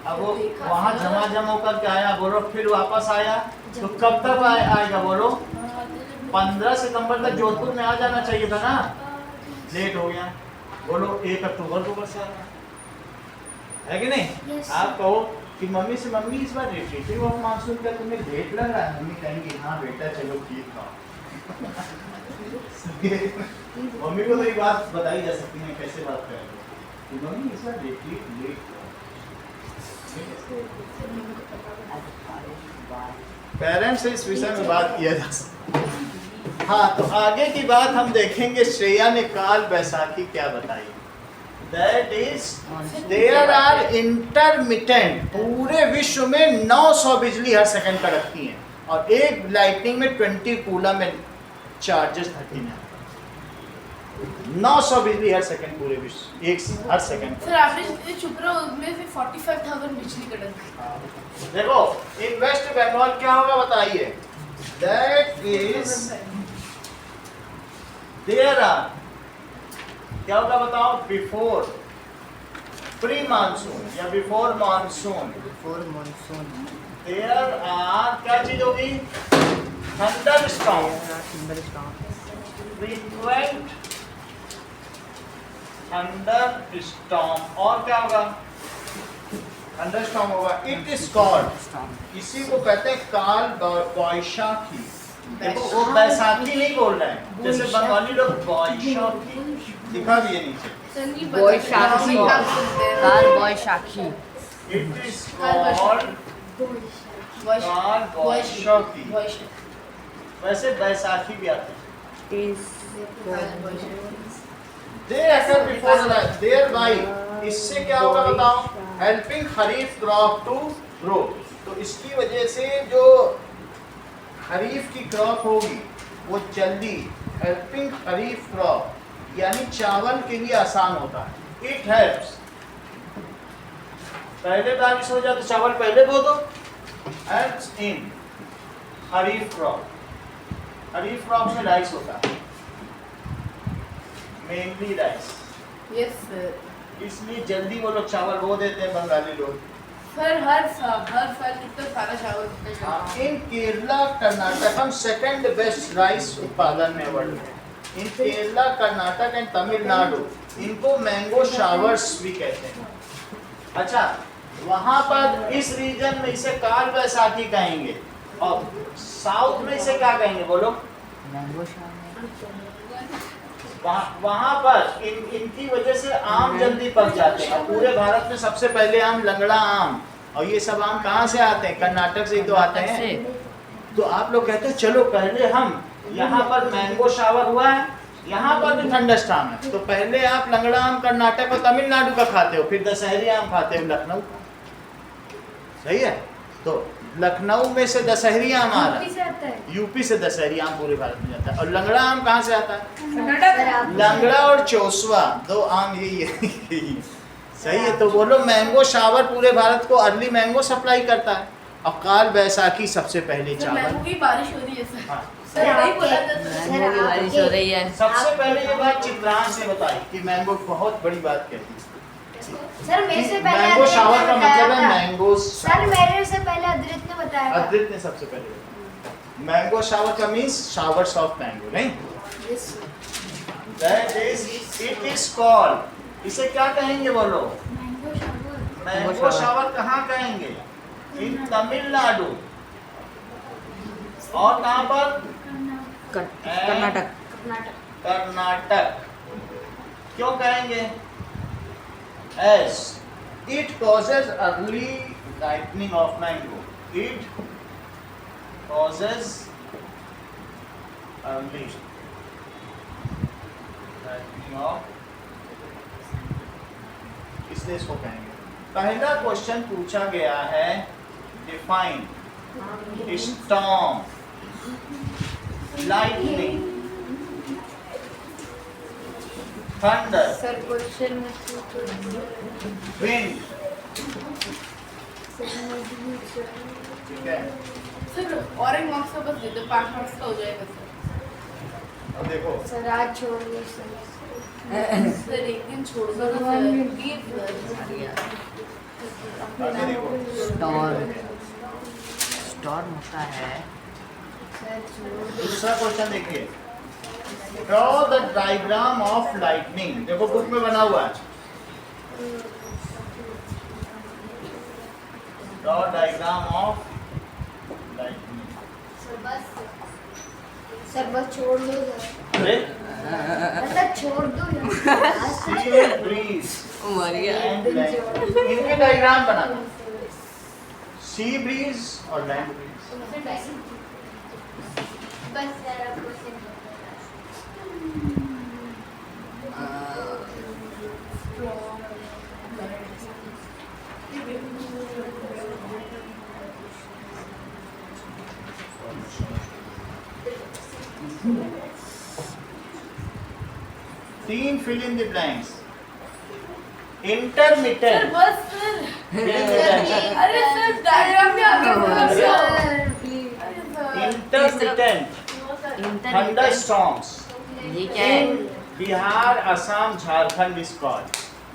अब वो देखा वहाँ सर। झमाझम होकर के आया, बोलो फिर वापस आया, तो कब तक आएगा बोलो? 15 सितंबर तक जोधपुर में आ जाना चाहिए था ना, लेट हो गया। बोलो 1 अक्टूबर को बरसा रहा है कि नहीं? Yes, आप कहो कि मम्मी से, मम्मी इस बार रिट्रीटिंग ऑफ मानसून का तुम्हें लेट लग रहा है, मम्मी कहेंगी हाँ बेटा चलो ठीक था। मम्मी को तो ये बात बताई जा सकती है, कैसे बात करेंगे कि मम्मी इस बार लेट पेरेंट्स से इस विषय में बात किया जा सकता है। हाँ, तो आगे की बात हम देखेंगे। श्रेया ने काल बैसाखी क्या बताई? That is there are intermittent, पूरे विश्व में 900 बिजली हर सेकंड का रखती हैं और एक लाइटनिंग में 20 कूलम में चार्जेस 13 है। 900 बिजली हर सेकंड पूरे विश्व, एक हर सेकंड। सर आपने जितने चुप रहो उसमें से 45,000 बिजली कड़क। देखो इन वेस्ट बंगाल क्या होगा बताइए? दैट इज देयर आर, क्या होगा बताओ? बिफोर प्री मानसून या before monsoon, before monsoon there are क्या चीज होगी? Thunderstorm, frequent thunderstorm. और क्या होगा? थंडर स्टॉर्म होगा। इट इज कॉल्ड, इसी को कहते हैं काल बैसाखी। देखो वो बैसाखी नहीं बोल रहे हैं, जैसे बंगाली लोग बैसाखी, दिखा भी ये नीचे। बैसाखी, काल बैसाखी। इट इज कॉल्ड काल बैसाखी। वैसे बैसाखी भी आते हैं। देयर बाई, इससे क्या होगा बताओ? Helping kharif crop to grow. तो इसकी वजह से जो खरीफ की क्रॉप होगी वो जल्दी, हेल्पिंग खरीफ क्रॉप यानी चावल के लिए आसान होता है। इट हेल्प्स, पहले बारिश हो जाए तो चावल पहले बो दो। Helps in kharif crop, kharif crop में राइस होता है, मेनली राइस, यस सर। इसलिए जल्दी वो लोग चावल बो देते हैं बंगाली लोग। सर हर साल कितना सारा चावल होता है। इन केरला कर्नाटक हम सेकंड बेस्ट राइस उत्पादन में वर्ल्ड में। इन केरला कर्नाटक एंड तमिलनाडु इनको मैंगो शावर्स भी कहते हैं। अच्छा, वहां पर इस रीजन में इसे काल बैसाखी कहेंगे, और साउथ में इसे क्या कहेंगे बोलो? Mango shower. वहां पर इनकी वजह से आम जल्दी पक जाते हैं। पूरे भारत में सबसे पहले आम लंगड़ा आम, और ये सब आम कहाँ से आते हैं? कर्नाटक से ही तो आते हैं। तो आप लोग कहते हैं चलो पहले हम, यहाँ पर मैंगो शावर हुआ है, यहाँ पर भी थंडरस्टॉर्म है, तो पहले आप लंगड़ा आम कर्नाटक और तमिलनाडु का खाते हो, फिर दशहरी आम खाते हो लखनऊ। सही है? तो लखनऊ में से दशहरी आम आ रहा है, यूपी से दशहरी आम पूरे भारत में जाता है। और लंगड़ा आम कहाँ से आता है? लंगड़ा और चौसवा, दो आम यही है। सही है? तो बोलो मैंगो शावर पूरे भारत को अर्ली मैंगो सप्लाई करता है, और काल बैसाखी सबसे पहले सर मैंगो चावल। की बारिश हो रही है सर। हाँ। सर वही बोला था सर। मैंगो की बारिश हो रही है। सबसे पहले ये बात चित्रांश ने बताई कि मैंगो बहुत बड़ी बात कहती है। सर मेरे से पहले मैंगो अद्रित शावर ने का बताया मतलब है था। मैंगो। सर मेरे से पहले अद्रित ने बताया था। अद्रित ने सबसे पहले बताया। मैंगो शावर का मीन्स शावर्स ऑफ मैंगो, नहीं? That is, it is called, इसे क्या कहेंगे बोलो? मैंगो शावर कहाँ कहेंगे? इन तमिलनाडु, और कहाँ पर? कर्नाटक। कर्नाटक। क्यों कहेंगे? As it causes early ripening of mango. It causes early ripening of, इसलिए इसको कहेंगे। पहला क्वेश्चन पूछा गया है, define storm, lightning, thunder, sir question में wind, ठीक है? सर और एक मार्क्स का बस दे दो, 5 मार्क्स का हो जाएगा सर। अब देखो, सर आज छोड़ दो सर एक दिन छोड़ दो ना सर, प्लीज आगे देखो, स्टॉर्म होता है। दूसरा क्वेश्चन देखिए, draw the diagram of lightning. देखो बुक में बना हुआ है, draw diagram of lightning. Sir बस छोड़ दो सर, अरे मतलब छोड़ दो यार। ब्रीज मर गया। एंड लैंड, इनके डायग्राम बना दो, सी ब्रीज और लैंड ब्रीज। बस सर आप क्वेश्चन तीन fill in the blanks. Sir Intermittent. बस sir. Fill in the blanks. अरे सर डायग्राम में आगे बोलो सर। Intermittent. Thunderstorms. ये क्या है? In Bihar, Assam, Jharkhand is called.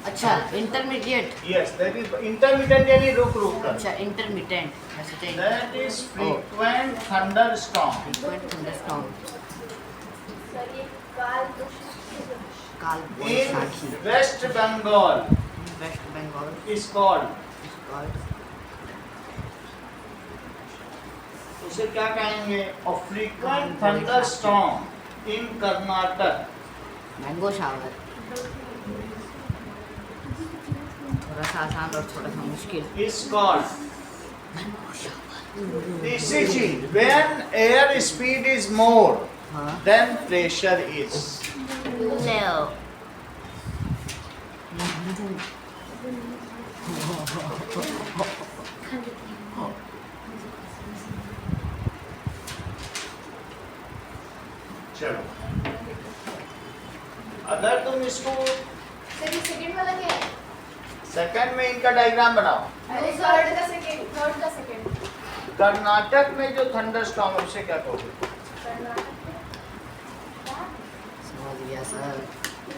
अच्छा, intermediate. Yes, that is intermittent यानी रुक रुक कर. अच्छा, इंटरमिटेंट। अच्छा, That is frequent thunderstorm. Thunderstorm. Sir ये Kal Kal In Baisakhi. West Bengal West Bengal. is called. उसे क्या कहेंगे? A frequent thunderstorm in Karnataka mango shower. थोड़ा सा आसान और थोड़ा सा मुश्किल। is called. This is it. When air speed is more, हाँ। then pressure is. लो। चलो, other इसको सेकंड वाला क्या है? सेकंड में इनका डायग्राम बनाओ। अरे थर्ड का सेकंड कर्नाटक में जो थंडरस्टॉर्म है उसे क्या कहोगे? कर्नाटक समझ गया सर।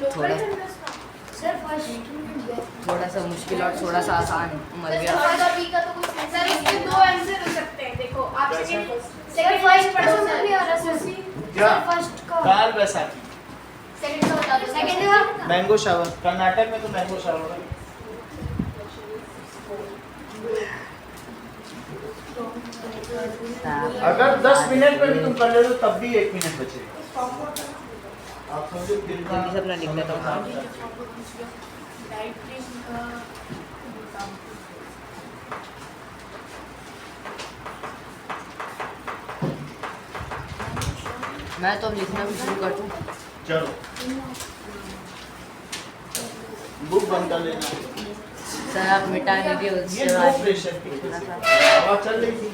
लोकल थोड़ा- थंडरस्टॉर्म। सर फर्स्ट थोड़ा सा मुश्किल और थोड़ा सा आसान मर गया। सर बी का तो कुछ नहीं। सर इसके दो आंसर हो सकते हैं। देखो आप कैसे? सेकंड फर्स्ट पढ़ो समझ नहीं आ रहा सर। क्या? फर्स्ट का काल बैसाखी, सेकंड का बता दो। सेकंड का मैंगो शावर। कर्नाटक में तो मैंगो शावर है। अगर 10 मिनट में भी तुम कर ले तो तब भी 1 मिनट बचेगा। आप समझो कितना जल्दी से अपना लिख लेता हूँ। मैं तो अब लिखना भी शुरू कर दूँ। चलो बुक बंद कर लेना। सर आप मिटा दीजिए ये उससे लो बाद। प्रेशर की वजह से हवा चल रही थी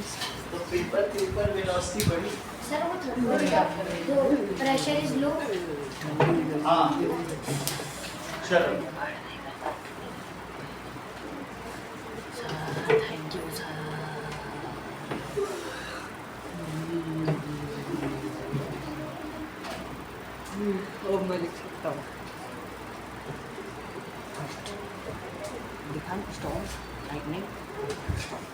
तो पेपर के ऊपर वेलोसिटी बढ़ी। सर वो थर्ड प्रेशर इज लो। हाँ चलो थैंक यू सर। अब मैं लिख सकता हूँ। दिखा स्टॉर्म लाइटनिंग।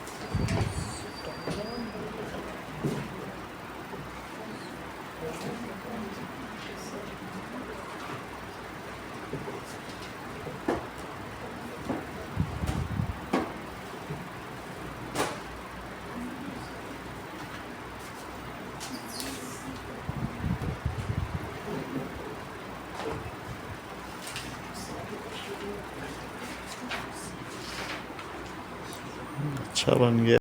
अच्छा बन गया।